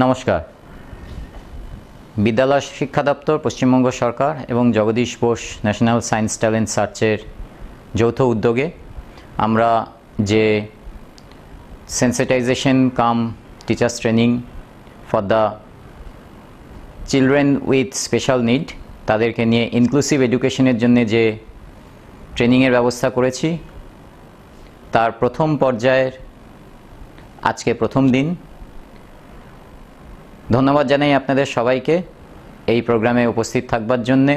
নমস্কার। বিদ্যালয় শিক্ষা দপ্তর, পশ্চিমবঙ্গ সরকার এবং Jagadish Bose national science talent সার্চের যৌথ উদ্যোগে আমরা যে sensitization cum teachers training for the children with special need তাদেরকে নিয়ে ইনক্লুসিভ এডুকেশনের জন্য যে ট্রেনিংয়ের ব্যবস্থা করেছি, তার প্রথম পর্যায়ের আজকে প্রথম দিন। ধন্যবাদ জানাই আপনাদের সবাইকে এই প্রোগ্রামে উপস্থিত থাকবার জন্যে।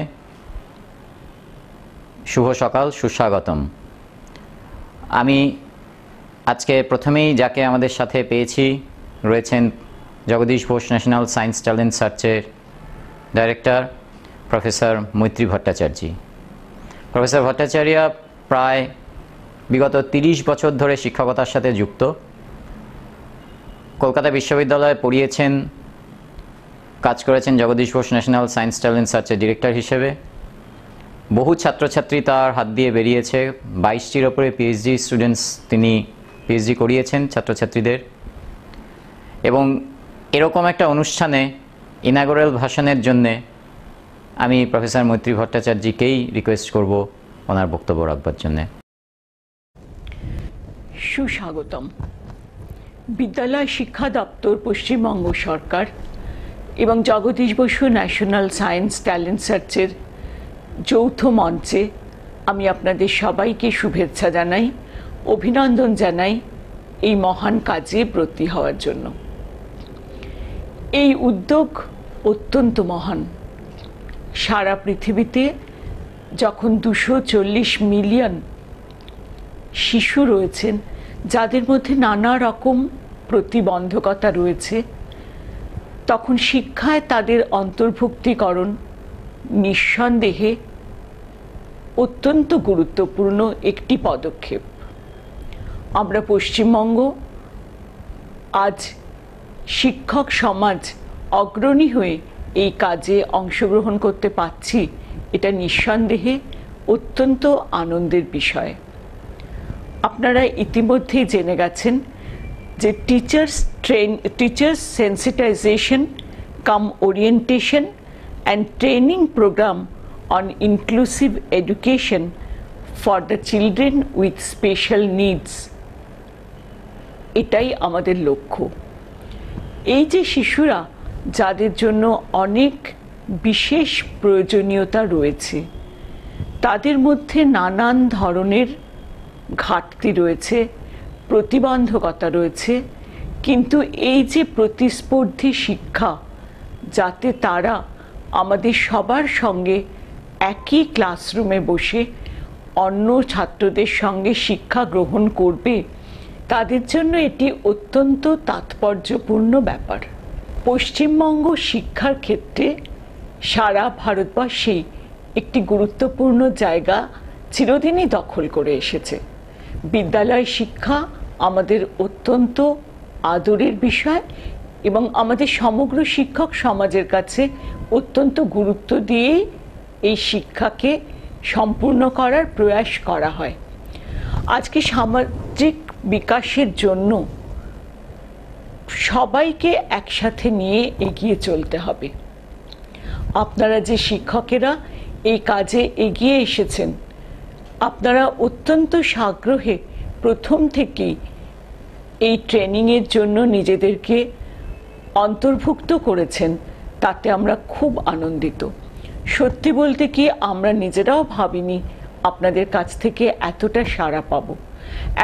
শুভ সকাল, সুস্বাগতম। আমি আজকে প্রথমেই যাকে আমাদের সাথে পেয়েছি রয়েছেন Jagadish Bose national science talent সার্চের director professor Maitreyi Bhattacharya. Professor Bhattacharya প্রায় বিগত 30 বছর ধরে শিক্ষকতার সাথে যুক্ত। কলকাতা বিশ্ববিদ্যালয়ে পড়িয়েছেন, কাজ করেছেন Jagadish Bose national science talent সার্চের ডিরেক্টর হিসেবে। বহু ছাত্রছাত্রী তার হাত দিয়ে বেরিয়েছে। 22টির ওপরে পিএইচডি স্টুডেন্টস তিনি পিএইচডি করিয়েছেন ছাত্রছাত্রীদের। এবং এরকম একটা অনুষ্ঠানে ইনাগোরাল ভাষণের জন্যে আমি প্রফেসর মৈত্রী ভট্টাচার্যকেই রিকোয়েস্ট করব ওনার বক্তব্য রাখবার জন্যে। সুস্বাগতম। বিদ্যালয় শিক্ষা দপ্তর, পশ্চিমবঙ্গ সরকার এবং Jagadish Basu national science talent সার্চের যৌথ মঞ্চে আমি আপনাদের সবাইকে শুভেচ্ছা জানাই, অভিনন্দন জানাই এই মহান কাজে ব্রতী হওয়ার জন্য। এই উদ্যোগ অত্যন্ত মহান। সারা পৃথিবীতে যখন 240 মিলিয়ন শিশু রয়েছেন যাদের মধ্যে নানা রকম প্রতিবন্ধকতা রয়েছে, তখন শিক্ষায় তাদের অন্তর্ভুক্তিকরণ নিঃসন্দেহে অত্যন্ত গুরুত্বপূর্ণ একটি পদক্ষেপ। আমরা পশ্চিমবঙ্গ আজ শিক্ষক সমাজ অগ্রণী হয়ে এই কাজে অংশগ্রহণ করতে পারছি, এটা নিঃসন্দেহে অত্যন্ত আনন্দের বিষয়। আপনারা ইতিমধ্যেই জেনে গেছেন যে teachers sensitization cum orientation and training programme on inclusive education for the children with special needs, এটাই আমাদের লক্ষ্য। এই যে শিশুরা যাদের জন্য অনেক বিশেষ প্রয়োজনীয়তা রয়েছে, তাদের মধ্যে নানান ধরনের ঘাটতি রয়েছে, প্রতিবন্ধকতা রয়েছে, কিন্তু এই যে প্রতিস্পর্ধী শিক্ষা, যাতে তারা আমাদের সবার সঙ্গে একই ক্লাসরুমে বসে অন্য ছাত্রদের সঙ্গে শিক্ষা গ্রহণ করবে, তাদের জন্য এটি অত্যন্ত তাৎপর্যপূর্ণ ব্যাপার। পশ্চিমবঙ্গ শিক্ষার ক্ষেত্রে সারা ভারতবর্ষেই একটি গুরুত্বপূর্ণ জায়গা চিরদিনই দখল করে এসেছে। বিদ্যালয় শিক্ষা আমাদের অত্যন্ত আদরের বিষয় এবং আমাদের সমগ্র শিক্ষক সমাজের কাছে অত্যন্ত গুরুত্ব দিয়েই এই শিক্ষাকে সম্পূর্ণ করার প্রয়াস করা হয়। আজকে সামাজিক বিকাশের জন্য সবাইকে একসাথে নিয়ে এগিয়ে চলতে হবে। আপনারা যে শিক্ষকেরা এই কাজে এগিয়ে এসেছেন, আপনারা অত্যন্ত সাগ্রহে প্রথম থেকেই এই ট্রেনিংয়ের জন্য নিজেদেরকে অন্তর্ভুক্ত করেছেন, তাতে আমরা খুব আনন্দিত। সত্যি বলতে কি, আমরা নিজেরাও ভাবিনি আপনাদের কাছ থেকে এতটা সাড়া পাব।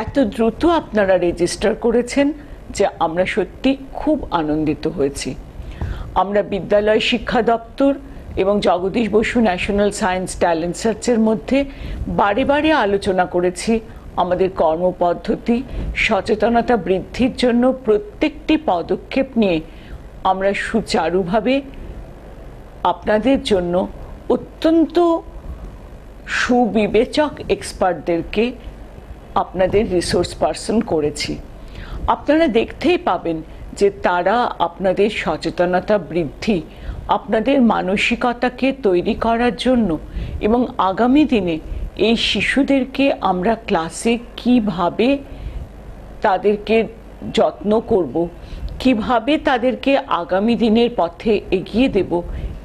এত দ্রুত আপনারা রেজিস্টার করেছেন যে আমরা সত্যি খুব আনন্দিত হয়েছি। আমরা বিদ্যালয় শিক্ষা দপ্তর এবং Jagadish Basu national science talent সার্চের মধ্যে বারে বারে আলোচনা করেছি আমাদের কর্মপদ্ধতি সচেতনতা বৃদ্ধির জন্য প্রত্যেকটি পদক্ষেপ নিয়ে আমরা সুচারুভাবে আপনাদের জন্য অত্যন্ত সুবিবেচক এক্সপার্টদেরকে আপনাদের রিসোর্স পার্সন করেছি। আপনারা দেখতেই পাবেন যে তারা আপনাদের সচেতনতা বৃদ্ধি, আপনাদের মানসিকতাকে তৈরি করার জন্য এবং আগামী দিনে এই শিশুদেরকে আমরা ক্লাসে কিভাবে তাদেরকে যত্ন করব, কিভাবে তাদেরকে আগামী দিনের পথে এগিয়ে দেব,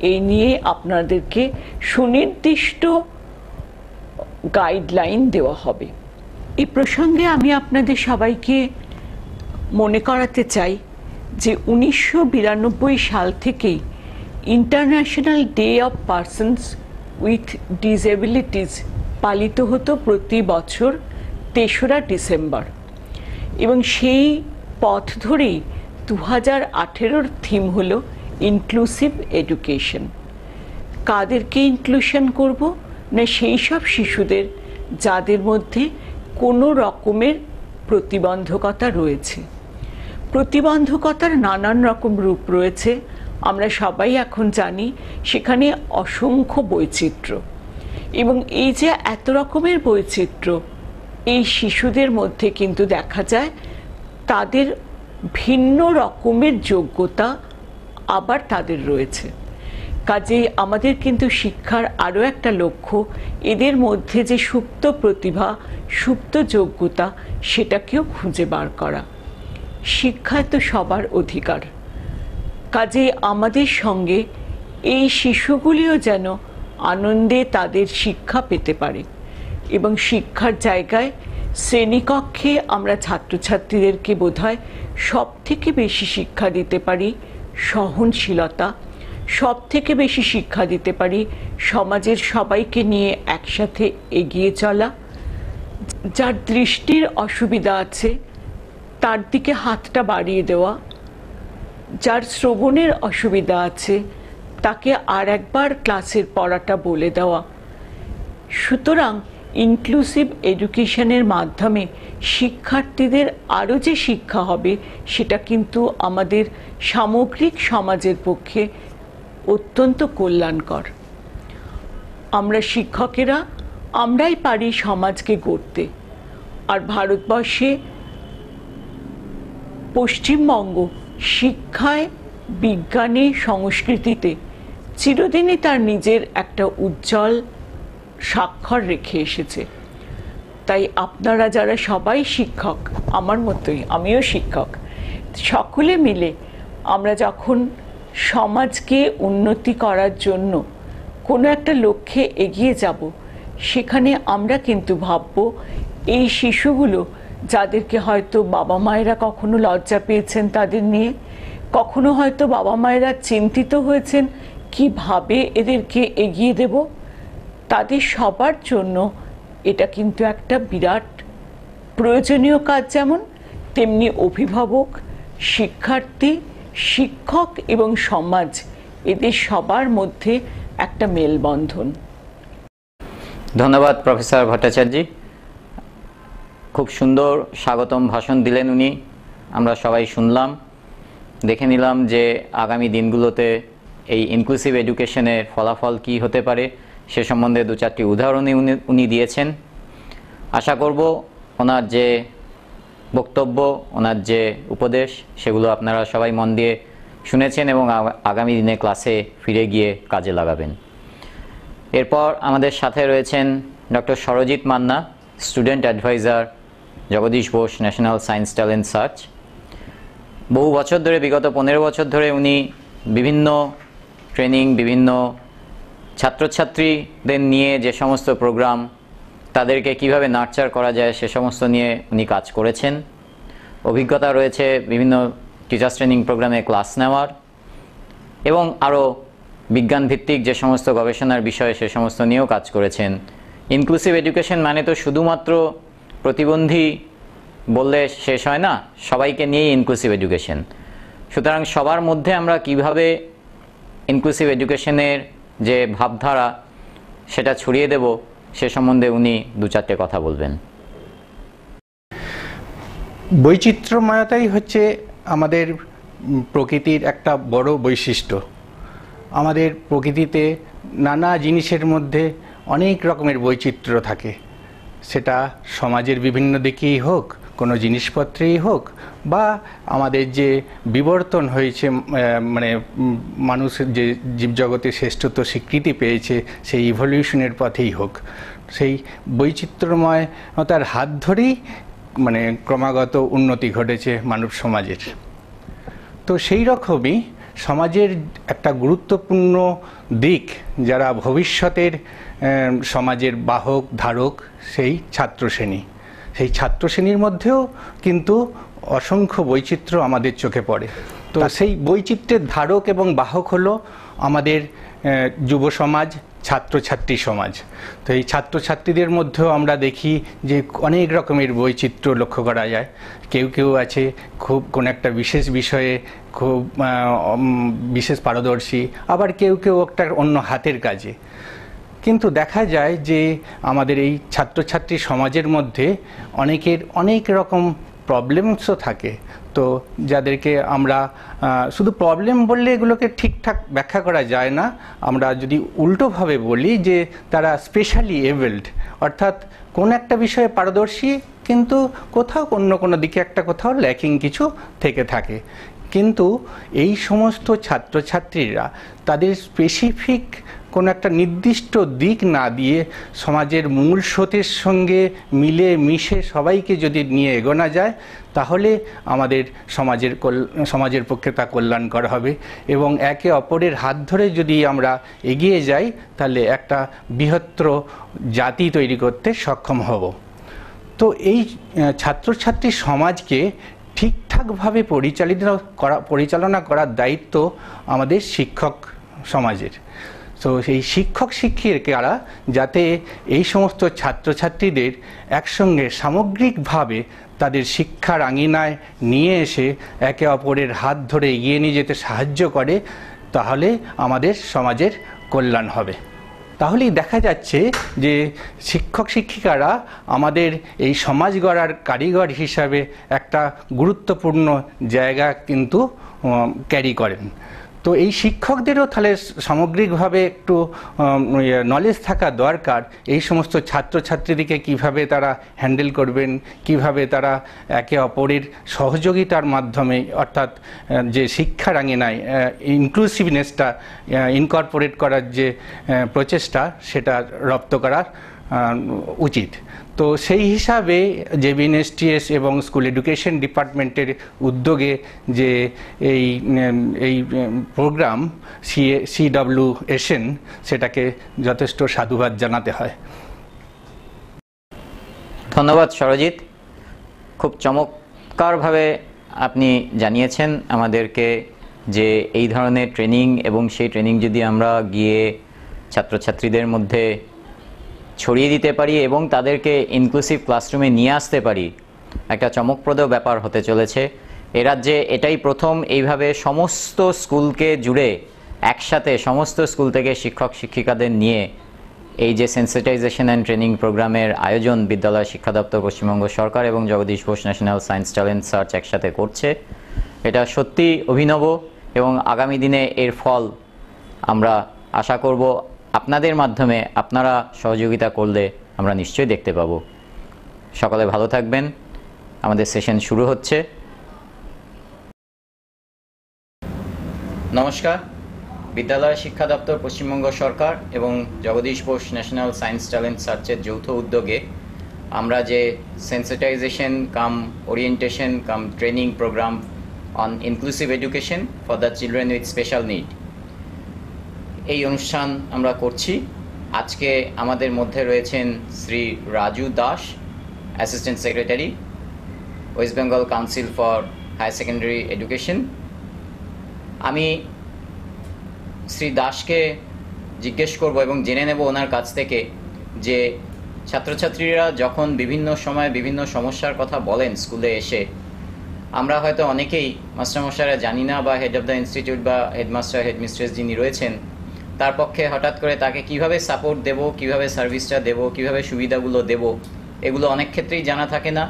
এই নিয়ে আপনাদেরকে সুনির্দিষ্ট গাইডলাইন দেওয়া হবে। এই প্রসঙ্গে আমি আপনাদের সবাইকে মনে করাতে চাই যে 1992 সাল থেকেই international day of persons with disabilities পালিত হতো প্রতি বছর 3রা ডিসেম্বর, এবং সেই পথ ধরেই 2018-র থিম হলো ইনক্লুসিভ এডুকেশন। কাদেরকে ইনক্লুশন করব না, সেই সব শিশুদের যাদের মধ্যে কোনো রকমের প্রতিবন্ধকতা রয়েছে। প্রতিবন্ধকতার নানান রকম রূপ রয়েছে, আমরা সবাই এখন জানি, সেখানে অসংখ্য বৈচিত্র্য। এবং এই যে এত রকমের বৈচিত্র্য, এই শিশুদের মধ্যে কিন্তু দেখা যায় তাদের ভিন্ন রকমের যোগ্যতা আবার তাদের রয়েছে। কাজেই আমাদের কিন্তু শিক্ষার আরও একটা লক্ষ্য এদের মধ্যে যে সুপ্ত প্রতিভা, সুপ্ত যোগ্যতা, সেটাকেও খুঁজে বার করা। শিক্ষায় তো সবার অধিকার, কাজেই আমাদের সঙ্গে এই শিশুগুলিও যেন আনন্দে তাদের শিক্ষা পেতে পারে, এবং শিক্ষার জায়গায় শ্রেণীকক্ষে আমরা ছাত্রছাত্রীদেরকে বোধহয় সব থেকে বেশি শিক্ষা দিতে পারি সহনশীলতা, সব থেকে বেশি শিক্ষা দিতে পারি সমাজের সবাইকে নিয়ে একসাথে এগিয়ে চলা। যার দৃষ্টির অসুবিধা আছে তার দিকে হাতটা বাড়িয়ে দেওয়া, যার শ্রবণের অসুবিধা আছে তাকে আর একবার ক্লাসের পড়াটা বলে দেওয়া। সুতরাং ইনক্লুসিভ এডুকেশনের মাধ্যমে শিক্ষার্থীদের আরও যে শিক্ষা হবে, সেটা কিন্তু আমাদের সামগ্রিক সমাজের পক্ষে অত্যন্ত কল্যাণকর। আমরা শিক্ষকেরা আমরাই পারি সমাজকে গড়তে, আর ভারতবর্ষে পশ্চিমবঙ্গ শিক্ষায়, বিজ্ঞানে, সংস্কৃতিতে চিরদিনই তার নিজের একটা উজ্জ্বল স্বাক্ষর রেখে এসেছে। তাই আপনারা যারা সবাই শিক্ষক, আমার মতোই আমিও শিক্ষক, সকলে মিলে আমরা যখন সমাজকে উন্নতি করার জন্য কোনো একটা লক্ষ্যে এগিয়ে যাব, সেখানে আমরা কিন্তু ভাবব এই শিশুগুলো যাদেরকে হয়তো বাবা মায়েরা কখনো লজ্জা পেয়েছেন তাদের নিয়ে, কখনো হয়তো বাবা মায়েরা চিন্তিত হয়েছেন কিভাবে এদেরকে এগিয়ে দেব, তাদের সবার জন্য এটা কিন্তু একটা বিরাট প্রয়োজনীয় কাজ। যেমন তেমনি অভিভাবক, শিক্ষার্থী, শিক্ষক এবং সমাজ, এদের সবার মধ্যে একটা মেলবন্ধন। ধন্যবাদ প্রফেসর ভট্টাচার্য, খুব সুন্দর স্বাগতম ভাষণ দিলেন উনি। আমরা সবাই শুনলাম, দেখে নিলাম যে আগামী দিনগুলোতে এই ইনক্লুসিভ এডুকেশনের ফলাফল কি হতে পারে, সে সম্বন্ধে 2-4টি উদাহরণই উনি দিয়েছেন। আশা করব ওনার যে বক্তব্য, ওনার যে উপদেশ, সেগুলো আপনারা সবাই মন দিয়ে শুনেছেন এবং আগামী দিনে ক্লাসে ফিরে গিয়ে কাজে লাগাবেন। এরপর আমাদের সাথে রয়েছেন doctor Sarajit Manna, student advisor, Jagadish Bose national science talent search. বহু বছর ধরে, বিগত 15 বছর ধরে উনি বিভিন্ন ট্রেনিং, বিভিন্ন ছাত্রছাত্রীদের নিয়ে যে সমস্ত প্রোগ্রাম, তাদেরকে কিভাবে নার্চার করা যায় সে সমস্ত নিয়ে উনি কাজ করেছেন। অভিজ্ঞতা রয়েছে বিভিন্ন টিচার্স ট্রেনিং প্রোগ্রামে ক্লাস নেওয়ার, এবং আরও বিজ্ঞানভিত্তিক যে সমস্ত গবেষণার বিষয় সে সমস্ত নিয়েও কাজ করেছেন। ইনক্লুসিভ এডুকেশন মানে তো শুধুমাত্র প্রতিবন্ধী বললে শেষ হয় না, সবাইকে নিয়েই ইনক্লুসিভ এডুকেশন। সুতরাং সবার মধ্যে আমরা কিভাবে ইনক্লুসিভ এডুকেশনের যে ভাবধারা সেটা ছড়িয়ে দেব, সে সম্বন্ধে উনি 2-4টে কথা বলবেন। বৈচিত্র্যময়তাই হচ্ছে আমাদের প্রকৃতির একটা বড় বৈশিষ্ট্য। আমাদের প্রকৃতিতে নানা জিনিসের মধ্যে অনেক রকমের বৈচিত্র্য থাকে, সেটা সমাজের বিভিন্ন দিকেই হোক, কোনো জিনিসপত্রেই হোক, বা আমাদের যে বিবর্তন হয়েছে, মানে মানুষের যে জীবজগতে শ্রেষ্ঠত্ব স্বীকৃতি পেয়েছে সেই ইভলিউশনের পথেই হোক, সেই বৈচিত্র্যময়তার হাত ধরেই মানে ক্রমাগত উন্নতি ঘটেছে মানব সমাজের। তো সেই রকমই সমাজের একটা গুরুত্বপূর্ণ দিক যারা ভবিষ্যতের সমাজের বাহক ধারক সেই ছাত্রশ্রেণী, সেই ছাত্রশ্রেণীর মধ্যেও কিন্তু অসংখ্য বৈচিত্র্য আমাদের চোখে পড়ে। তো সেই বৈচিত্র্যের ধারক এবং বাহক হলো আমাদের যুব সমাজ, ছাত্রছাত্রী সমাজ। তো এই ছাত্রছাত্রীদের মধ্যেও আমরা দেখি যে অনেক রকমের বৈচিত্র্য লক্ষ্য করা যায়। কেউ কেউ আছে খুব কোনো একটা বিশেষ বিষয়ে খুব বিশেষ পারদর্শী, আবার কেউ কেউ একটা অন্য হাতের কাজে। কিন্তু দেখা যায় যে আমাদের এই ছাত্রছাত্রী সমাজের মধ্যে অনেকের অনেক রকম প্রবলেমসও থাকে। তো যাদেরকে আমরা শুধু প্রবলেম বললে এগুলোকে ঠিকঠাক ব্যাখ্যা করা যায় না, আমরা যদি উল্টোভাবে বলি যে তারা স্পেশালি এবলড, অর্থাৎ কোন একটা বিষয়ে পারদর্শী কিন্তু কোথাও অন্য কোনো দিকে একটা কোথাও ল্যাকিং কিছু থেকে থাকে। কিন্তু এই সমস্ত ছাত্রছাত্রীরা তাদের স্পেসিফিক কোনো একটা নির্দিষ্ট দিক না দিয়ে সমাজের মূল স্রোতের সঙ্গে মিলে মিশে সবাইকে যদি নিয়ে এগোনো যায়, তাহলে আমাদের সমাজের পক্ষে তা কল্যাণকর হবে। এবং একে অপরের হাত ধরে যদি আমরা এগিয়ে যাই, তাহলে একটা বৃহত্তর জাতি তৈরি করতে সক্ষম হব। তো এই ছাত্রছাত্রী সমাজকে ঠিকঠাকভাবে পরিচালনা করার দায়িত্ব আমাদের শিক্ষক সমাজের। তো সেই শিক্ষক শিক্ষিকারা যাতে এই সমস্ত ছাত্রছাত্রীদের একসঙ্গে সামগ্রিকভাবে তাদের শিক্ষার আঙিনায় নিয়ে এসে একে অপরের হাত ধরে এগিয়ে নিয়ে যেতে সাহায্য করে, তাহলে আমাদের সমাজের কল্যাণ হবে। তাহলেই দেখা যাচ্ছে যে শিক্ষক শিক্ষিকারা আমাদের এই সমাজ গড়ার কারিগর হিসাবে একটা গুরুত্বপূর্ণ জায়গা কিন্তু ক্যারি করেন। তো এই শিক্ষকদেরও তাহলে সামগ্রিকভাবে একটু নলেজ থাকা দরকার এই সমস্ত ছাত্রছাত্রীদেরকে কিভাবে তারা হ্যান্ডেল করবেন, কিভাবে তারা একে অপরের সহযোগিতার মাধ্যমে, অর্থাৎ যে শিক্ষার আঙিনায় ইনক্লুসিভনেসটা ইনকর্পোরেট করার যে প্রচেষ্টা সেটা রপ্ত করা উচিত। তো সেই হিসাবে JBNSTS এবং স্কুল এডুকেশন ডিপার্টমেন্টের উদ্যোগে যে এই প্রোগ্রাম CWSN, সেটাকে যথেষ্ট সাধুবাদ জানাতে হয়। ধন্যবাদ সরজিৎ, খুব চমৎকারভাবে আপনি জানিয়েছেন আমাদেরকে যে এই ধরনের ট্রেনিং, এবং সেই ট্রেনিং যদি আমরা গিয়ে ছাত্রছাত্রীদের মধ্যে ছড়িয়ে দিতে পারি এবং তাদেরকে ইনক্লুসিভ ক্লাসরুমে নিয়ে আসতে পারি, একটা চমকপ্রদ ব্যাপার হতে চলেছে। এ রাজ্যে এটাই প্রথম এইভাবে সমস্ত স্কুলকে জুড়ে একসাথে সমস্ত স্কুল থেকে শিক্ষক শিক্ষিকাদের নিয়ে এই যে সেন্সিটাইজেশন অ্যান্ড ট্রেনিং প্রোগ্রামের আয়োজন বিদ্যালয় শিক্ষা দপ্তর পশ্চিমবঙ্গ সরকার এবং Jagadish Bose national science talent search একসাথে করছে। এটা সত্যি অভিনব, এবং আগামী দিনে এর ফল আমরা আশা করব আপনাদের মাধ্যমে, আপনারা সহযোগিতা করলে আমরা নিশ্চয়ই দেখতে পাব। সকলে ভালো থাকবেন। আমাদের সেশন শুরু হচ্ছে। নমস্কার, বিদ্যালয় শিক্ষা দপ্তর পশ্চিমবঙ্গ সরকার এবং Jagadish Bose national science talent সার্চের যৌথ উদ্যোগে আমরা যে sensitization cum orientation cum training programme on inclusive education for the children with special need, এই অনুষ্ঠান আমরা করছি। আজকে আমাদের মধ্যে রয়েছেন Shri Raju Das, assistant secretary, West Bengal council for higher secondary education. আমি শ্রী দাসকে জিজ্ঞেস করব এবং জেনে নেব ওনার কাছ থেকে যে ছাত্রছাত্রীরা যখন বিভিন্ন সময় বিভিন্ন সমস্যার কথা বলেন স্কুলে এসে, আমরা হয়তো অনেকেই মাস্টারমশাইরা জানি না, বা হেড অফ দ্য ইনস্টিটিউট বা হেডমাস্টার হেডমিস্ট্রেস যিনি রয়েছেন তার পক্ষে হঠাৎ করে তাকে কিভাবে সাপোর্ট দেব, কিভাবে সার্ভিসটা দেব, কিভাবে সুবিধাগুলো দেব, এগুলো অনেক ক্ষেত্রেই জানা থাকে না।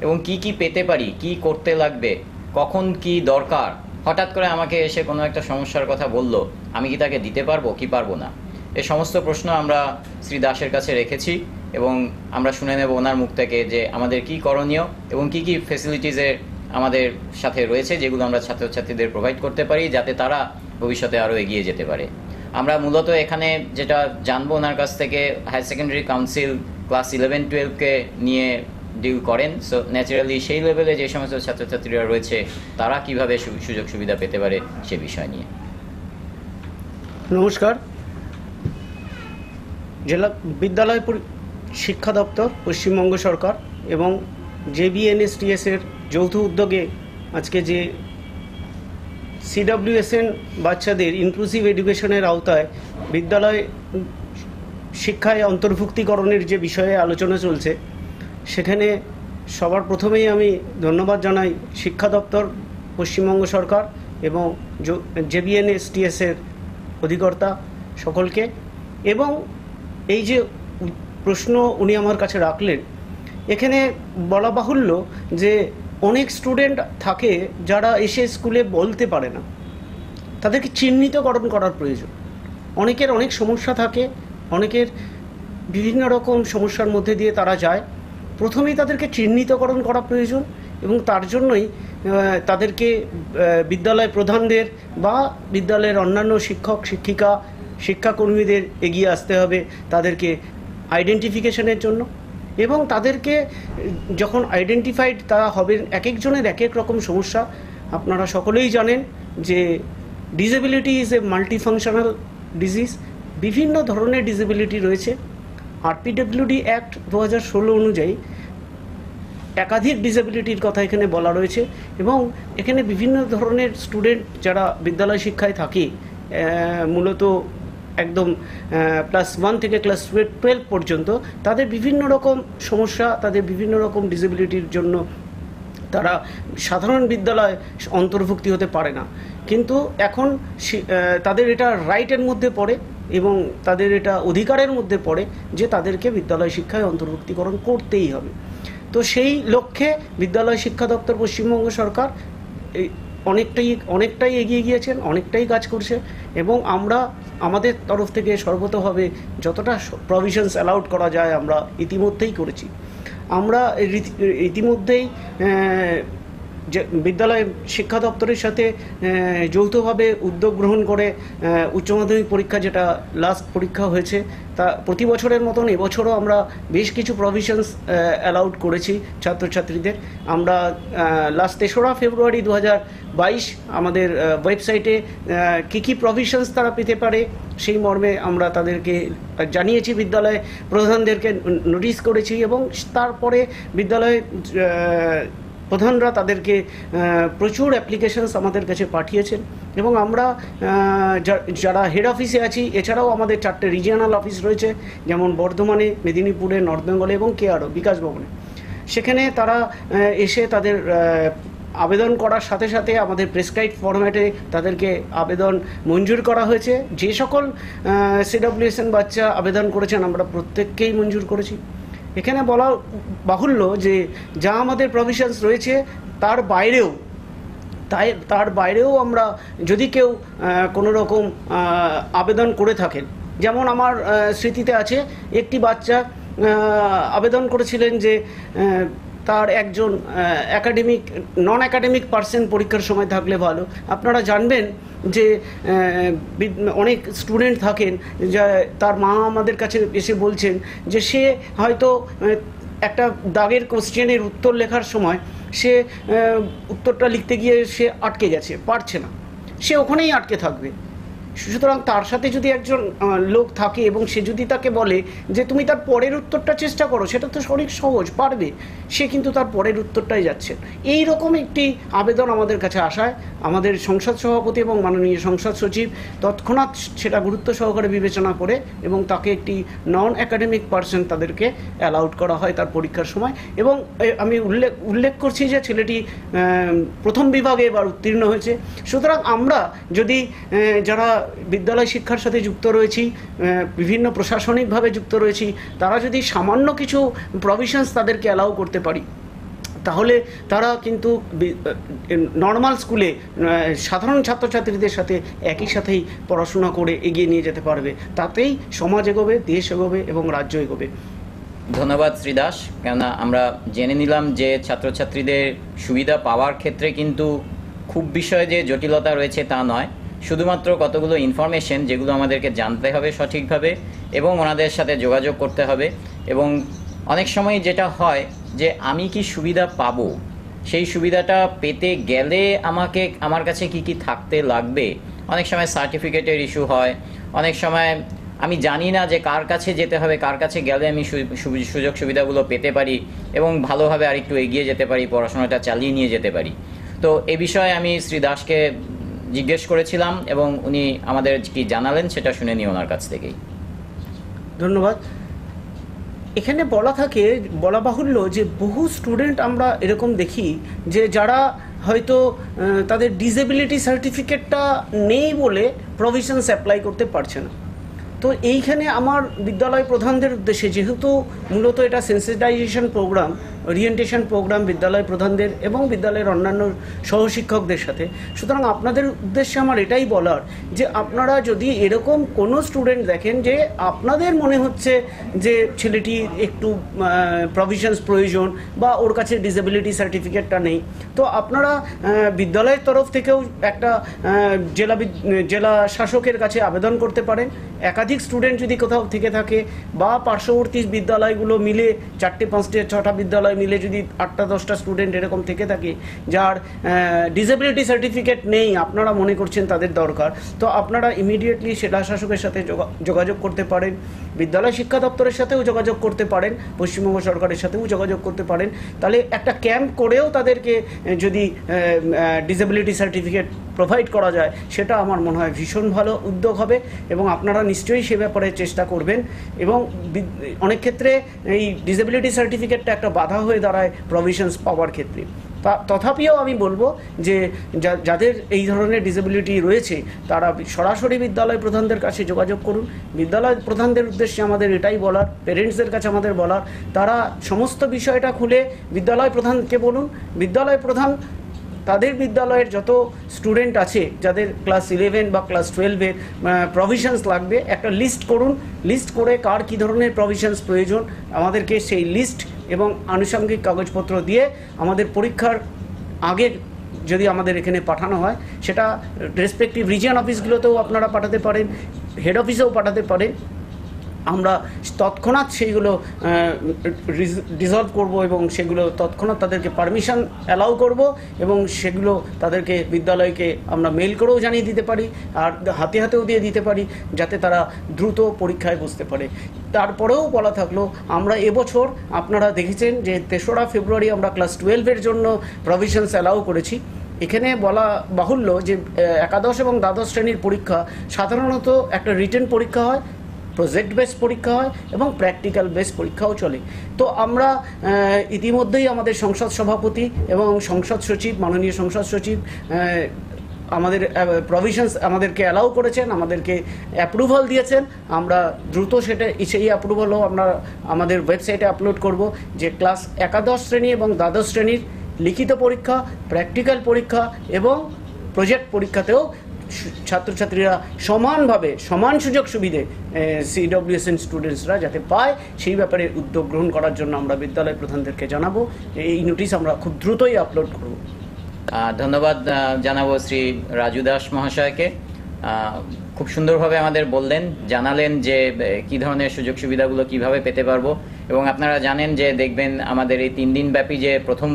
এবং কি কি পেতে পারি, কি করতে লাগবে, কখন কি দরকার, হঠাৎ করে আমাকে এসে কোনো একটা সমস্যার কথা বলল, আমি কি তাকে দিতে পারবো কি পারবো না, এই সমস্ত প্রশ্ন আমরা শ্রী দাসের কাছে রেখেছি এবং আমরা শুনে নেব ওনার মুখ থেকে যে আমাদের কি করণীয় এবং কি কি ফেসিলিটিসের আমাদের সাথে রয়েছে যেগুলো আমরা ছাত্রছাত্রীদের প্রোভাইড করতে পারি যাতে তারা ভবিষ্যতে আরও এগিয়ে যেতে পারে। আমরা মূলত এখানে যেটা জানবো ওনার কাছ থেকে, হায়ার সেকেন্ডারি কাউন্সিল ক্লাস 11-12কে নিয়ে ডিল করেন, সো ন্যাচারালি সেই লেভেলে যে সমস্ত ছাত্রছাত্রীরা রয়েছে তারা কিভাবে সুযোগ সুবিধা পেতে পারে সে বিষয় নিয়ে। নমস্কার। জেলা বিদ্যালয় শিক্ষা দপ্তর, পশ্চিমবঙ্গ সরকার এবং JBNSTS এর যৌথ উদ্যোগে আজকে যে CWSN বাচ্চাদের ইনক্লুসিভ এডুকেশনের আওতায় বিদ্যালয় শিক্ষায় অন্তর্ভুক্তিকরণের যে বিষয়ে আলোচনা চলছে, সেখানে সবার প্রথমেই আমি ধন্যবাদ জানাই শিক্ষা দপ্তর, পশ্চিমবঙ্গ সরকার এবং JBNSTS এর অধিকর্তা সকলকে। এবং এই যে প্রশ্ন উনি আমার কাছে রাখলেন, এখানে বলা বাহুল্য যে অনেক স্টুডেন্ট থাকে যারা এসে স্কুলে বলতে পারে না, তাদেরকে চিহ্নিতকরণ করার প্রয়োজন। অনেকের অনেক সমস্যা থাকে, অনেকের বিভিন্ন রকম সমস্যার মধ্যে দিয়ে তারা যায়। প্রথমেই তাদেরকে চিহ্নিতকরণ করা প্রয়োজন এবং তার জন্যই তাদেরকে বিদ্যালয় প্রধানদের বা বিদ্যালয়ের অন্যান্য শিক্ষক শিক্ষিকা শিক্ষাকর্মীদের এগিয়ে আসতে হবে তাদেরকে আইডেন্টিফিকেশনের জন্য। এবং তাদেরকে যখন আইডেন্টিফাইড তারা হবেন, এক একজনের এক এক রকম সমস্যা। আপনারা সকলেই জানেন যে disability is a multifunctional disease, বিভিন্ন ধরনের ডিসেবিলিটি রয়েছে। RPWD অ্যাক্ট 2016 অনুযায়ী একাধিক ডিসেবিলিটির কথা এখানে বলা রয়েছে এবং এখানে বিভিন্ন ধরনের স্টুডেন্ট যারা বিদ্যালয় শিক্ষায় থাকে, মূলত একদম ক্লাস 1 থেকে ক্লাস 12 পর্যন্ত, তাদের বিভিন্ন রকম সমস্যা, তাদের বিভিন্ন রকম ডিসেবিলিটির জন্য তারা সাধারণ বিদ্যালয়ে অন্তর্ভুক্তি হতে পারে না। কিন্তু এখন তাদের এটা রাইটের মধ্যে পড়ে এবং তাদের এটা অধিকারের মধ্যে পড়ে যে তাদেরকে বিদ্যালয় শিক্ষায় অন্তর্ভুক্তিকরণ করতেই হবে। তো সেই লক্ষ্যে বিদ্যালয় শিক্ষা দপ্তর, পশ্চিমবঙ্গ সরকার অনেকটাই এগিয়ে গিয়েছেন, অনেকটাই কাজ করছে এবং আমরা আমাদের তরফ থেকে সর্বতোভাবে যতটা প্রভিশনস অ্যালাউড করা যায় আমরা ইতিমধ্যেই করেছি। আমরা ইতিমধ্যেই বিদ্যালয় শিক্ষা দপ্তরের সাথে যৌথভাবে উদ্যোগ গ্রহণ করে উচ্চ মাধ্যমিক পরীক্ষা, যেটা লাস্ট পরীক্ষা হয়েছে, তা প্রতি বছরের মতন এবছরও আমরা বেশ কিছু প্রভিশনস অ্যালাউড করেছি ছাত্রছাত্রীদের। আমরা লাস্ট 3রা ফেব্রুয়ারি 2022 আমাদের ওয়েবসাইটে কী প্রভিশনস তারা পেতে পারে সেই মর্মে আমরা তাদেরকে জানিয়েছি, বিদ্যালয় প্রধানদেরকে নোটিশ করেছি এবং তারপরে বিদ্যালয় প্রধানরা তাদেরকে প্রচুর অ্যাপ্লিকেশনস আমাদের কাছে পাঠিয়েছেন এবং আমরা যারা হেড অফিসে আছি, এছাড়াও আমাদের 4টে রিজিয়নাল অফিস রয়েছে, যেমন বর্ধমানে, মেদিনীপুরে, নর্থ বেঙ্গলে এবং কেআরও বিকাশ ভবনে। সেখানে তারা এসে তাদের আবেদন করার সাথে সাথে আমাদের প্রেসক্রাইব ফরম্যাটে তাদেরকে আবেদন মঞ্জুর করা হয়েছে। যে সকল CWSN বাচ্চা আবেদন করেছেন আমরা প্রত্যেককেই মঞ্জুর করেছি। এখানে বলা বাহুল্য যে যা আমাদের প্রভিশনস রয়েছে তার বাইরেও আমরা যদি কেউ কোনো রকম আবেদন করে থাকেন, যেমন আমার স্মৃতিতে আছে একটি বাচ্চা আবেদন করেছিলেন যে তার একজন নন অ্যাকাডেমিক পার্সন পরীক্ষার সময় থাকলে ভালো। আপনারা জানবেন যে অনেক স্টুডেন্ট থাকেন যা তার মা আমাদের কাছে এসে বলছেন যে সে হয়তো একটা দাগের কোশ্চেনের উত্তর লেখার সময় সে উত্তরটা লিখতে গিয়ে সে আটকে গেছে, পারছে না, সে ওখানেই আটকে থাকবে। সুতরাং তার সাথে যদি একজন লোক থাকে এবং সে যদি তাকে বলে যে তুমি তার পরের উত্তরটা চেষ্টা করো, সেটা তো অনেক সহজ, পারবে, সে কিন্তু তার পরের উত্তরটাই যাচ্ছে। এই রকম একটি আবেদন আমাদের কাছে আসায় আমাদের সংসদ সভাপতি এবং মাননীয় সংসদ সচিব তৎক্ষণাৎ সেটা গুরুত্ব সহকারে বিবেচনা করে এবং তাকে একটি নন অ্যাকাডেমিক পার্সন তাদেরকে অ্যালাউড করা হয় তার পরীক্ষার সময়। এবং আমি উল্লেখ করছি যে ছেলেটি প্রথম বিভাগে এবার উত্তীর্ণ হয়েছে। সুতরাং আমরা যদি যারা বিদ্যালয় শিক্ষার সাথে যুক্ত রয়েছি, বিভিন্ন প্রশাসনিকভাবে যুক্ত রয়েছি, তারা যদি সামান্য কিছু প্রভিশনস তাদেরকে অ্যালাউ করতে পারি, তাহলে তারা কিন্তু নর্মাল স্কুলে সাধারণ ছাত্রছাত্রীদের সাথে একই সাথেই পড়াশোনা করে এগিয়ে নিয়ে যেতে পারবে। তাতেই সমাজ এগোবে, দেশ এগোবে এবং রাজ্য এগোবে। ধন্যবাদ শ্রী দাস। কেননা আমরা জেনে নিলাম যে ছাত্রছাত্রীদের সুবিধা পাওয়ার ক্ষেত্রে কিন্তু খুব বিষয়ে যে জটিলতা রয়েছে তা নয়, শুধুমাত্র কতগুলো ইনফরমেশন যেগুলো আমাদেরকে জানতে হবে সঠিকভাবে এবং ওনাদের সাথে যোগাযোগ করতে হবে। এবং অনেক সময় যেটা হয় যে আমি কি সুবিধা পাবো, সেই সুবিধাটা পেতে গেলে আমার কাছে কি কি থাকতে লাগবে। অনেক সময় সার্টিফিকেটের ইস্যু হয়, অনেক সময় আমি জানি না যে কার কাছে যেতে হবে, কার কাছে গেলে আমি সুযোগ সুবিধাগুলো পেতে পারি এবং ভালোভাবে আরেকটু এগিয়ে যেতে পারি, পড়াশোনাটা চালিয়ে নিয়ে যেতে পারি। তো এ বিষয়ে আমি শ্রী দাসকে জিজ্ঞেস করেছিলাম এবং উনি আমাদের কি জানালেন সেটা শুনে নিই ওনার কাছ থেকেই। ধন্যবাদ। এখানে বলা বাহুল্য যে বহু স্টুডেন্ট আমরা এরকম দেখি যে যারা হয়তো তাদের ডিসেবিলিটি সার্টিফিকেটটা নেই বলে প্রভিশনস অ্যাপ্লাই করতে পারছে না। তো এইখানে আমার বিদ্যালয় প্রধানদের উদ্দেশ্যে, যেহেতু মূলত এটা সেন্সিটাইজেশন প্রোগ্রাম, ওরিয়েন্টেশন প্রোগ্রাম বিদ্যালয় প্রধানদের এবং বিদ্যালয়ের অন্যান্য সহশিক্ষকদের সাথে, সুতরাং আপনাদের উদ্দেশ্যে আমার এটাই বলার যে আপনারা যদি এরকম কোনো স্টুডেন্ট দেখেন যে আপনাদের মনে হচ্ছে যে ছেলেটি একটু প্রভিশনস প্রয়োজন বা ওর কাছে ডিসেবিলিটি সার্টিফিকেটটা নেই, তো আপনারা বিদ্যালয়ের তরফ থেকেও একটা জেলা শাসকের কাছে আবেদন করতে পারেন। একাধিক স্টুডেন্ট যদি কোথাও থেকে থাকে বা পার্শ্ববর্তী বিদ্যালয়গুলো মিলে 4টে 5টে 6টা বিদ্যালয় মিলে যদি 8টা 10টা স্টুডেন্ট এরকম থেকে থাকে যার ডিসেবিলিটি সার্টিফিকেট নেই, আপনারা মনে করছেন তাদের দরকার, তো আপনারা ইমিডিয়েটলি জেলা শাসকের সাথে যোগাযোগ করতে পারেন, বিদ্যালয় শিক্ষা দপ্তরের সাথেও যোগাযোগ করতে পারেন, পশ্চিমবঙ্গ সরকারের সাথেও যোগাযোগ করতে পারেন। তাহলে একটা ক্যাম্প করেও তাদেরকে যদি ডিসেবিলিটি সার্টিফিকেট প্রোভাইড করা যায়, সেটা আমার মনে হয় ভীষণ ভালো উদ্যোগ হবে এবং আপনারা নিশ্চয়ই সে ব্যাপারে চেষ্টা করবেন। এবং অনেক ক্ষেত্রে এই ডিসেবিলিটি সার্টিফিকেটটা একটা বাধা হয়ে দাঁড়ায় প্রভিশনস পাওয়ার ক্ষেত্রে। তথাপিও আমি বলবো যে যাদের এই ধরনের ডিসেবিলিটি রয়েছে তারা সরাসরি বিদ্যালয় প্রধানদের কাছে যোগাযোগ করুন। বিদ্যালয় প্রধানদের উদ্দেশ্যে আমাদের এটাই বলার, প্যারেন্টসদের কাছে আমাদের বলার, তারা সমস্ত বিষয়টা খুলে বিদ্যালয় প্রধানকে বলুন। বিদ্যালয় প্রধান তাদের বিদ্যালয়ের যত স্টুডেন্ট আছে যাদের ক্লাস 11 বা ক্লাস 12-এর প্রভিশনস লাগবে, একটা লিস্ট করুন। লিস্ট করে কার কী ধরনের প্রভিশনস প্রয়োজন আমাদেরকে সেই লিস্ট এবং আনুষঙ্গিক কাগজপত্র দিয়ে আমাদের পরীক্ষার আগে যদি আমাদের এখানে পাঠানো হয়, সেটা রেসপেক্টিভ রিজিয়ন অফিসগুলোতেও আপনারা পাঠাতে পারেন, হেড অফিসেও পাঠাতে পারেন। আমরা তৎক্ষণাৎ সেইগুলো রিজলভ করব এবং সেগুলো তৎক্ষণাৎ তাদেরকে পারমিশন অ্যালাউ করব এবং সেগুলো তাদেরকে বিদ্যালয়কে আমরা মেল করেও জানিয়ে দিতে পারি আর হাতেও দিয়ে দিতে পারি, যাতে তারা দ্রুত পরীক্ষায় বসতে পারে। তারপরেও বলা থাকলো, আমরা এবছর আপনারা দেখেছেন যে 3রা ফেব্রুয়ারি আমরা ক্লাস 12-এর জন্য প্রভিশনস অ্যালাউ করেছি। এখানে বলা বাহুল্য যে একাদশ এবং দ্বাদশ শ্রেণীর পরীক্ষা সাধারণত একটা রিটেন পরীক্ষা হয়, প্রজেক্ট বেস পরীক্ষা হয় এবং প্র্যাকটিক্যাল বেস পরীক্ষাও চলে। তো আমরা ইতিমধ্যেই আমাদের সংসদ সভাপতি এবং সংসদ সচিব, মাননীয় সংসদ সচিব আমাদের প্রভিশনস আমাদেরকে অ্যালাউ করেছেন, আমাদেরকে অ্যাপ্রুভাল দিয়েছেন। আমরা দ্রুত সেই অ্যাপ্রুভালও আমরা আমাদের ওয়েবসাইটে আপলোড করব যে ক্লাস একাদশ শ্রেণী এবং দ্বাদশ শ্রেণীর লিখিত পরীক্ষা, প্র্যাকটিক্যাল পরীক্ষা এবং প্রজেক্ট পরীক্ষাতেও ছাত্রছাত্রীরা সমানভাবে সমান সুযোগ সুবিধে CWSN স্টুডেন্টসরা যাতে পায় সেই ব্যাপারে উদ্যোগ গ্রহণ করার জন্য আমরা বিদ্যালয় প্রধানদেরকে জানাবো। এই নোটিশ আমরা খুব দ্রুতই আপলোড করব। ধন্যবাদ জানাবো শ্রী রাজু দাস মহাশয়কে। খুব সুন্দরভাবে আমাদের জানালেন যে কি ধরনের সুযোগ সুবিধাগুলো কিভাবে পেতে পারবো। এবং আপনারা জানেন যে দেখবেন আমাদের এই 3 দিন ব্যাপী যে প্রথম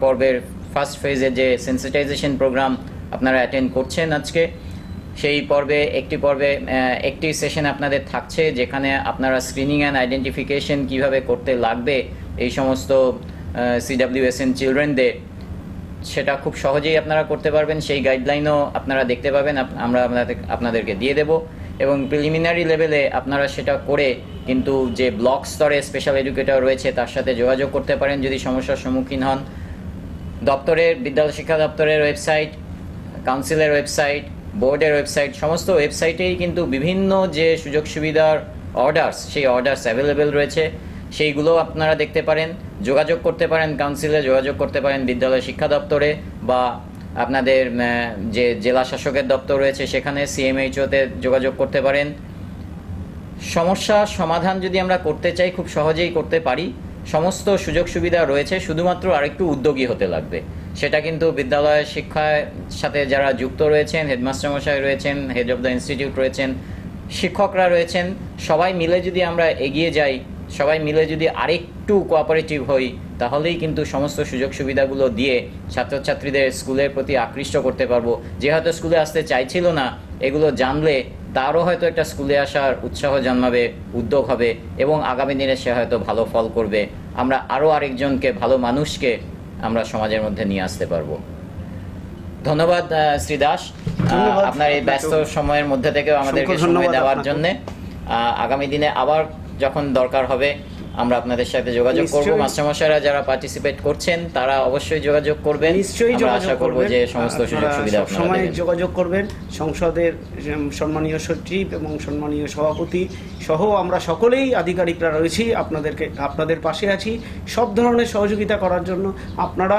পর্বের ফার্স্ট ফেজে যে সেন্সিটাইজেশন প্রোগ্রাম আপনারা অ্যাটেন্ড করছেন আজকে, সেই পর্বে একটি সেশন আপনাদের থাকছে যেখানে আপনারা স্ক্রিনিং অ্যান্ড আইডেন্টিফিকেশন কিভাবে করতে লাগবে এই সমস্ত CWSN চিলড্রেনদের, সেটা খুব সহজেই আপনারা করতে পারবেন। সেই গাইডলাইনও আপনারা দেখতে পাবেন, আমরা আপনাদেরকে দিয়ে দেব। এবং প্রিলিমিনারি লেভেলে আপনারা সেটা করে কিন্তু যে ব্লক স্তরে স্পেশাল এডুকেটর রয়েছে তার সাথে যোগাযোগ করতে পারেন যদি সমস্যার সম্মুখীন হন। বিদ্যালয় শিক্ষা দপ্তরের ওয়েবসাইট, কাউন্সিলের ওয়েবসাইট, বোর্ডের ওয়েবসাইট, সমস্ত ওয়েবসাইটেই কিন্তু বিভিন্ন যে সুযোগ সুবিধার অর্ডার্স, সেই অর্ডার্স অ্যাভেলেবেল রয়েছে, সেইগুলো আপনারা দেখতে পারেন, যোগাযোগ করতে পারেন কাউন্সিলে, যোগাযোগ করতে পারেন বিদ্যালয় শিক্ষা দপ্তরে বা আপনাদের যে জেলা শাসকের দপ্তর রয়েছে সেখানে CMHO-তে যোগাযোগ করতে পারেন। সমস্যার সমাধান যদি আমরা করতে চাই খুব সহজেই করতে পারি, সমস্ত সুযোগ সুবিধা রয়েছে, শুধুমাত্র আরেকটু উদ্যোগী হতে লাগবে। সেটা কিন্তু বিদ্যালয় শিক্ষার সাথে যারা যুক্ত রয়েছেন, হেডমাস্টার মশাই রয়েছেন, হেড অফ দ্য ইনস্টিটিউট রয়েছেন, শিক্ষকরা রয়েছেন, সবাই মিলে যদি আমরা এগিয়ে যাই, সবাই মিলে যদি আরেকটু কোঅপারেটিভ হই, তাহলেই কিন্তু সমস্ত সুযোগ সুবিধাগুলো দিয়ে ছাত্রছাত্রীদের স্কুলের প্রতি আকৃষ্ট করতে পারবো। যে হয়তো স্কুলে আসতে চাইছিল না, এগুলো জানলে তারও হয়তো একটা স্কুলে আসার উৎসাহ জন্মাবে, উদ্যোগ হবে এবং আগামী দিনে সে হয়তো ভালো ফল করবে। আমরা আরও আরেকজনকে, ভালো মানুষকে আমরা সমাজের মধ্যে নিয়ে আসতে পারবো। ধন্যবাদ শ্রী দাস, ধন্যবাদ আপনার এই ব্যস্ত সময়ের মধ্যে থেকেও আমাদেরকে সময় দেওয়ার জন্য। আগামী দিনে আবার যখন দরকার হবে আমরা আপনাদের সাথে যোগাযোগ করব। নিশ্চয়ই। মাস্টারমশাইরা যারা পার্টিসিপেট করছেন তারা অবশ্যই যোগাযোগ করবেন। নিশ্চয়ই আমরা যোগাযোগ আশা করব করবেন। যে সমস্ত সুযোগ আপনারা সুবিধা আপনারা সবসময় দেবেন। যোগাযোগ করবেন। সংসদের সম্মানীয় সচিব এবং সম্মানীয় সভাপতি সহ আমরা সকলেই আধিকারিকরা রয়েছি, আপনাদের পাশে আছি সব ধরনের সহযোগিতা করার জন্য। আপনারা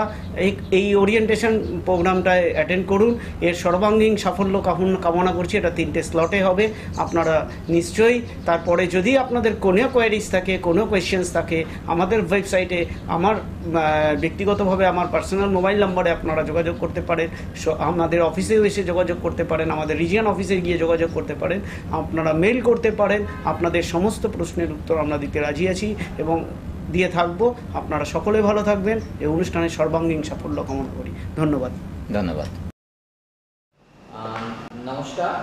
এই ওরিয়েন্টেশন প্রোগ্রামটায় অ্যাটেন্ড করুন। এর সর্বাঙ্গীন সাফল্য কামনা করছি। এটা 3টে স্লটে হবে। আপনারা নিশ্চয়ই তারপরে যদি আপনাদের কোনো কোয়ারিজ থাকে, কোনো কোয়েশ্চেন্স থাকে, আমাদের ওয়েবসাইটে আমার ব্যক্তিগতভাবে আমার পার্সোনাল মোবাইল নম্বরে আপনারা যোগাযোগ করতে পারেন। আমাদের অফিসেও এসে যোগাযোগ করতে পারেন, আমাদের রিজিয়ন অফিসে গিয়ে যোগাযোগ করতে পারেন, আপনারা মেল করতে পারেন। আপনাদের সমস্ত প্রশ্নের উত্তর আমরা দিতে রাজি আছি এবং দিয়ে থাকবো। আপনারা সকলে ভালো থাকবেন। এই অনুষ্ঠানের সর্বাঙ্গীন সাফল্য কামনা করি। ধন্যবাদ। ধন্যবাদ। নমস্কার।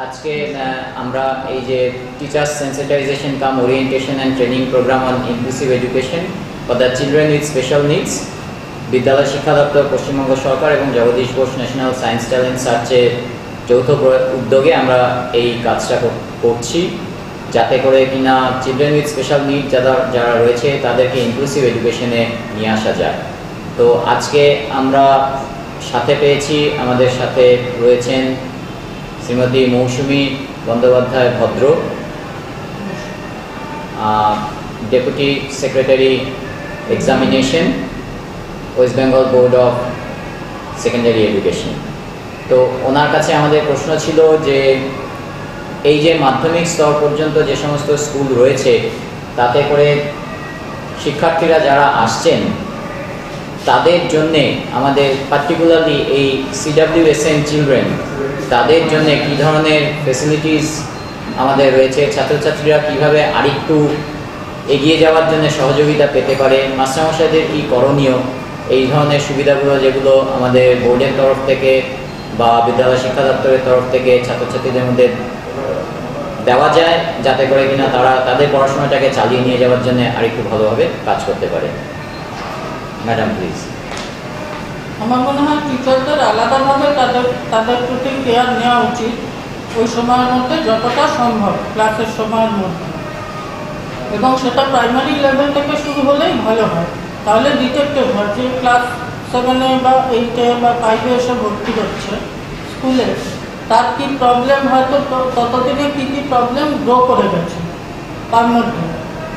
আজকে আমরা এই যে teachers sensitization cum orientation and training programme on inclusive education for the children with special needs, বিদ্যালয় শিক্ষা দপ্তর, পশ্চিমবঙ্গ সরকার এবং Jagadish Bose national science talent সার্চের যৌথ উদ্যোগে আমরা এই কাজটা করছি, যাতে করে কিনা চিলড্রেন উইথ স্পেশাল নিড যারা রয়েছে তাদেরকে ইনক্লুসিভ এডুকেশনে নিয়ে আসা যায়। তো আজকে আমরা সাথে পেয়েছি, আমাদের সাথে রয়েছেন শ্রীমতী মৌসুমী বন্দ্যোপাধ্যায় ভদ্র, deputy secretary examination, West Bengal board of secondary education. তো ওনার কাছে আমাদের প্রশ্ন ছিল যে এই যে মাধ্যমিক স্তর পর্যন্ত যে সমস্ত স্কুল রয়েছে তাতে করে শিক্ষার্থীরা যারা আসছেন তাদের জন্যে আমাদের পার্টিকুলারলি এই CWSN চিলড্রেন, তাদের জন্য কী ধরনের ফেসিলিটিস আমাদের রয়েছে, ছাত্রছাত্রীরা কীভাবে আরেকটু এগিয়ে যাওয়ার জন্য সহযোগিতা পেতে পারে, মাস্টারমশাইদের কী করণীয়, এই ধরনের সুবিধাগুলো যেগুলো আমাদের বোর্ডের তরফ থেকে বা বিদ্যালয় শিক্ষা দপ্তরের তরফ থেকে ছাত্রছাত্রীদের মধ্যে দেওয়া যায়, যাতে করে কিনা তারা তাদের পড়াশোনাটাকে চালিয়ে নিয়ে যাওয়ার জন্য আরেকটু ভালোভাবে কাজ করতে পারে। Madam please. আমার মনে হয় টিচারদের আলাদাভাবে তাদের প্রতি কেয়ার নেওয়া উচিত ওই সময়ের মধ্যে যতটা সম্ভব, ক্লাসের সময়ের মধ্যে, এবং সেটা প্রাইমারি লেভেল থেকে শুরু হলেই ভালো হয়। তাহলে ডিটেক্টেড হয় যে ক্লাস 7-এ বা 8-এ বা 5-এ এসে ভর্তি হচ্ছে স্কুলে, তার কী প্রবলেম, হয়তো ততদিনে কী কী প্রবলেম গ্রো করে গেছে তার মধ্যে,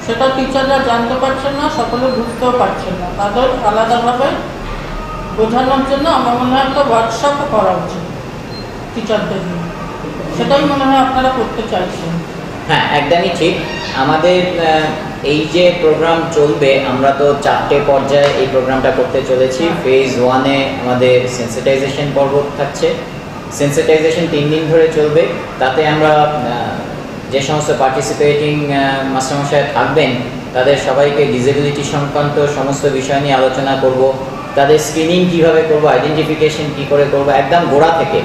সেটা টিচাররা জানতে পারছেন না, সকলে বুঝতেও পারছেন না। তাদের আলাদাভাবে বোঝানোর জন্য আমার মনে হয় একটা ওয়ার্কশপও করা উচিত টিচারদের নিয়ে। সেটাই মনে হয় আপনারা করতে চাইছেন। হ্যাঁ, একদমই ঠিক। আমাদের এই যে প্রোগ্রাম চলবে, আমরা তো 4টে পর্যায়ে এই প্রোগ্রামটা করতে চলেছি। ফেজ 1-এ আমাদের সেন্সিটাইজেশন পর্ব থাকছে। সেন্সিটাইজেশন 3 দিন ধরে চলবে। তাতে আমরা যে সমস্ত পার্টিসিপেটিং মাস্টারমশাই থাকবেন তাদের সবাইকে ডিসেবিলিটি সংক্রান্ত সমস্ত বিষয় নিয়ে আলোচনা করব। তাদের স্ক্রিনিং কিভাবে করব, আইডেন্টিফিকেশন কী করে করব, একদম গোড়া থেকে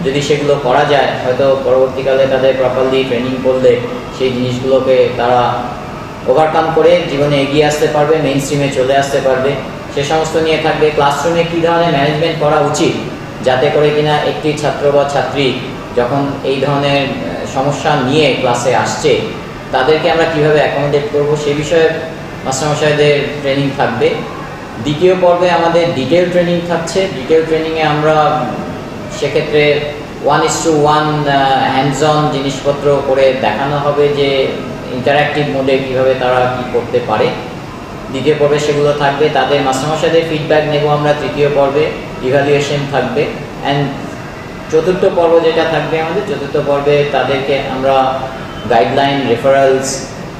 যদি সেগুলো করা যায়, হয়তো পরবর্তীকালে তাদের প্রপারলি ট্রেনিং করলে সেই জিনিসগুলোকে তারা ওভারকাম করে জীবনে এগিয়ে আসতে পারবে, মেইন স্ট্রিমে চলে আসতে পারবে, সে সমস্ত নিয়ে থাকবে। ক্লাসরুমে কী ধরনের ম্যানেজমেন্ট করা উচিত, যাতে করে কিনা একটি ছাত্র বা ছাত্রী যখন এই ধরনের সমস্যা নিয়ে ক্লাসে আসছে তাদেরকে আমরা কীভাবে অ্যাকোমোডেট করবো, সে বিষয়ে মাস্টারমশাইদের ট্রেনিং থাকবে। দ্বিতীয় পর্বে আমাদের ডিটেল ট্রেনিং থাকছে। ডিটেল ট্রেনিংয়ে আমরা সেক্ষেত্রে 1:1 হ্যান্ডস অন জিনিসপত্র করে দেখানো হবে যে ইন্টারঅ্যাক্টিভ মোডে কীভাবে তারা কী করতে পারে। দ্বিতীয় পর্বে সেগুলো থাকবে। তাদের মাস্টারমশাইদের ফিডব্যাক নেব আমরা তৃতীয় পর্বে, ইভ্যালুয়েশন থাকবে। অ্যান্ড চতুর্থ পর্ব যেটা থাকবে আমাদের, চতুর্থ পর্বে তাদেরকে আমরা গাইডলাইন, রেফারেলস,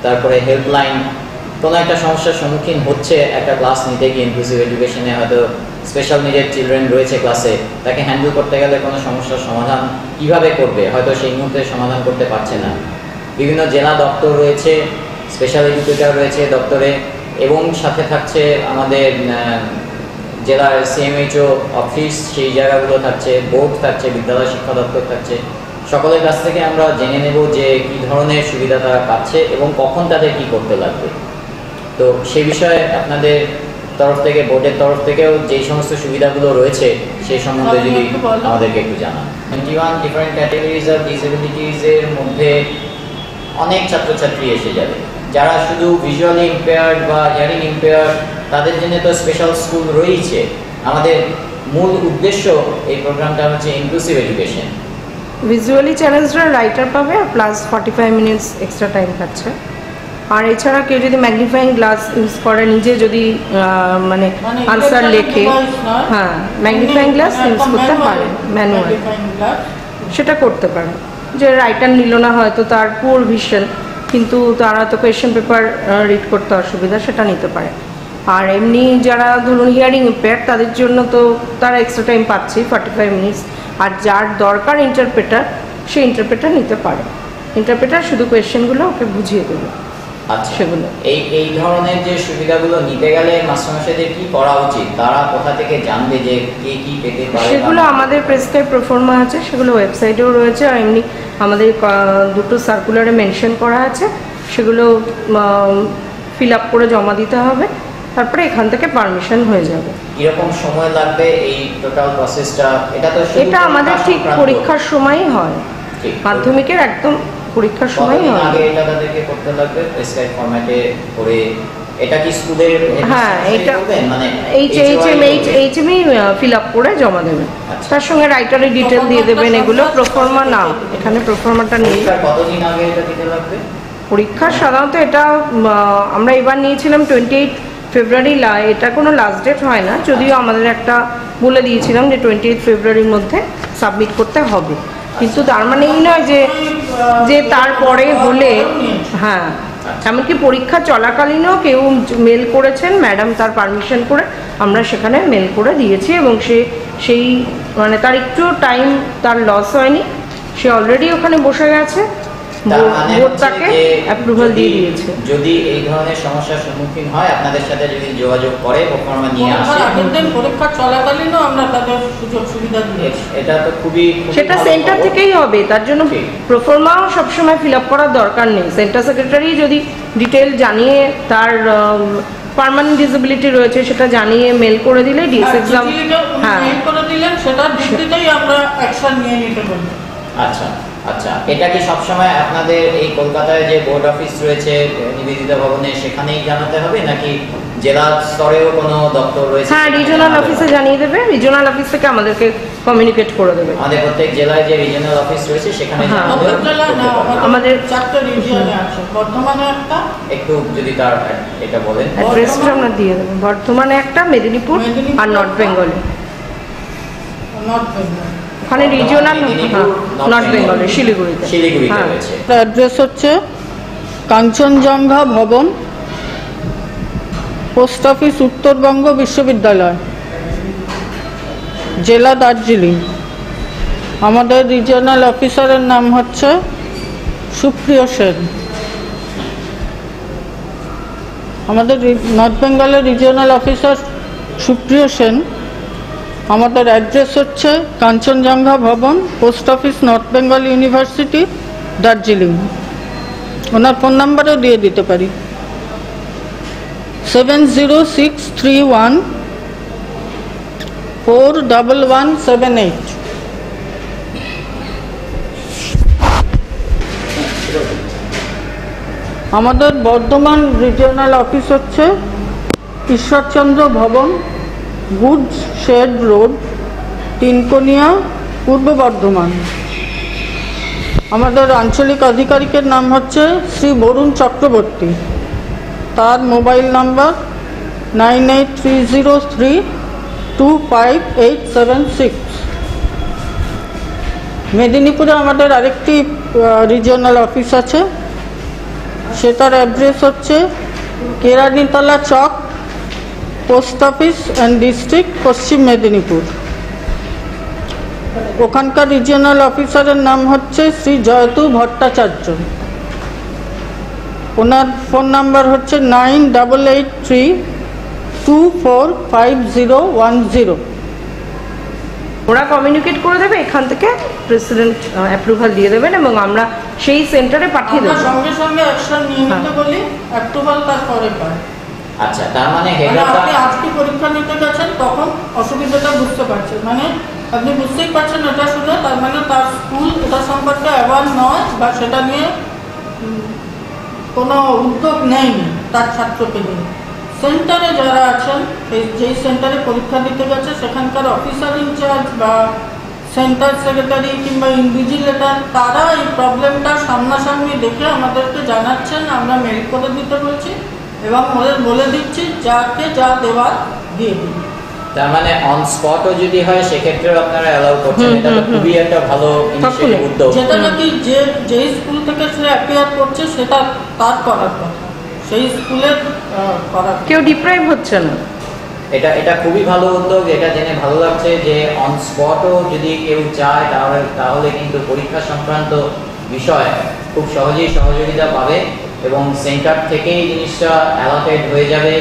তারপরে হেল্পলাইন, কোনো একটা সমস্যার সম্মুখীন হচ্ছে একটা ক্লাস নিতে গিয়ে, ইনক্লুসিভ এডুকেশনে হয়তো স্পেশাল নিডেড চিলড্রেন রয়েছে ক্লাসে, তাকে হ্যান্ডেল করতে গেলে কোনো সমস্যার সমাধান কীভাবে করবে, হয়তো সেই মুহূর্তে সমাধান করতে পারছে না। বিভিন্ন জেলা দপ্তর রয়েছে, স্পেশাল এডুকেটর রয়েছে দপ্তরে, এবং সাথে থাকছে আমাদের জেলার সিএমএইচও অফিস, সেই জায়গাগুলো থাকছে, বোর্ড থাকছে, বিদ্যালয় শিক্ষা দপ্তর থাকছে। সকলের কাছ থেকে আমরা জেনে নেব যে কী ধরনের সুবিধা তারা পাচ্ছে এবং কখন তাদের কি করতে লাগবে। তো সেই বিষয়ে আপনাদের তরফ থেকে, বোর্ডের তরফ থেকেও যেই সমস্ত সুবিধাগুলো রয়েছে সেই সম্বন্ধে যদি আমাদেরকে একটু জানান। 21 ডিফারেন্ট ক্যাটাগরিজ অফ ডিসেবিলিটিসের মধ্যে অনেক ছাত্রছাত্রী এসে যাবে। যারা শুধু ভিজুয়ালি ইম্পেয়ার্ড বা হিয়ারিং ইম্পেয়ার্ড, তাদের জন্য তো স্পেশাল স্কুল রয়েছে। আমাদের মূল উদ্দেশ্য এই প্রোগ্রামটা হচ্ছে ইনক্লুসিভ এডুকেশন। ভিজুয়ালি চ্যালেঞ্জরা রাইটার পাবে আর প্লাস 45 মিনিটস এক্সট্রা টাইম পাচ্ছে। আর এছাড়া কেউ যদি ম্যাগনিফাইং গ্লাস ইউজ করে, নিজে যদি মানে আনসার লেখে, হ্যাঁ ম্যাগনিফাইং গ্লাস ইউজ করতে পারে, ম্যানুয়াল সেটা করতে পারে। যে রাইটার নিল না হয়তো, তার পুয়ার ভিশন, কিন্তু তারা তো কোয়েশ্চেন পেপার রিড করতে অসুবিধা, সেটা নিতে পারে। আর এমনি যারা ধরুন হিয়ারিং ইম্পেয়ার্ড, তাদের জন্য তো তারা এক্সট্রা টাইম পাচ্ছে 45 মিনিটস। আর যার দরকার ইন্টারপ্রেটার, সে ইন্টারপ্রেটার নিতে পারে। ইন্টারপ্রেটার শুধু কোয়েশ্চেনগুলো ওকে বুঝিয়ে দেবে। আচ্ছা, সেগুলো এই ধরনের যে সুবিধাগুলো নিতে গেলে মাস্টারমশাইদের কি করা উচিত? তারা কোথা থেকে জানবে যে কে কি পেতে পারে? সেগুলো আমাদের প্রেসক্রাইব প্রফর্মা আছে, সেগুলো ওয়েবসাইটেও রয়েছে। আর এমনি আমাদের দুটো সার্কুলারে মেনশন করা আছে, সেগুলো ফিল আপ করে জমা দিতে হবে। তারপরে এখান থেকে পারমিশন হয়ে যাবে। কিরকম সময় লাগবে এই টোটাল প্রসেসটা? এটা আমাদের ঠিক পরীক্ষার সময়ই হয়, মাধ্যমিকের একদম পরীক্ষার সময়ই হয়। আগে এটা তাদেরকে করতে লাগবে প্রেসক্রাইব ফরম্যাটে করে। এটা কি স্কুলের? হ্যাঁ, এটা মানে এইচএমই ফিল আপ করে জমা দেবেন। তার সঙ্গে রাইটারের ডিটেল দিয়ে দেবেন। এগুলো প্রফর্মা না, এখানে প্রফর্মাটা নেই। কতদিন আগে এটা দিতে লাগবে? পরীক্ষা সাধারণত এটা আমরা এবার নিয়েছিলাম 28 ফেব্রুয়ারি। এটা কোনো লাস্ট ডেট হয় না, যদিও আমাদের একটা বলে দিয়েছিলাম যে 28 ফেব্রুয়ারির মধ্যে সাবমিট করতে হবে। কিন্তু তার মানে এই নয় যে তারপরে হলে, হ্যাঁ, এমনকি পরীক্ষা চলাকালীনও কেউ মেল করেছেন, ম্যাডাম তার পারমিশন করে আমরা সেখানে মেল করে দিয়েছি, এবং সেই মানে তার একটু টাইম তার লস হয়নি। সে অলরেডি ওখানে বসে গেছে, বোর্ড তাকে অ্যাপ্রুভাল দিয়ে দিয়েছে। যদি এই ধরনের সমস্যার সম্মুখীন হয়, আপনাদের সাথে যদি যোগাযোগ করে প্রফর্মা নিয়ে আসে, পরীক্ষা চলাকালীনও আমরা তাদের সুযোগ সুবিধা দিয়েছি। এটা তো খুবই সেটা সেন্টার থেকেই হবে, তার জন্য প্রফর্মাও সবসময় ফিল আপ করার দরকার নেই। সেন্টার সেক্রেটারি যদি ডিটেল জানিয়ে তার পার্মানেন্ট ডিসেবিলিটি রয়েছে সেটা জানিয়ে মেল করে দিলে ডিএস এক্সাম, হ্যাঁ মেল করে দিলেন, সেটা ভিত্তিতেই আমরা অ্যাকশন নিয়ে নিতে পারি। আচ্ছা আচ্ছা, এটা কি সবসময় আপনাদের এই কলকাতায় যে বোর্ড অফিস রয়েছে নিবেদিতা ভবনে, সেখানেই জানাতে হবে, নাকি জেলা স্তরেও কোনো দপ্তর রয়েছে? হ্যাঁ, রিজিওনাল অফিসে জানিয়ে দেবে। রিজিওনাল অফিস থেকে আমাদেরকে কমিউনিকেট করে দেবে। আমাদের প্রত্যেক জেলায় যে রিজিওনাল অফিস রয়েছে সেখানে আমাদের 4টা রিজিয়নে আছে। বর্ধমানে একটা, একটু যদি তার এটা বলেন। অ্যাড্রেসটা আমরা দিয়ে দেবো। বর্ধমানে একটা, মেদিনীপুর আর নর্থ বেঙ্গলে। ওখানে রিজিওনাল নর্থ বেঙ্গলে শিলিগুড়িতে রয়েছে। অ্যাড্রেস হচ্ছে কাঞ্চনজঙ্ঘা ভবন, পোস্ট অফিস, উত্তরবঙ্গ বিশ্ববিদ্যালয়, জেলা দার্জিলিং। আমাদের রিজিওনাল অফিসারের নাম হচ্ছে সুপ্রিয় সেন। আমাদের নর্থ বেঙ্গলের রিজিওনাল অফিসার সুপ্রিয় সেন। আমাদের অ্যাড্রেস হচ্ছে Kanchenjunga Bhawan, post office, north Bengal university, Darjeeling. ওনার ফোন নাম্বারও দিয়ে দিতে পারি, 70631 41178। আমাদের বর্ধমান রিজিওনাল অফিস হচ্ছে ঈশ্বরচন্দ্র ভবন, গুড শেড রোড, তিনকোনিয়া, পূর্ব বর্ধমান। আমাদের আঞ্চলিক আধিকারিকের নাম হচ্ছে শ্রী বরুণ চক্রবর্তী। তার মোবাইল নাম্বার 9830325876। মেদিনীপুরে আমাদের আরেকটি রিজিওনাল অফিস আছে, সেটার অ্যাড্রেস হচ্ছে কেরানীতলা চক, পোস্ট অফিস অ্যান্ড ডিস্ট্রিক্ট, পশ্চিম মেদিনীপুর। ওখানকার রিজিওনাল অফিসারের নাম হচ্ছে শ্রী জয়তু ভট্টাচার্য। ওনার ফোন নাম্বার হচ্ছে 9832450110। ওরা কমিউনিকেট করে দেবে, এখান থেকে প্রেসিডেন্ট অ্যাপ্রুভাল দিয়ে দেবেন এবং আমরা সেই সেন্টারে পাঠিয়ে দেবো। আমরা সঙ্গে সঙ্গে অ্যাকশন নিয়ে নিতে বলি, অ্যাপ্রুভাল তারপরে পায়। আচ্ছা, তার মানে আপনি আজকে পরীক্ষা নিতে গেছেন তখন অসুবিধাটা বুঝতে পারছেন, মানে আপনি বুঝতেই পারছেন এটা শুনে, তার মানে তার স্কুল এটা সম্পর্কে অ্যাওয়ার নয় বা সেটা নিয়ে কোনো উদ্যোগ নেয়নি তার ছাত্রকে নিয়ে। সেন্টারে যারা আছেন, যেই সেন্টারে পরীক্ষা দিতে গেছে সেখানকার অফিসার ইনচার্জ বা সেন্টার সেক্রেটারি কিংবা ইনভিজিলেটর, তারা এই প্রবলেমটা সামনাসামনি দেখে আমাদেরকে জানাচ্ছেন, আমরা মেল করে দিতে বলছি এবং ওদের বলে দিচ্ছি যাকে যা দেওয়ার দিয়ে দিন। তার মানে অন স্পটও যদি হয় সেক্ষেত্রেও আপনারা অ্যালাউ করছেন, এটা তো খুবই একটা ভালো ইনিশিয়েটিভ, উদ্যোগ। যেটা নাকি যেই স্কুল থেকে সে অ্যাপিয়ার করছে সেটা তার করার কথা, সেই স্কুলের করার, কেউ ডিপ্রাইভ হচ্ছে না। এটা খুবই ভালো উদ্যোগ, এটা জেনে ভালো লাগছে যে অন স্পটও যদি কেউ চায় তাহলে কিন্তু পরীক্ষা সংক্রান্ত বিষয় খুব সহজেই সহযোগিতা পাবে এবং সেন্টার থেকেই জিনিসটা অ্যালটেড হয়ে যাবে।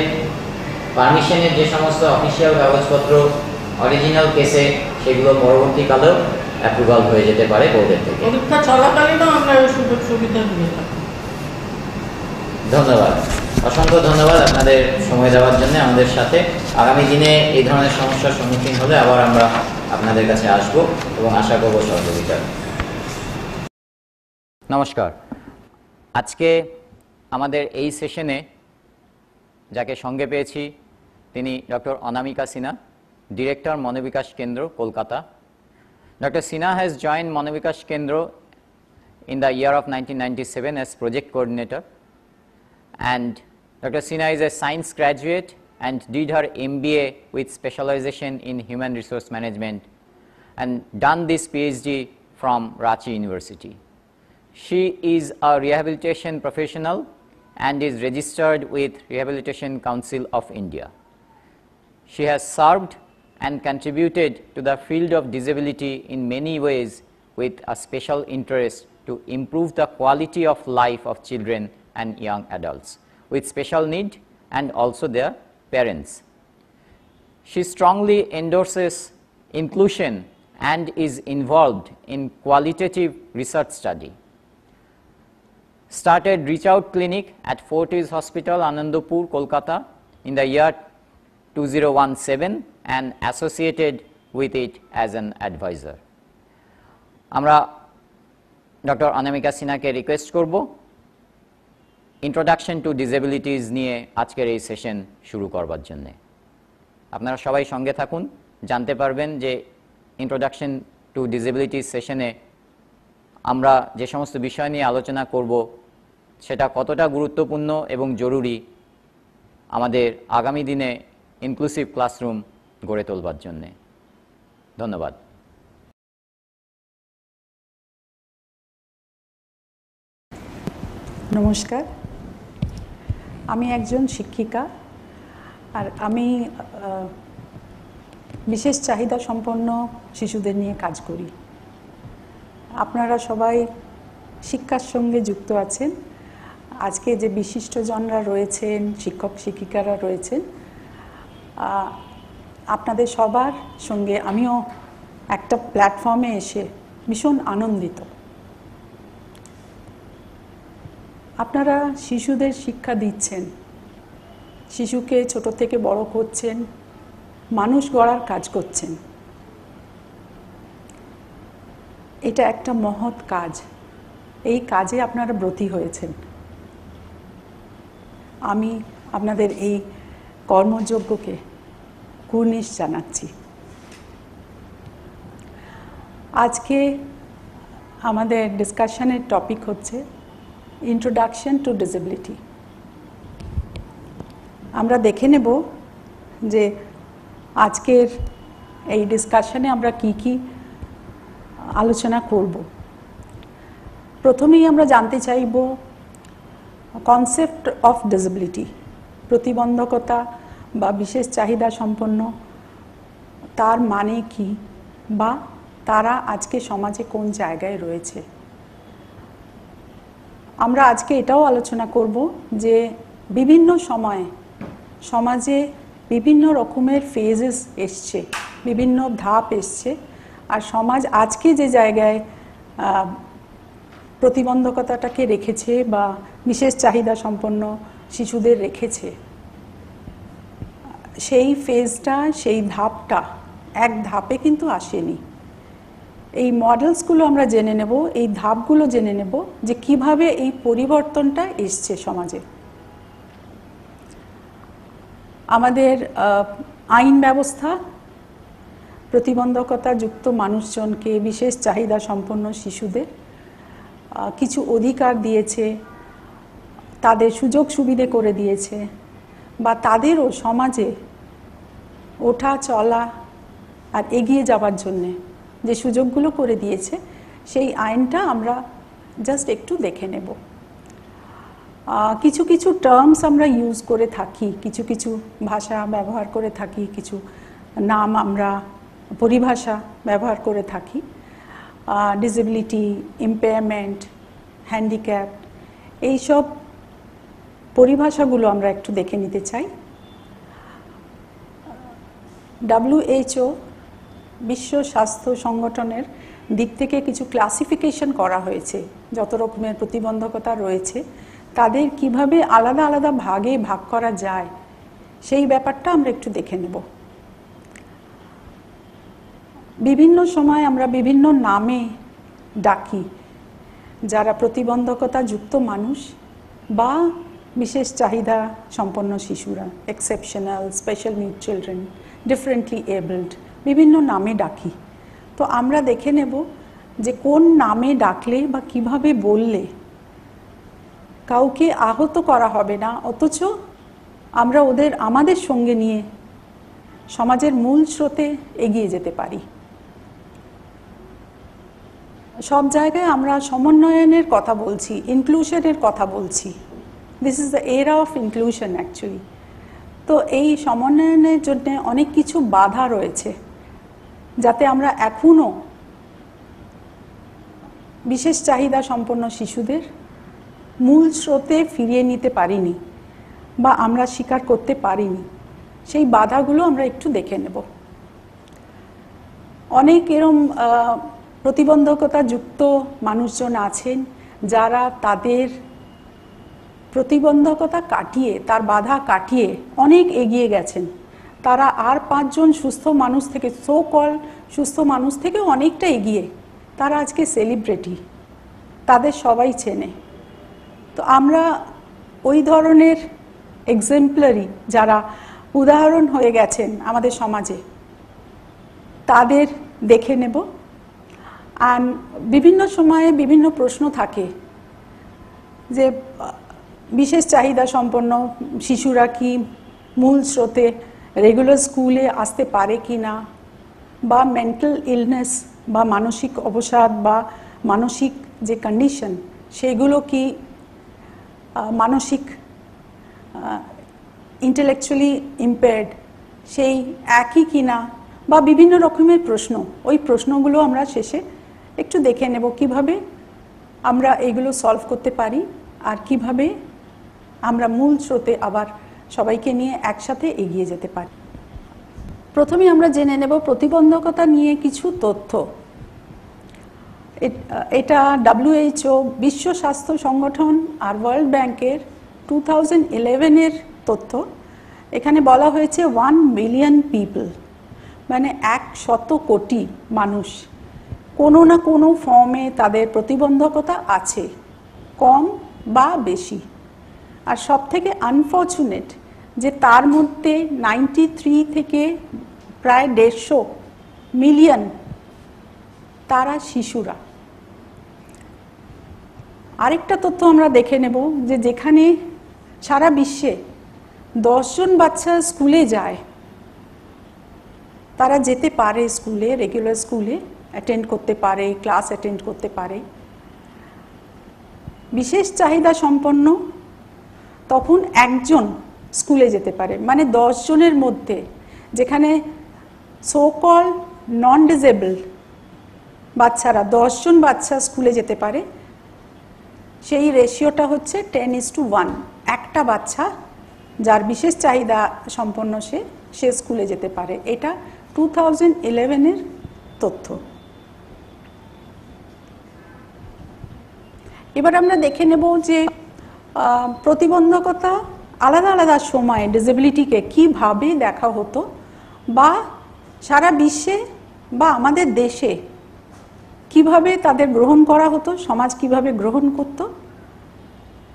পারমিশনের যে সমস্ত অফিসিয়াল কাগজপত্র অরিজিনাল কেসে, সেগুলো পরবর্তীকালেও অ্যাপ্রুভাল হয়ে যেতে পারে বোর্ডের থেকে। পরীক্ষা চলাকালীনও আমরা এই সুযোগ সুবিধা দিয়ে থাকি। ধন্যবাদ, অসংখ্য ধন্যবাদ আপনাদের সময় দেওয়ার জন্য আমাদের সাথে। আগামী দিনে এই ধরনের সমস্যার সম্মুখীন হলে আবার আমরা আপনাদের কাছে আসব এবং আশা করব সহযোগিতা। নমস্কার, আজকে আমাদের এই সেশনে যাকে সঙ্গে পেয়েছি তিনি ডক্টর অনামিকা সিনহা, ডিরেক্টর মনোবিকাশ কেন্দ্র, Kolkata. Dr. Sinha has joined Monovikash Kendra in the year of 1997 as project coordinator, and Dr. Sinha is a science graduate and did her MBA with specialization in human resource management and done this PhD from Ranchi University. She is a rehabilitation professional and is registered with Rehabilitation Council of India. She has served and contributed to the field of disability in many ways with a special interest to improve the quality of life of children and young adults with special need and also their parents. She strongly endorses inclusion and is involved in qualitative research study. Started Reach Out Clinic at Fortis Hospital, Anandapur, Kolkata in the year 2017 and associated with it as an advisor. আমরা doctor অনামিকা সিনহাকে request করব introduction to disabilities নিয়ে আজকের এই session শুরু করবার জন্য। আপনারা সবাই সঙ্গে থাকুন, জানতে পারবেন যে ইন্ট্রোডাকশন টু ডিসেবিলিটিস সেশনে আমরা যে সমস্ত বিষয় নিয়ে আলোচনা করব সেটা কতটা গুরুত্বপূর্ণ এবং জরুরি আমাদের আগামী দিনে ইনক্লুসিভ ক্লাসরুম গড়ে তোলবার জন্যে। ধন্যবাদ। নমস্কার, আমি একজন শিক্ষিকা আর আমি বিশেষ চাহিদা সম্পন্ন শিশুদের নিয়ে কাজ করি। আপনারা সবাই শিক্ষার সঙ্গে যুক্ত আছেন। আজকে যে বিশিষ্টজনরা রয়েছেন, শিক্ষক শিক্ষিকারা রয়েছেন, আপনাদের সবার সঙ্গে আমিও একটা প্ল্যাটফর্মে এসে ভীষণ আনন্দিত। আপনারা শিশুদের শিক্ষা দিচ্ছেন, শিশুকে ছোট থেকে বড় করছেন, মানুষ গড়ার কাজ করছেন। এটা একটা মহৎ কাজ, এই কাজে আপনারা ব্রতী হয়েছেন। আমি আপনাদের এই কর্মযজ্ঞকে কুর্নিশ জানাচ্ছি। আজকে আমাদের ডিসকাশনের টপিক হচ্ছে ইন্ট্রোডাকশন টু ডিসেবিলিটি। আমরা দেখে নেব যে আজকের এই ডিসকাশনে আমরা কি কি আলোচনা করব। প্রথমেই আমরা জানতে চাইব কনসেপ্ট অফ ডিসেবিলিটি, প্রতিবন্ধকতা বা বিশেষ চাহিদা সম্পন্ন, তার মানে কি বা তারা আজকে সমাজে কোন জায়গায় রয়েছে। আমরা আজকে এটাও আলোচনা করব যে বিভিন্ন সময়ে সমাজে বিভিন্ন রকমের ফেজেস এসছে, বিভিন্ন ধাপ এসছে, আর সমাজ আজকে যে জায়গায় প্রতিবন্ধকতাটাকে রেখেছে বা বিশেষ চাহিদা সম্পন্ন শিশুদের রেখেছে, সেই ফেজটা, সেই ধাপটা এক ধাপে কিন্তু আসেনি। এই মডেলসগুলো আমরা জেনে নেব, এই ধাপগুলো জেনে নেব যে কিভাবে এই পরিবর্তনটা এসছে সমাজে। আমাদের আইন ব্যবস্থা প্রতিবন্ধকতা যুক্ত মানুষজনকে, বিশেষ চাহিদা সম্পন্ন শিশুদের কিছু অধিকার দিয়েছে, তাদের সুযোগ সুবিধে করে দিয়েছে, বা তাদেরও সমাজে ওঠা চলা আর এগিয়ে যাবার জন্যে যে সুযোগগুলো করে দিয়েছে, সেই আইনটা আমরা জাস্ট একটু দেখে নেব। কিছু কিছু টার্মস আমরা ইউজ করে থাকি, কিছু কিছু ভাষা ব্যবহার করে থাকি, কিছু নাম আমরা পরিভাষা ব্যবহার করে থাকি। ডিসেবিলিটি, ইম্পেয়ারমেন্ট, হ্যান্ডিক্যাপ, এইসব পরিভাষাগুলো আমরা একটু দেখে নিতে চাই। WHO বিশ্ব স্বাস্থ্য সংগঠনের দিক থেকে কিছু ক্লাসিফিকেশন করা হয়েছে, যত রকমের প্রতিবন্ধকতা রয়েছে তাদের কিভাবে আলাদা আলাদা ভাগে ভাগ করা যায় সেই ব্যাপারটা আমরা একটু দেখে নেব। বিভিন্ন সময় আমরা বিভিন্ন নামে ডাকি যারা প্রতিবন্ধকতা যুক্ত মানুষ বা বিশেষ চাহিদা সম্পন্ন শিশুরা, exceptional, special need children, differently abled, বিভিন্ন নামে ডাকি। তো আমরা দেখে নেব যে কোন নামে ডাকলে বা কিভাবে বললে কাউকে আহত করা হবে না, অথচ আমরা আমাদের সঙ্গে নিয়ে সমাজের মূল স্রোতে এগিয়ে যেতে পারি। সব জায়গায় আমরা সমন্বয়নের কথা বলছি, ইনক্লুশনের কথা বলছি। দিস ইজ দ্য এরা অফ ইনক্লুশন অ্যাকচুয়ালি। তো এই সমন্বয়নের জন্য অনেক কিছু বাধা রয়েছে, যাতে আমরা এখনো বিশেষ চাহিদা সম্পন্ন শিশুদের মূল স্রোতে ফিরিয়ে নিতে পারিনি বা আমরা স্বীকার করতে পারিনি। সেই বাধাগুলো আমরা একটু দেখে নেব। অনেক এরম প্রতিবন্ধকতা যুক্ত মানুষজন আছেন যারা তাদের প্রতিবন্ধকতা কাটিয়ে, তার বাধা কাটিয়ে অনেক এগিয়ে গেছেন। তারা আর 5 জন সুস্থ মানুষ থেকে, সো কল সুস্থ মানুষ থেকে অনেকটা এগিয়ে, তারা আজকে সেলিব্রিটি, তাদের সবাই চেনে। তো আমরা ওই ধরনের এক্সাম্পলারি যারা উদাহরণ হয়ে গেছেন আমাদের সমাজে, তাদের দেখে নেব। আর বিভিন্ন সময়ে বিভিন্ন প্রশ্ন থাকে যে বিশেষ চাহিদা সম্পন্ন শিশুরা কি মূল স্রোতে রেগুলার স্কুলে আসতে পারে কি না, বা মেন্টাল ইলনেস বা মানসিক অবসাদ বা মানসিক যে কন্ডিশন সেগুলো কি মানসিক ইন্টেলেকচুয়ালি ইম্পেয়ার্ড সেই একই কিনা, বা বিভিন্ন রকমের প্রশ্ন। ওই প্রশ্নগুলো আমরা শেষে একটু দেখে নেব কিভাবে আমরা এগুলো সলভ করতে পারি আর কিভাবে আমরা মূল স্রোতে আবার সবাইকে নিয়ে একসাথে এগিয়ে যেতে পারি। প্রথমে আমরা জেনে নেব প্রতিবন্ধকতা নিয়ে কিছু তথ্য। এটা WHO বিশ্ব স্বাস্থ্য সংগঠন আর ওয়ার্ল্ড ব্যাংকের 2011-এর তথ্য। এখানে বলা হয়েছে 1 মিলিয়ন পিপল, মানে 100 কোটি মানুষ কোনো না কোনো ফর্মে তাদের প্রতিবন্ধকতা আছে, কম বা বেশি। আর সব থেকে আনফর্চুনেট যে তার মধ্যে 93 থেকে প্রায় 150 মিলিয়ন তারা শিশুরা। আরেকটা তথ্য আমরা দেখে নেব যে যেখানে সারা বিশ্বে 10 জন বাচ্চা স্কুলে যায়, তারা যেতে পারে স্কুলে, রেগুলার স্কুলে অ্যাটেন্ড করতে পারে, ক্লাস অ্যাটেন্ড করতে পারে, বিশেষ চাহিদা সম্পন্ন তখন 1 জন স্কুলে যেতে পারে। মানে 10 জনের মধ্যে যেখানে সো কল নন ডিসেবল বাচ্চারা 10 জন বাচ্চা স্কুলে যেতে পারে, সেই রেশিওটা হচ্ছে 10:1। একটা বাচ্চা যার বিশেষ চাহিদা সম্পন্ন সে স্কুলে যেতে পারে। এটা 2011-এর তথ্য। এবার আমরা দেখে নেব যে প্রতিবন্ধকতা আলাদা আলাদা সময়ে ডিসেবিলিটিকে কিভাবে দেখা হতো, বা সারা বিশ্বে বা আমাদের দেশে কিভাবে তাদের গ্রহণ করা হতো, সমাজ কিভাবে গ্রহণ করত,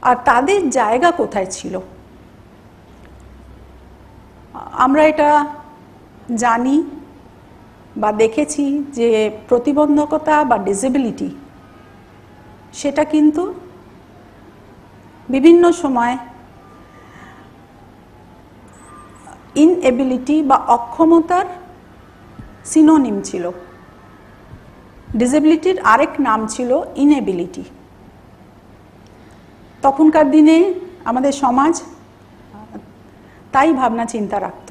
আর তাদের জায়গা কোথায় ছিল। আমরা এটা জানি বা দেখেছি যে প্রতিবন্ধকতা বা ডিসেবিলিটি সেটা কিন্তু বিভিন্ন সময় ইনএবিলিটি বা অক্ষমতার সিনোনিম ছিল। ডিসেবিলিটির আরেক নাম ছিল ইনএবিলিটি। তখনকার দিনে আমাদের সমাজ তাই ভাবনা চিন্তা রাখত।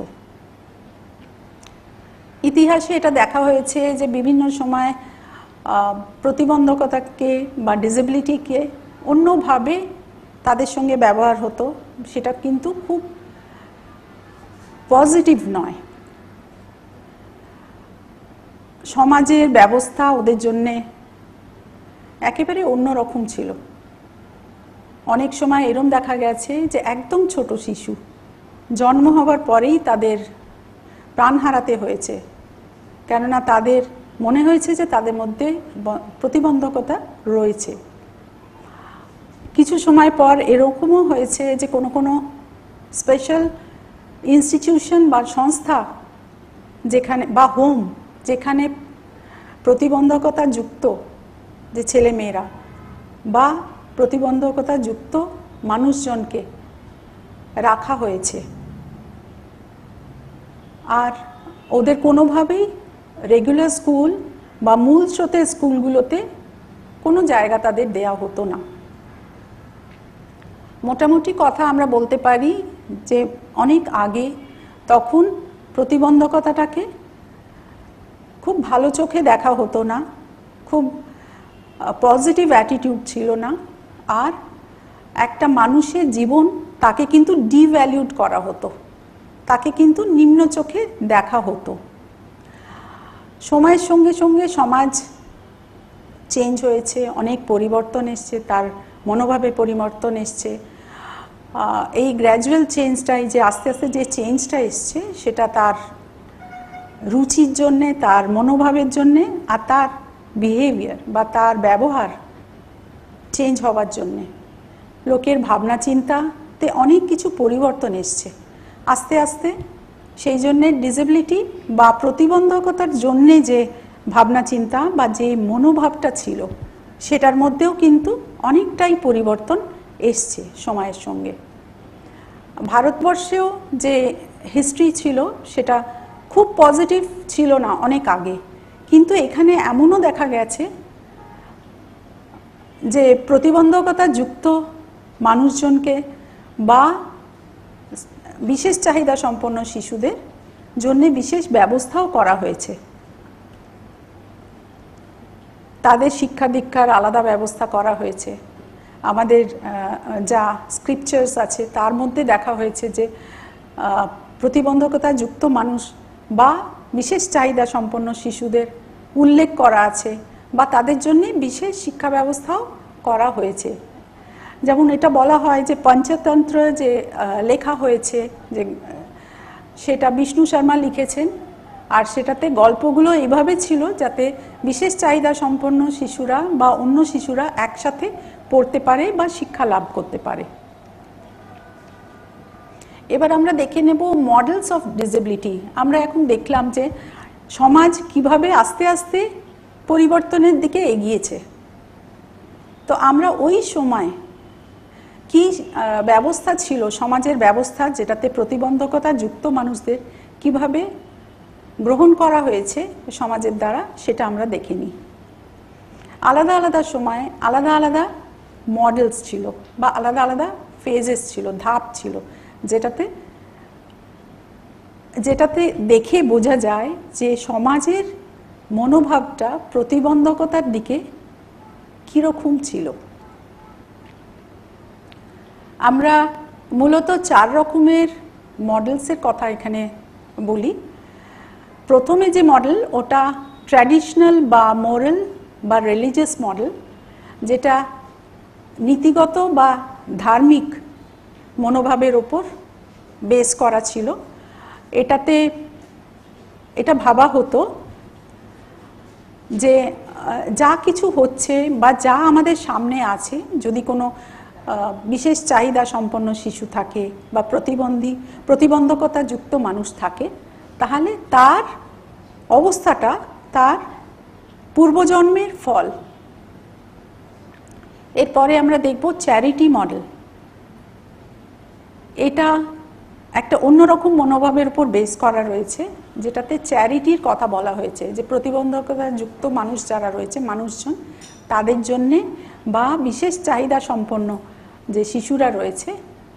ইতিহাসে এটা দেখা হয়েছে যে বিভিন্ন সময় প্রতিবন্ধকতাকে বা ডিসেবিলিটিকে অন্যভাবে তাদের সঙ্গে ব্যবহার হতো, সেটা কিন্তু খুব পজিটিভ নয়। সমাজের ব্যবস্থা ওদের জন্যে একেবারে অন্যরকম ছিল। অনেক সময় এরম দেখা গেছে যে একদম ছোট শিশু জন্ম হবার পরেই তাদের প্রাণ হারাতে হয়েছে, কেননা তাদের মনে হয়েছে যে তাদের মধ্যে প্রতিবন্ধকতা রয়েছে। কিছু সময় পর এরকমও হয়েছে যে কোনো কোনো স্পেশাল ইনস্টিটিউশন বা সংস্থা যেখানে বা হোম যেখানে প্রতিবন্ধকতা যুক্ত যে ছেলে মেয়েরা বা প্রতিবন্ধকতা যুক্ত মানুষজনকে রাখা হয়েছে, আর ওদের কোনোভাবেই রেগুলার স্কুল বা মূল স্রোতের স্কুলগুলোতে কোনো জায়গা তাদের দেয়া হতো না। মোটামুটি কথা আমরা বলতে পারি যে অনেক আগে তখন প্রতিবন্ধকতাটাকে খুব ভালো চোখে দেখা হতো না, খুব পজিটিভ অ্যাটিটিউড ছিল না, আর একটা মানুষের জীবন তাকে কিন্তু ডিভ্যালিউড করা হতো, তাকে কিন্তু নিম্ন চোখে দেখা হতো। সময়ের সঙ্গে সঙ্গে সমাজ চেঞ্জ হয়েছে, অনেক পরিবর্তন এসছে, তার মনোভাবে পরিবর্তন এসছে। এই গ্র্যাজুয়াল চেঞ্জটাই যে আস্তে আস্তে যে চেঞ্জটা এসছে সেটা তার রুচির জন্যে, তার মনোভাবের জন্যে, আর তার বিহেভিয়ার বা তার ব্যবহার চেঞ্জ হওয়ার জন্যে লোকের ভাবনা চিন্তাতে অনেক কিছু পরিবর্তন এসছে আস্তে আস্তে। সেই জন্যে ডিসেবিলিটি বা প্রতিবন্ধকতার জন্যে যে ভাবনা চিন্তা বা যে মনোভাবটা ছিল সেটার মধ্যেও কিন্তু অনেকটাই পরিবর্তন এসছে সময়ের সঙ্গে। ভারতবর্ষেও যে হিস্ট্রি ছিল সেটা খুব পজিটিভ ছিল না অনেক আগে, কিন্তু এখানে এমনও দেখা গেছে যে প্রতিবন্ধকতা যুক্ত মানুষজনকে বা বিশেষ চাহিদা সম্পন্ন শিশুদের জন্য বিশেষ ব্যবস্থাও করা হয়েছে। তাদের শিক্ষা দীক্ষার আলাদা ব্যবস্থা করা হয়েছে। আমাদের যা স্ক্রিপচার্স আছে তার মধ্যে দেখা হয়েছে যে প্রতিবন্ধকতা যুক্ত মানুষ বা বিশেষ চাহিদা সম্পন্ন শিশুদের উল্লেখ করা আছে, বা তাদের জন্য বিশেষ শিক্ষা ব্যবস্থাও করা হয়েছে। যেমন এটা বলা হয় যে পঞ্চতন্ত্র যে লেখা হয়েছে, যে সেটা বিষ্ণু শর্মা লিখেছেন, আর সেটাতে গল্পগুলো এইভাবে ছিল যাতে বিশেষ চাহিদা সম্পন্ন শিশুরা বা অন্য শিশুরা একসাথে পড়তে পারে বা শিক্ষা লাভ করতে পারে। এবার আমরা দেখে নেব মডেলস অফ ডিসেবিলিটি। আমরা এখন দেখলাম যে সমাজ কিভাবে আস্তে আস্তে পরিবর্তনের দিকে এগিয়েছে। তো আমরা ওই সময় কি ব্যবস্থা ছিল, সমাজের ব্যবস্থা যেটাতে প্রতিবন্ধকতা যুক্ত মানুষদের কিভাবে গ্রহণ করা হয়েছে সমাজের দ্বারা, সেটা আমরা দেখে নিই। আলাদা আলাদা সময় আলাদা আলাদা মডেলস ছিল বা আলাদা আলাদা ফেজেস ছিল, ধাপ ছিল, যেটাতে দেখে বোঝা যায় যে সমাজের মনোভাবটা প্রতিবন্ধকতার দিকে কীরকম ছিল। আমরা মূলত 4 রকমের মডেলসের কথা এখানে বলি। প্রথমে যে মডেল ওটা ট্র্যাডিশনাল বা মোরাল বা রিলিজিয়াস মডেল, যেটা নীতিগত বা ধার্মিক মনোভাবের ওপর বেস করা ছিল। এটা ভাবা হতো যে যা কিছু হচ্ছে বা যা আমাদের সামনে আছে, যদি কোনো বিশেষ চাহিদা সম্পন্ন শিশু থাকে বা প্রতিবন্ধকতা যুক্ত মানুষ থাকে, তাহলে তার অবস্থাটা তার পূর্বজন্মের ফল। এরপরে আমরা দেখব চ্যারিটি মডেল। এটা একটা অন্যরকম মনোভাবের উপর বেস করা রয়েছে, যেটাতে চ্যারিটির কথা বলা হয়েছে, যে প্রতিবন্ধকতা যুক্ত মানুষ যারা রয়েছে, মানুষজন, তাদের জন্যে বা বিশেষ চাহিদা সম্পন্ন যে শিশুরা রয়েছে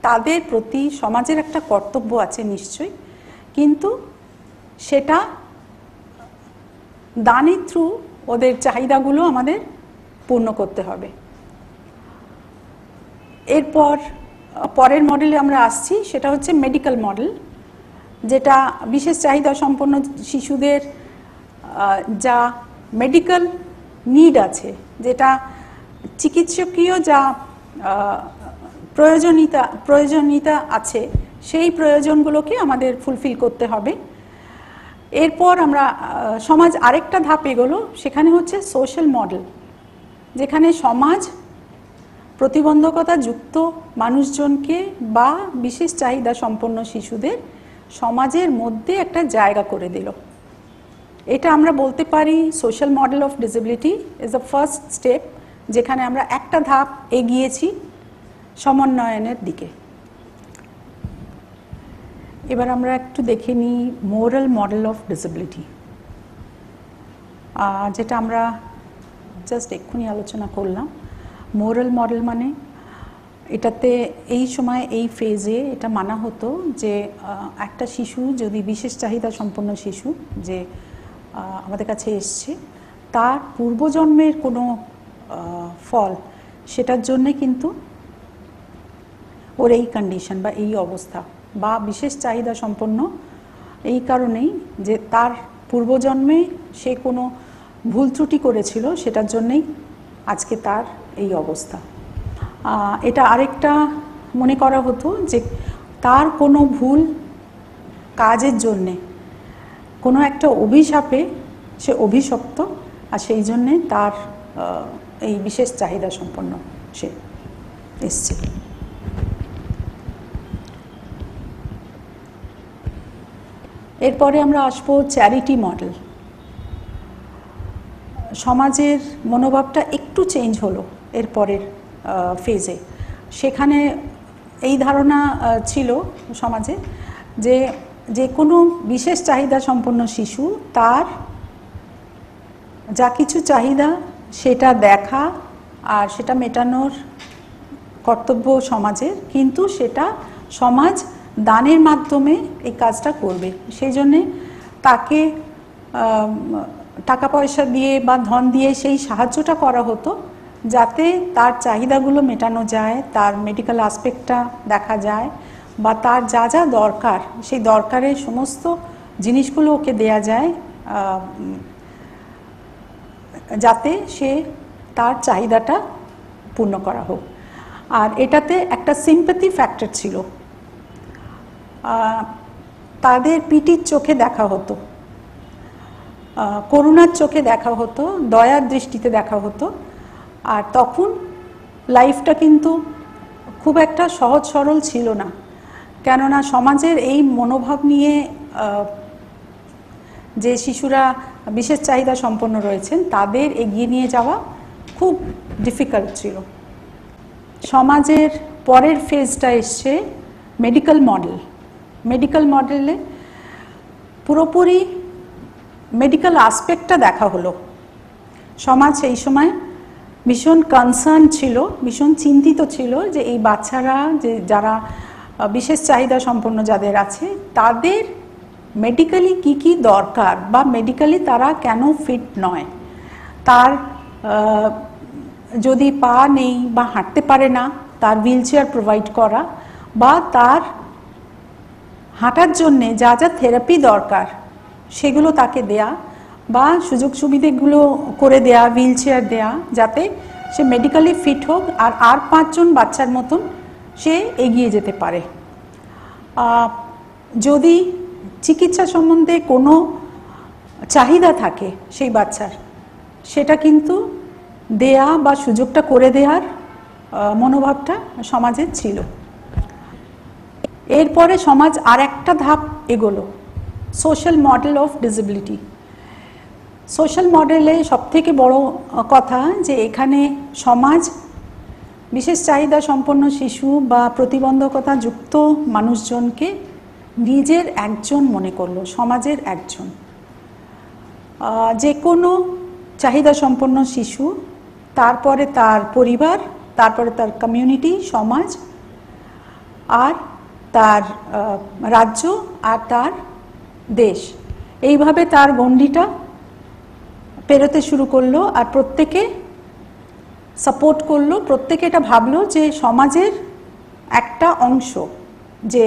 তাদের প্রতি সমাজের একটা কর্তব্য আছে নিশ্চয়ই, কিন্তু সেটা দানের থ্রু ওদের চাহিদাগুলো আমাদের পূর্ণ করতে হবে। পরের মডেলে আমরা আসছি, সেটা হচ্ছে মেডিকেল মডেল, যেটা বিশেষ চাহিদা সম্পন্ন শিশুদের যা মেডিকেল নিড আছে, যেটা চিকিৎসকীয় যা প্রয়োজনীয়তা আছে, সেই প্রয়োজনগুলোকে আমাদের ফুলফিল করতে হবে। এরপর আমরা সমাজ আরেকটা ধাপ এগোলো, সেখানে হচ্ছে সোশ্যাল মডেল, যেখানে সমাজ প্রতিবন্ধকতা যুক্ত মানুষজনকে বা বিশেষ চাহিদা সম্পন্ন শিশুদের সমাজের মধ্যে একটা জায়গা করে দিল। এটা আমরা বলতে পারি social model of disability is the first step, যেখানে আমরা একটা ধাপ এগিয়েছি সমন্বয়নের দিকে। এবার আমরা একটু দেখে নিই মোরাল মডেল অফ ডিসেবিলিটি, যেটা আমরা জাস্ট এক্ষুনি আলোচনা করলাম। মোরাল মডেল মানে এটাতে এই সময় এই ফেজে এটা মানা হতো যে একটা শিশু যদি বিশেষ চাহিদা সম্পন্ন শিশু যে আমাদের কাছে এসছে, তার পূর্বজন্মের কোনো ফল, সেটার জন্যে কিন্তু ওর এই কন্ডিশন বা এই অবস্থা, বা বিশেষ চাহিদা সম্পন্ন এই কারণেই যে তার পূর্বজন্মে সে কোনো ভুল ত্রুটি করেছিল, সেটার জন্যেই আজকে তার এই অবস্থা। এটা আরেকটা মনে করা হতো যে তার কোনো ভুল কাজের জন্যে কোনো একটা অভিশাপে সে অভিশপ্ত, আর সেই জন্যে তার এই বিশেষ চাহিদা সম্পন্ন সে এসছে। এরপরে আমরা আসবো চ্যারিটি মডেল। সমাজের মনোভাবটা একটু চেঞ্জ হলো এরপরের ফেজে। সেখানে এই ধারণা ছিল সমাজে যে যে কোনো বিশেষ চাহিদা সম্পন্ন শিশু, তার যা কিছু চাহিদা সেটা দেখা আর সেটা মেটানোর কর্তব্য সমাজের, কিন্তু সেটা সমাজ দানের মাধ্যমে এই কাজটা করবে। সেই জন্যে তাকে টাকা পয়সা দিয়ে বা ধন দিয়ে সেই সাহায্যটা করা হতো, যাতে তার চাহিদাগুলো মেটানো যায়, তার মেডিকেল আসপেক্টটা দেখা যায়, বা তার যা যা দরকার সেই দরকারের সমস্ত জিনিসগুলো ওকে দেয়া যায়, যাতে সে তার চাহিদাটা পূর্ণ করা হোক। আর এটাতে একটা সিম্প্যাথি ফ্যাক্টর ছিল, তাদের পিটির চোখে দেখা হতো, করুণার চোখে দেখা হতো, দয়ার দৃষ্টিতে দেখা হতো। আর তখন লাইফটা কিন্তু খুব একটা সহজ সরল ছিল না, কেননা সমাজের এই মনোভাব নিয়ে যে শিশুরা বিশেষ চাহিদা সম্পন্ন রয়েছেন তাদের এগিয়ে নিয়ে যাওয়া খুব ডিফিকাল্ট ছিল। সমাজের পরের ফেজটা এসছে মেডিকেল মডেল। মেডিকেল মডেলে পুরোপুরি মেডিকেল আসপেক্টটা দেখা হলো। সমাজ এই সময় ভীষণ কনসার্ন ছিল, ভীষণ চিন্তিত ছিল যে এই বাচ্চারা যে যারা বিশেষ চাহিদা সম্পন্ন যাদের আছে, তাদের মেডিকেলি কি কি দরকার বা মেডিকেলি তারা কেন ফিট নয়। তার যদি পা নেই বা হাঁটতে পারে না, তার হুইল চেয়ার প্রোভাইড করা বা তার হাঁটার জন্যে যা যা থেরাপি দরকার সেগুলো তাকে দেয়া বা সুযোগ সুবিধাগুলো করে দেয়া, হুইল চেয়ার দেয়া, যাতে সে মেডিকেলি ফিট হোক আর 5 জন বাচ্চার মতন সে এগিয়ে যেতে পারে। যদি চিকিৎসা সম্বন্ধে কোনো চাহিদা থাকে সেই বাচ্চার, সেটা কিন্তু দেয়া বা সুযোগটা করে দেওয়ার মনোভাবটা সমাজের ছিল। এরপরে সমাজ আর একটা ধাপ এগোলো, social model of disability. Social মডেলে সবথেকে বড় কথা যে এখানে সমাজ বিশেষ চাহিদা সম্পন্ন শিশু বা প্রতিবন্ধকতা যুক্ত মানুষজনকে নিজের একজন মনে করলো, সমাজের একজন। যে কোনো চাহিদা সম্পন্ন শিশু, তারপরে তার পরিবার, তারপরে তার কমিউনিটি, সমাজ, আর তার রাজ্য, আর তার দেশ, এইভাবে তার গণ্ডিটা পেরোতে শুরু করলো। আর প্রত্যেকে সাপোর্ট করলো, প্রত্যেকে এটা ভাবলো যে সমাজের একটা অংশ যে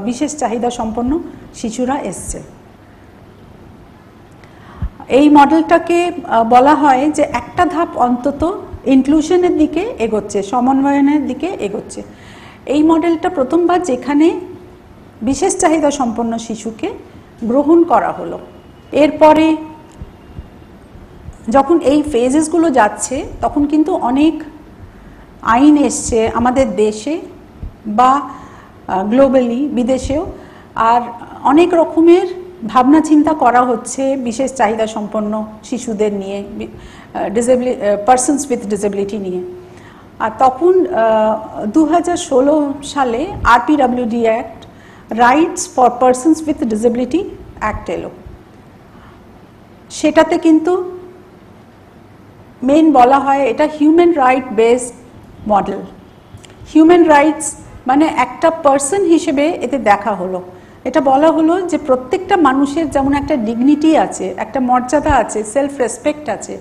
বিশেষ চাহিদা সম্পন্ন শিশুরা এসছে। এই মডেলটাকে বলা হয় যে একটা ধাপ অন্তত ইনক্লুশনের দিকে এগোচ্ছে, সমন্বয়নের দিকে এগোচ্ছে। এই মডেলটা প্রথমবার যেখানে বিশেষ চাহিদা সম্পন্ন শিশুকে গ্রহণ করা হলো। এরপরে যখন এই ফেজেসগুলো যাচ্ছে তখন কিন্তু অনেক আইন এসছে আমাদের দেশে বা গ্লোবালি, বিদেশেও, আর অনেক রকমের ভাবনা চিন্তা করা হচ্ছে বিশেষ চাহিদা সম্পন্ন শিশুদের নিয়ে, পারসনস উইথ ডিসেবিলিটি নিয়ে। আর তখন 2016 সালে RPWD act, rights for persons with disability act এলো। সেটাতে কিন্তু মেন বলা হয় এটা human right based model. Human rights মানে একটা পার্সন হিসেবে এতে দেখা হলো। এটা বলা হলো যে প্রত্যেকটা মানুষের যেমন একটা ডিগনিটি আছে, একটা মর্যাদা আছে, সেলফ রেসপেক্ট আছে,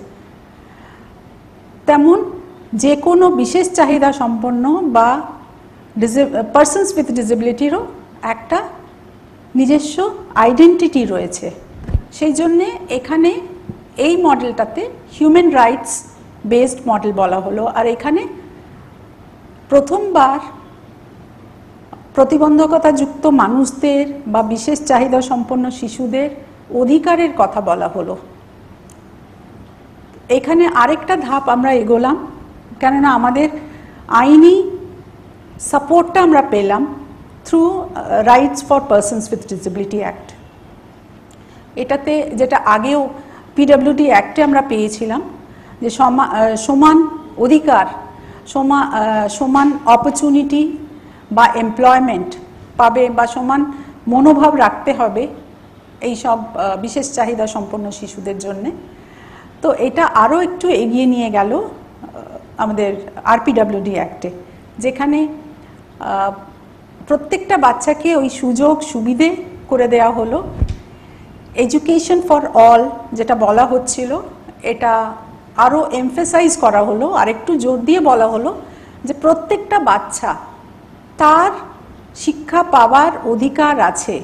তেমন যে কোনো বিশেষ চাহিদা সম্পন্ন বা পারসনস উইথ ডিসেবিলিটিরও একটা নিজস্ব আইডেন্টিটি রয়েছে। সেই জন্যে এখানে এই মডেলটাতে হিউম্যান রাইটস বেসড মডেল বলা হলো। আর এখানে প্রথমবার প্রতিবন্ধকতাযুক্ত মানুষদের বা বিশেষ চাহিদা সম্পন্ন শিশুদের অধিকারের কথা বলা হলো। এখানে আরেকটা ধাপ আমরা এগোলাম, কেননা আমাদের আইনি সাপোর্টটা আমরা পেলাম through rights for persons with disability act. এটাতে যেটা আগেও PWD অ্যাক্টে আমরা পেয়েছিলাম যে সমান অধিকার, সমান অপরচুনিটি বা এমপ্লয়মেন্ট পাবে বা সমান মনোভাব রাখতে হবে এই সব বিশেষ চাহিদা সম্পন্ন শিশুদের জন্যে। তো এটা আরও একটু এগিয়ে নিয়ে গেল আমাদের RPWD অ্যাক্টে, যেখানে প্রত্যেকটা বাচ্চাকে ওই সুযোগ সুবিধে করে দেওয়া হলো। এডুকেশন ফর অল যেটা বলা হচ্ছিল, এটা আরও এমফেসাইজ করা হলো, আর একটু জোর দিয়ে বলা হলো যে প্রত্যেকটা বাচ্চা তার শিক্ষা পাওয়ার অধিকার আছে।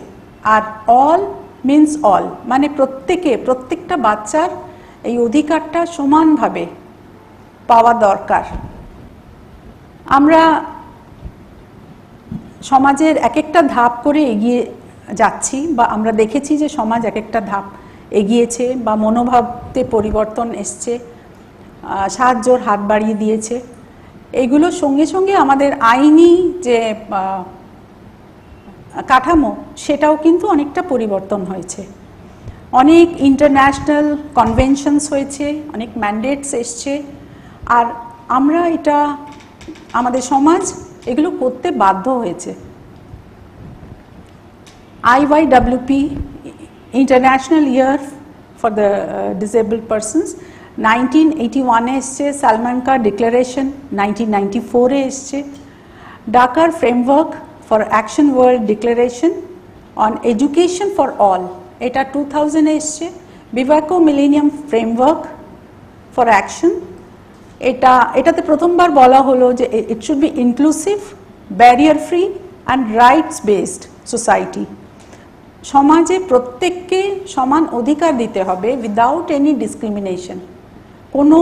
আর অল মিন্স অল, মানে প্রত্যেকটা বাচ্চার এই অধিকারটা সমানভাবে পাওয়া দরকার। আমরা সমাজের এক একটা ধাপ করে এগিয়ে যাচ্ছি, বা আমরা দেখেছি যে সমাজ এক একটা ধাপ এগিয়েছে বা মনোভাবতে পরিবর্তন এসছে, সাহায্যর হাত বাড়িয়ে দিয়েছে। এগুলোর সঙ্গে সঙ্গে আমাদের আইনি যে কাঠামো সেটাও কিন্তু অনেকটা পরিবর্তন হয়েছে। অনেক ইন্টারন্যাশনাল কনভেনশনস হয়েছে, অনেক ম্যান্ডেটস এসছে, আর আমরা এটা আমাদের সমাজ এগুলো করতে বাধ্য হয়েছে। IYWP, International Year for the Disabled Persons, 1981 এসছে, সালমানকা ডিক্লারেশন 1994 এসছে, ডাকার framework for action world declaration on education for all এটা 2000 এসছে, বিভাকো মিলেনিয়াম ফ্রেমওয়ার্ক ফর অ্যাকশন এটাতে প্রথমবার বলা হলো যে it should be inclusive, barrier free and rights based society. সমাজে প্রত্যেককে সমান অধিকার দিতে হবে উইদাউট এনি ডিসক্রিমিনেশন, কোনো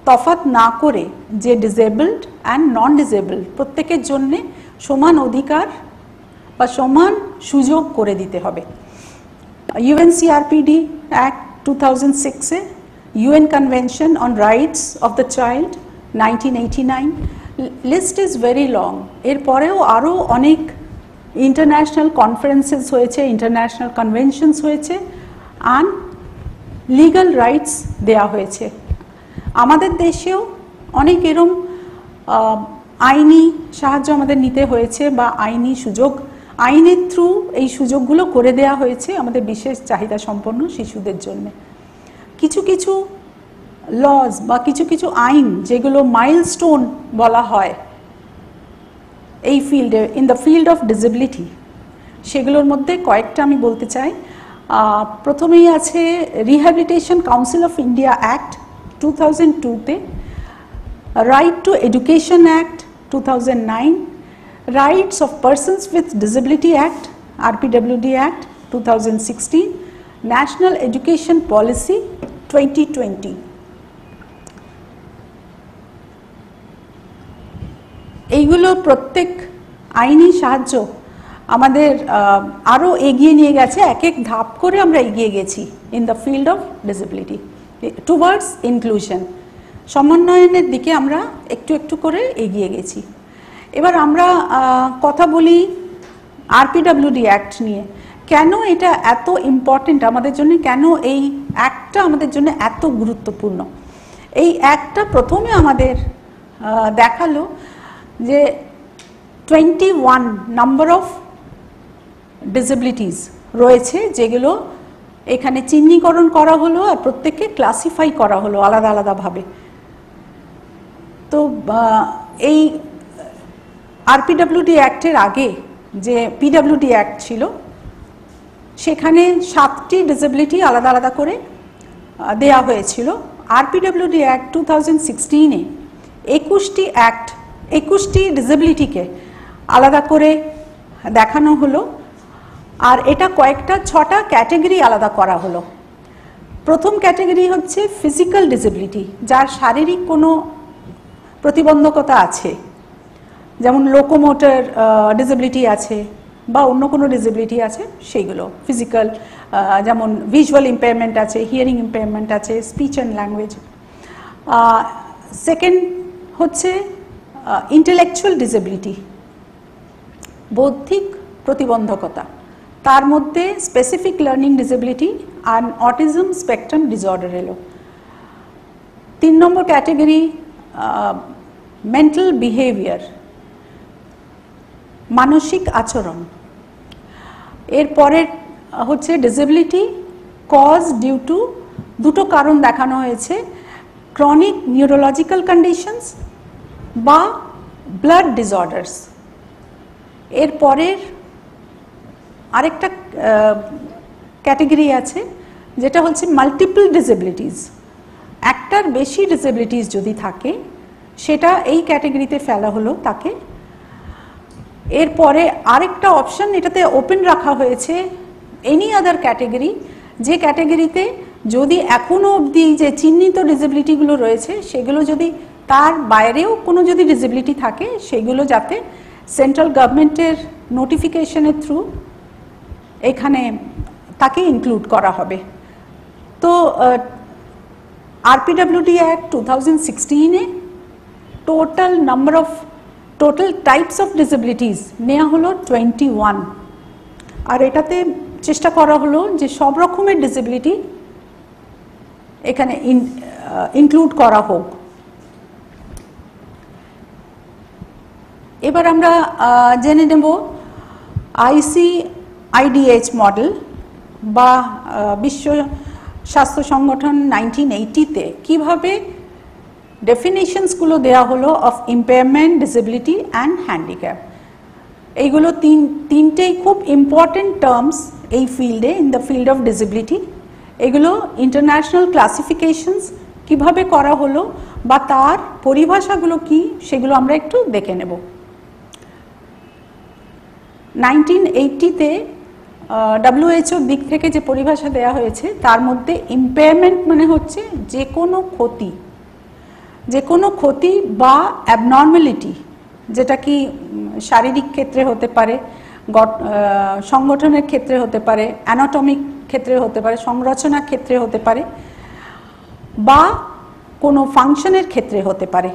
তফাৎ না করে, যে ডিসেবলড অ্যান্ড নন ডিসেবলড প্রত্যেকের জন্যে সমান অধিকার বা সমান সুযোগ করে দিতে হবে। UNCRPD Act 2006-এ, UN Convention on Rights of the Child 1989, list is very long. এরপরেও আরও অনেক ইন্টারন্যাশনাল কনফারেন্সেস হয়েছে, ইন্টারন্যাশনাল কনভেনশনস হয়েছে, অ্যান্ড লিগাল রাইটস দেয়া হয়েছে। আমাদের দেশেও অনেক এরম আইনি সাহায্য আমাদের নিতে হয়েছে বা আইনি সুযোগ, আইনের থ্রু এই সুযোগগুলো করে দেয়া হয়েছে আমাদের বিশেষ চাহিদা সম্পন্ন শিশুদের জন্য। কিছু কিছু লজ বা কিছু কিছু আইন যেগুলো মাইলস্টোন বলা হয় এই ফিল্ডে, in the field of disability, সেগুলোর মধ্যে কয়েকটা আমি বলতে চাই। প্রথমেই আছে rehabilitation council of India act 2002-তে, right to education act 2009, rights of persons with disability act RPWD act 2016, national education policy 2020। এইগুলো প্রত্যেক আইনি সাহায্য আমাদের আরও এগিয়ে নিয়ে গেছে, এক এক ধাপ করে আমরা এগিয়ে গেছি in the field of disability towards inclusion, সমন্বয়নের দিকে আমরা একটু একটু করে এগিয়ে গেছি। এবার আমরা কথা বলি RPWD অ্যাক্ট নিয়ে। কেন এটা এত ইম্পর্টেন্ট আমাদের জন্য, কেন এই অ্যাক্টটা আমাদের জন্য এত গুরুত্বপূর্ণ? এই অ্যাক্টটা প্রথমে আমাদের দেখালো যে 21 নাম্বার অফ ডিসেবিলিটিস রয়েছে, যেগুলো এখানে চিহ্নিকরণ করা হলো আর প্রত্যেককে ক্লাসিফাই করা হলো আলাদা আলাদাভাবে। তো এই RPWD অ্যাক্টের আগে যে PWD অ্যাক্ট ছিল, সেখানে 7টি ডিসেবিলিটি আলাদা আলাদা করে দেয়া হয়েছিল। RPWD অ্যাক্ট 2016-এ 21টি ডিসেবিলিটিকে আলাদা করে দেখানো হলো, আর এটা কয়েকটা 6টা ক্যাটেগরি আলাদা করা হলো। প্রথম ক্যাটেগরি হচ্ছে ফিজিক্যাল ডিসেবিলিটি, যার শারীরিক কোনো প্রতিবন্ধকতা আছে, যেমন লোকোমোটর ডিসেবিলিটি আছে বা অন্য কোনো ডিসেবিলিটি আছে, সেইগুলো ফিজিক্যাল, যেমন ভিজুয়াল ইম্পেয়ারমেন্ট আছে, হিয়ারিং ইম্পেয়ারমেন্ট আছে, স্পিচ অ্যান্ড ল্যাঙ্গুয়েজ। সেকেন্ড হচ্ছে ইন্টেলেকচুয়াল ডিসেবিলিটি, বৌদ্ধিক প্রতিবন্ধকতা, তার মধ্যে স্পেসিফিক লার্নিং ডিসেবিলিটি আর অটিজম স্পেকট্রাম ডিসঅর্ডার এলো। 3 নম্বর ক্যাটেগরি মেন্টাল বিহেভিয়ার, মানসিক আচরণ। এরপরে হচ্ছে ডিসেবিলিটি কজ ডিউ টু, দুটো কারণ দেখানো হয়েছে, ক্রনিক নিউরোলজিক্যাল কন্ডিশনস বা ব্লাড ডিসঅর্ডারস। এরপরের আরেকটা ক্যাটেগরি আছে যেটা হচ্ছে মাল্টিপল ডিসেবিলিটিস, একটার বেশি ডিসেবিলিটিস যদি থাকে সেটা এই ক্যাটেগরিতে ফেলা হলো তাকে। এরপরে আরেকটা অপশন এটাতে ওপেন রাখা হয়েছে, এনি আদার ক্যাটেগরি, যে ক্যাটেগরিতে যদি এখনও অবধি যে চিহ্নিত ডিসেবিলিটিগুলো রয়েছে সেগুলো যদি তার বাইরেও কোনো যদি ডিসেবিলিটি থাকে, সেগুলো যাতে সেন্ট্রাল গভর্নমেন্টের নোটিফিকেশনের থ্রু এখানে তাকে ইনক্লুড করা হবে। তো RPWD অ্যাক্ট 2016-এ টোটাল টাইপস অফ ডিসেবিলিটিস নেওয়া হলো 21, আর এটাতে চেষ্টা করা হলো যে সব রকমের ডিসেবিলিটি এখানে ইনক্লুড করা হোক। এবার আমরা জেনে নেব ICIDH মডেল বা বিশ্ব স্বাস্থ্য সংগঠন 1980-তে কীভাবে ডেফিনেশনসগুলো দেওয়া হলো of impairment, disability and handicap. এইগুলো তিনটেই খুব ইম্পর্টেন্ট টার্মস এই ফিল্ডে, in the field of disability. এগুলো ইন্টারন্যাশনাল ক্লাসিফিকেশনস কিভাবে করা হলো বা তার পরিভাষাগুলো কি সেগুলো আমরা একটু দেখে নেব। 1980-তে WHO দিক থেকে যে পরিভাষা দেয়া হয়েছে তার মধ্যে ইম্পেয়ারমেন্ট মানে হচ্ছে যে কোনো ক্ষতি বা অ্যাবনর্মালিটি, যেটা কি শারীরিক ক্ষেত্রে হতে পারে, সংগঠনের ক্ষেত্রে হতে পারে, অ্যানাটমিক ক্ষেত্রে হতে পারে, সংরচনার ক্ষেত্রে হতে পারে, বা কোনো ফাংশনের ক্ষেত্রে হতে পারে।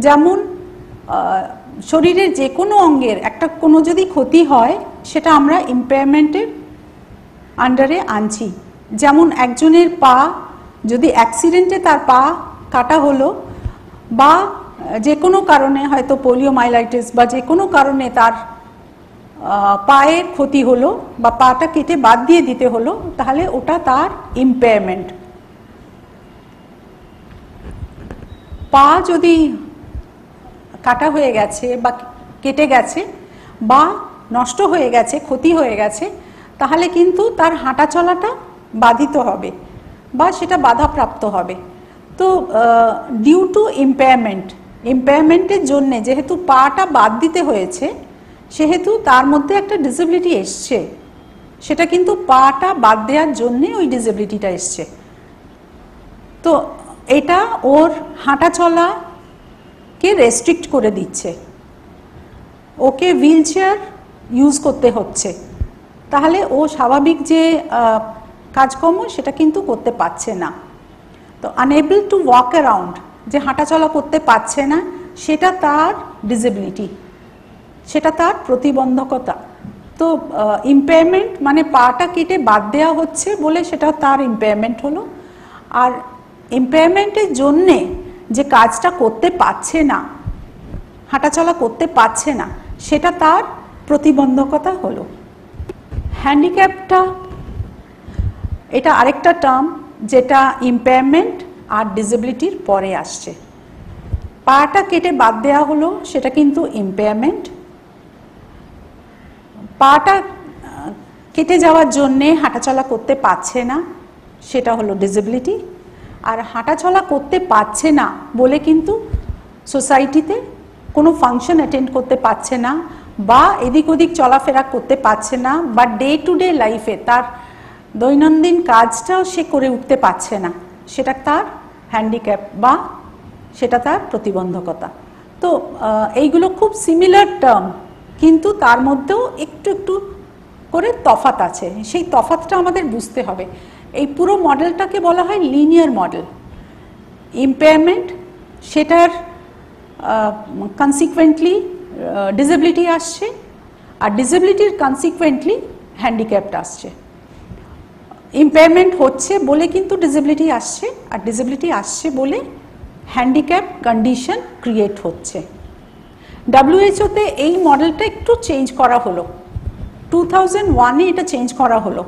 যেমন শরীরের যে কোনো অঙ্গের একটা কোনো যদি ক্ষতি হয় সেটা আমরা ইম্পেয়ারমেন্টের আন্ডারে আনছি। যেমন একজনের পা যদি অ্যাক্সিডেন্টে তার পা কাটা হলো, বা যে কোনো কারণে হয়তো পোলিওমাইলাইটিস বা যে কোনো কারণে তার পায়ের ক্ষতি হলো বা পাটা কেটে বাদ দিয়ে দিতে হলো, তাহলে ওটা তার ইম্পেয়ারমেন্ট। পা যদি কাটা হয়ে গেছে বা কেটে গেছে বা নষ্ট হয়ে গেছে, ক্ষতি হয়ে গেছে, তাহলে কিন্তু তার হাঁটা চলাটা বাধিত হবে বা সেটা বাধাপ্রাপ্ত হবে। তো ডিউ টু ইম্পেয়ারমেন্টের জন্যে যেহেতু পাটা বাদ দিতে হয়েছে, সেহেতু তার মধ্যে একটা ডিসেবিলিটি এসছে, সেটা কিন্তু পাটা বাদ দেওয়ার জন্যে ওই ডিসেবিলিটিটা এসছে। তো এটা ওর হাঁটা চলাকে রেস্ট্রিক্ট করে দিচ্ছে, ওকে হুইল চেয়ার ইউজ করতে হচ্ছে, তাহলে ও স্বাভাবিক যে কাজকর্ম সেটা কিন্তু করতে পারছে না। তো আনএবল টু ওয়াক অ্যারাউন্ড, যে হাঁটাচলা করতে পারছে না, সেটা তার ডিসেবিলিটি, সেটা তার প্রতিবন্ধকতা। তো ইম্পেয়ারমেন্ট মানে পাটা কেটে বাদ দেওয়া হচ্ছে বলে সেটা তার ইম্পেয়ারমেন্ট হলো। আর ইম্পেয়ারমেন্টের জন্যে যে কাজটা করতে পারছে না, হাঁটাচলা করতে পারছে না, সেটা তার প্রতিবন্ধকতা হলো। হ্যান্ডিক্যাপটা এটা আরেকটা টার্ম যেটা ইম্পেয়ারমেন্ট আর ডিসেবিলিটির পরে আসছে। পাটা কেটে বাদ দেওয়া হলো সেটা কিন্তু ইম্পেয়ারমেন্ট, পাটা কেটে যাওয়ার জন্যে হাঁটাচলা করতে পারছে না সেটা হলো ডিসেবিলিটি। আর হাঁটাচলা করতে পারছে না বলে কিন্তু সোসাইটিতে কোনো ফাংশন অ্যাটেন্ড করতে পারছে না, বা এদিক ওদিক চলাফেরা করতে পারছে না, বা ডে টু ডে লাইফে তার দৈনন্দিন কাজটাও সে করে উঠতে পারছে না, সেটা তার হ্যান্ডিক্যাপ বা সেটা তার প্রতিবন্ধকতা। তো এইগুলো খুব সিমিলার টার্ম, কিন্তু তার মধ্যেও একটু একটু করে তফাৎ আছে, সেই তফাৎটা আমাদের বুঝতে হবে। এই পুরো মডেলটাকে বলা হয় লিনিয়ার মডেল। ইম্পেয়ারমেন্ট সেটার কনসিকুয়েন্টলি ডিসেবিলিটি আসছে, আর ডিসেবিলিটির কনসিকুয়েন্টলি হ্যান্ডিক্যাপড আসছে। ইম্পেয়ারমেন্ট হচ্ছে বলে কিন্তু ডিসেবিলিটি আসছে, আর ডিসেবিলিটি আসছে বলে হ্যান্ডিক্যাপ কন্ডিশন ক্রিয়েট হচ্ছে। WHO-তে এই মডেলটা একটু চেঞ্জ করা হলো, 2001-এ এটা চেঞ্জ করা হলো।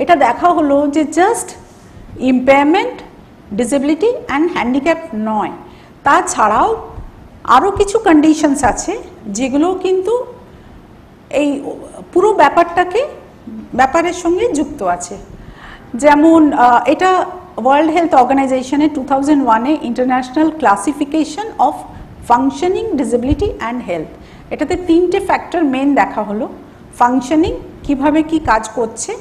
এটা দেখা হলো যে just impairment, disability and handicap নয়, তাছাড়াও আরও কিছু কন্ডিশনস আছে যেগুলো কিন্তু এই পুরো ব্যাপারের সঙ্গে যুক্ত আছে। যেমন এটা ওয়ার্ল্ড হেলথ অর্গানাইজেশনের 2001-এ international classification of functioning, disability and health, এটাতে 3টে ফ্যাক্টর মেন দেখা হলো: ফাংশনিং, কিভাবে কি কাজ করছে,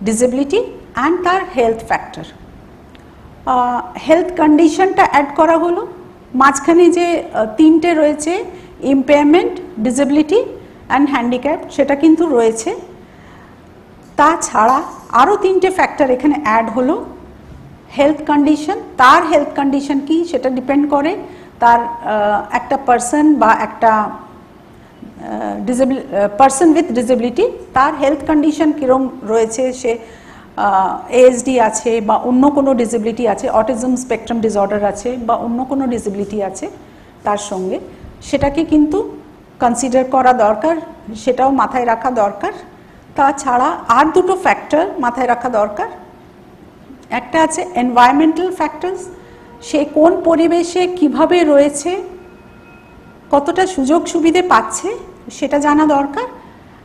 ডিসেবিলিটি অ্যান্ড তার হেলথ ফ্যাক্টর। হেলথ কন্ডিশনটা অ্যাড করা হলো, মাঝখানে যে 3টে রয়েছে ইম্পেয়ারমেন্ট, ডিসেবিলিটি অ্যান্ড হ্যান্ডিক্যাপ, সেটা কিন্তু রয়েছে। তাছাড়া আরও 3টে ফ্যাক্টর এখানে অ্যাড হলো। হেলথ কন্ডিশন, তার হেলথ কন্ডিশন কি সেটা ডিপেন্ড করে তার একটা পার্সন বা একটা পার্সন উইথ ডিসেবিলিটি, তার হেলথ কন্ডিশন কীরকম রয়েছে, সে ASD আছে বা অন্য কোনো ডিসেবিলিটি আছে, অটিজম স্পেকট্রাম ডিসঅর্ডার আছে বা অন্য কোনো ডিসেবিলিটি আছে তার সঙ্গে, সেটাকে কিন্তু কনসিডার করা দরকার, সেটাও মাথায় রাখা দরকার। তাছাড়া আর দুটো ফ্যাক্টর মাথায় রাখা দরকার। একটা আছে এনভায়রনমেন্টাল ফ্যাক্টরস, সে কোন পরিবেশে কিভাবে রয়েছে, কতটা সুযোগ সুবিধে পাচ্ছে সেটা জানা দরকার।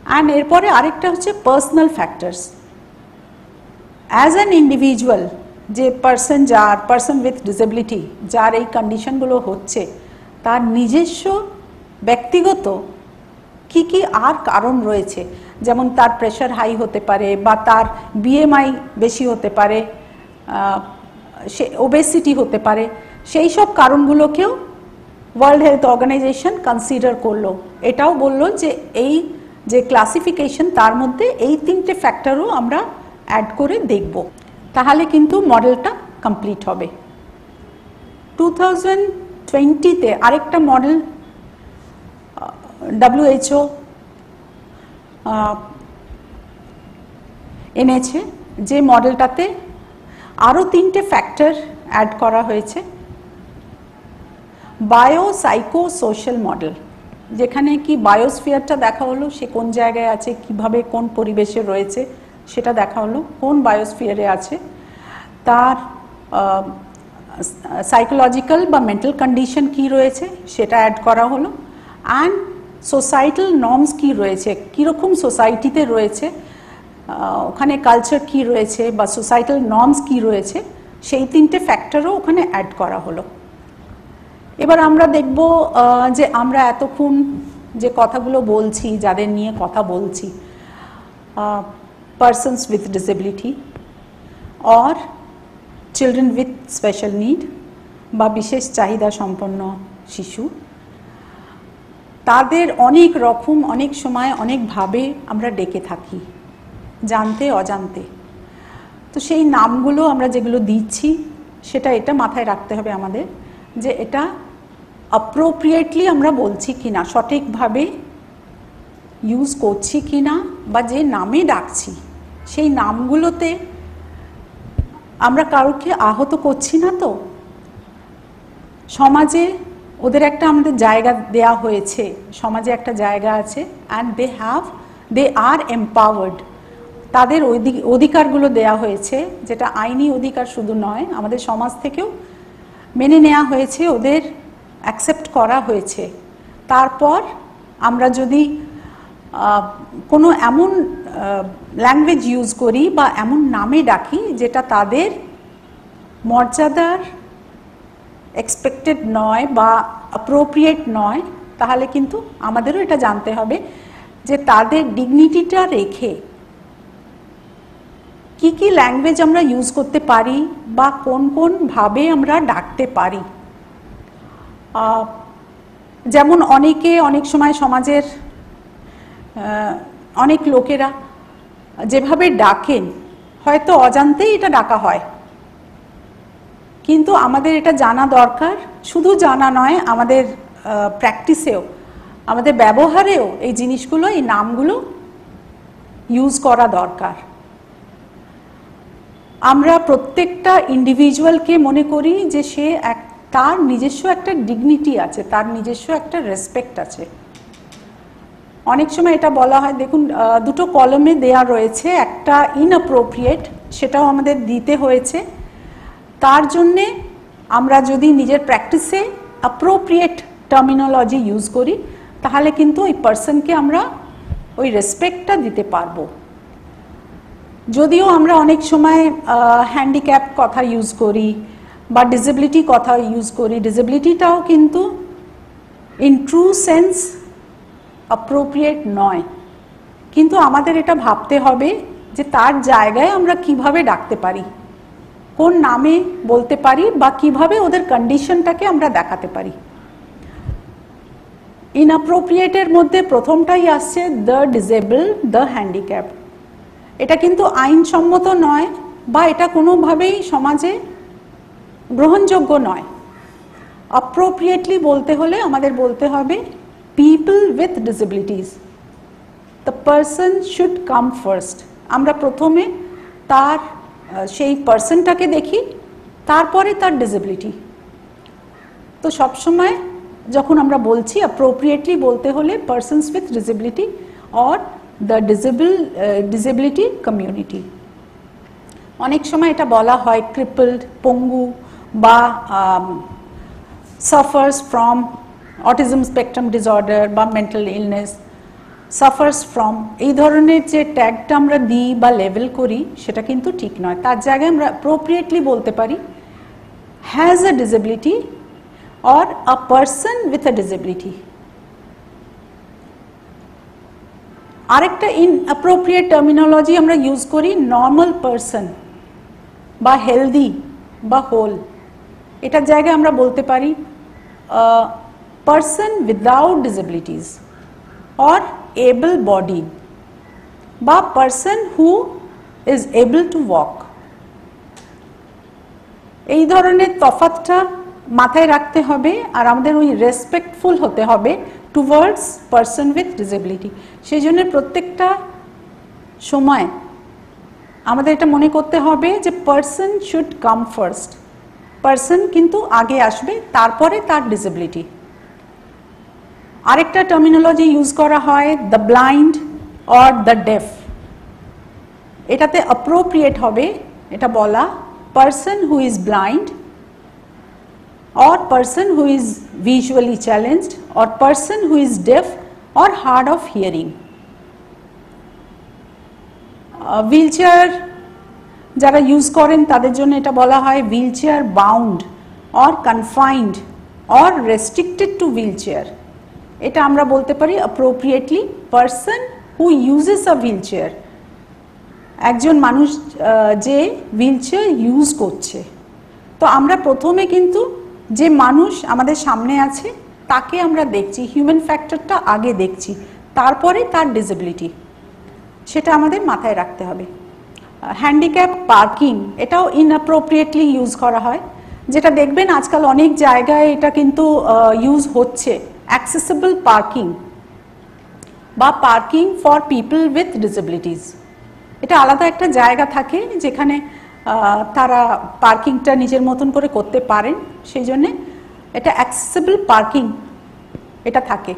অ্যান্ড এরপরে আরেকটা হচ্ছে personal factors. As an individual যে পার্সন উইথ ডিসেবিলিটি যার এই কন্ডিশনগুলো হচ্ছে তার নিজস্ব ব্যক্তিগত কি কি আর কারণ রয়েছে, যেমন তার প্রেশার হাই হতে পারে বা তার বিএমআই বেশি হতে পারে, সে ওবেসিটি হতে পারে, সেই সব কারণগুলোকেও ওয়ার্ল্ড হেলথ অর্গানাইজেশন কনসিডার করলো। এটাও বললো যে এই যে ক্লাসিফিকেশন তার মধ্যে এই 3টে ফ্যাক্টরও আমরা অ্যাড করে দেখব, তাহলে কিন্তু মডেলটা কমপ্লিট হবে। 2020-তে আরেকটা মডেল WHO এনেছে, যে মডেলটাতে আরও 3টে ফ্যাক্টর অ্যাড করা হয়েছে। বায়ো সাইকো সোশ্যাল মডেল, যেখানে কি বায়োস্ফিয়ারটা দেখা হলো, সে কোন জায়গায় আছে, কিভাবে কোন পরিবেশে রয়েছে সেটা দেখা হলো, কোন বায়োস্ফিয়ারে আছে, তার সাইকোলজিক্যাল বা মেন্টাল কন্ডিশন কি রয়েছে সেটা অ্যাড করা হলো, অ্যান্ড সোসাইটাল নর্মস কি রয়েছে, কীরকম সোসাইটিতে রয়েছে, ওখানে কালচার কি রয়েছে বা সোসাইটাল নর্মস কি রয়েছে, সেই 3টে ফ্যাক্টরও ওখানে অ্যাড করা হলো। এবার আমরা দেখব যে আমরা এতক্ষণ যে কথাগুলো বলছি, যাদের নিয়ে কথা বলছি, persons with disability or children with special need বা বিশেষ চাহিদা সম্পন্ন শিশু, তাদের অনেক রকম, অনেক সময়, অনেকভাবে আমরা ডেকে থাকি, জানতে অজান্তে। তো সেই নামগুলো আমরা যেগুলো দিচ্ছি সেটা এটা মাথায় রাখতে হবে আমাদের, যে এটা অ্যাপ্রোপ্রিয়েটলি আমরা বলছি কিনা, সঠিকভাবে ইউজ করছি কিনা, বা যে নামে ডাকছি সেই নামগুলোতে আমরা কাউকে আহত করছি না তো। সমাজে ওদের একটা আমাদের জায়গা দেয়া হয়েছে, সমাজে একটা জায়গা আছে, অ্যান্ড দে আর এম্পাওয়ার্ড, তাদের অধিকারগুলো দেয়া হয়েছে, যেটা আইনি অধিকার শুধু নয়, আমাদের সমাজ থেকেও মেনে নেওয়া হয়েছে, ওদের অ্যাকসেপ্ট করা হয়েছে। তারপর আমরা যদি কোনো এমন ল্যাঙ্গুয়েজ ইউজ করি বা এমন নামে ডাকি যেটা তাদের মর্যাদার এক্সপেক্টেড নয় বা অ্যাপ্রোপ্রিয়েট নয়, তাহলে কিন্তু আমাদেরও এটা জানতে হবে যে তাদের ডিগনিটিটা রেখে কি কি ল্যাঙ্গুয়েজ আমরা ইউজ করতে পারি বা কোন কোন ভাবে আমরা ডাকতে পারি। যেমন অনেক সময় সমাজের অনেক লোকেরা যেভাবে ডাকেন, হয়তো অজান্তেই এটা ডাকা হয়, কিন্তু আমাদের এটা জানা দরকার। শুধু জানা নয়, আমাদের প্র্যাকটিসেও, আমাদের ব্যবহারেও এই জিনিসগুলো, এই নামগুলো ইউজ করা দরকার। আমরা প্রত্যেকটা ইন্ডিভিজুয়ালকে মনে করি যে সে তার নিজস্ব একটা ডিগনিটি আছে, তার নিজস্ব একটা রেসপেক্ট আছে। অনেক সময় এটা বলা হয়, দেখুন দুটো কলমে দেয়া রয়েছে, একটা ইনঅ্যাপ্রোপ্রিয়েট, সেটাও আমাদের দিতে হয়েছে। তার জন্যে আমরা যদি নিজের প্র্যাকটিসে অ্যাপ্রোপ্রিয়েট টার্মিনোলজি ইউজ করি, তাহলে কিন্তু ওই পার্সনকে আমরা ওই রেসপেক্টটা দিতে পারবো। যদিও আমরা অনেক সময় হ্যান্ডিক্যাপ কথা ইউজ করি বা ডিসেবিলিটি কথা ইউজ করি, ডিসেবিলিটিটাও কিন্তু ইন ট্রু সেন্স অ্যাপ্রোপ্রিয়েট নয়, কিন্তু আমাদের এটা ভাবতে হবে যে তার জায়গায় আমরা কিভাবে ডাকতে পারি, কোন নামে বলতে পারি বা কিভাবে ওদের কন্ডিশনটাকে আমরা দেখাতে পারি। ইনঅ্যাপ্রোপ্রিয়েটের মধ্যে প্রথমটাই আসছে দ্য ডিসেবল, দ্য হ্যান্ডিক্যাপ। এটা কিন্তু আইনসম্মত নয় বা এটা কোনোভাবেই সমাজে গ্রহণযোগ্য নয়। অ্যাপ্রোপ্রিয়েটলি বলতে হলে আমাদের বলতে হবে people with disabilities, the person should come first. আমরা প্রথমে তার সেই পার্সনটাকে দেখি, তারপরে তার ডিসেবিলিটি। তো সবসময় যখন আমরা বলছি অ্যাপ্রোপ্রিয়েটলি বলতে হলে persons with disability or the disability community. অনেক সময় এটা বলা হয় ক্রিপলড, পঙ্গু বা sufferers from autism spectrum disorder বা মেন্টাল ইলনেস। সাফার্স ফ্রম, এই ধরনের যে ট্যাগটা আমরা দিই বা লেবেল করি সেটা কিন্তু ঠিক নয়। তার জায়গায় আমরা অ্যাপ্রোপ্রিয়েটলি বলতে পারি has a disability or a person with a disability. আরেকটা ইনঅ্যাপ্রোপ্রিয়েট টার্মিনোলজি আমরা ইউজ করি নর্মাল পারসন বা হেলদি বা হোল, এটার জায়গায় আমরা বলতে পারি person without disabilities or able body বা person who is able to walk. এই ধরনের তফাৎটা মাথায় রাখতে হবে আর আমাদের ওই রেসপেক্টফুল হতে হবে টুয়ার্ডস পারসন উইথ ডিসেবিলিটি। সেই জন্য প্রত্যেকটা সময় আমাদের এটা মনে করতে হবে যে person should come first, person কিন্তু আগে আসবে, তারপরে তার ডিসেবিলিটি। আরেকটা টার্মিনোলজি ইউজ করা হয় the blind or the deaf, এটাতে অ্যাপ্রোপ্রিয়েট হবে এটা বলা person who is blind or person who is visually challenged or person who is deaf or hard of hearing. wheelchair যারা ইউজ করেন তাদের জন্য এটা বলা হয় wheelchair bound or confined or restricted to wheelchair, এটা আমরা বলতে পারি appropriately person who uses a wheelchair, একজন মানুষ যে হুইলচেয়ার ইউজ করছে। তো আমরা প্রথমে কিন্তু যে মানুষ আমাদের সামনে আছে তাকে আমরা দেখছি, হিউম্যান ফ্যাক্টরটা আগে দেখছি, তারপরে তার ডিসেবিলিটি, সেটা আমাদের মাথায় রাখতে হবে। হ্যান্ডিক্যাপ পার্কিং এটাও ইনঅ্যাপ্রোপ্রিয়েটলি ইউজ করা হয়, যেটা দেখবেন আজকাল অনেক জায়গায় এটা কিন্তু ইউজ হচ্ছে, অ্যাক্সেসিবল পার্কিং বা parking for people with disabilities. এটা আলাদা একটা জায়গা থাকে যেখানে তারা পার্কিংটা নিজের মতন করে করতে পারেন, সেই জন্যে এটা অ্যাক্সেসিবল পার্কিং এটা থাকে।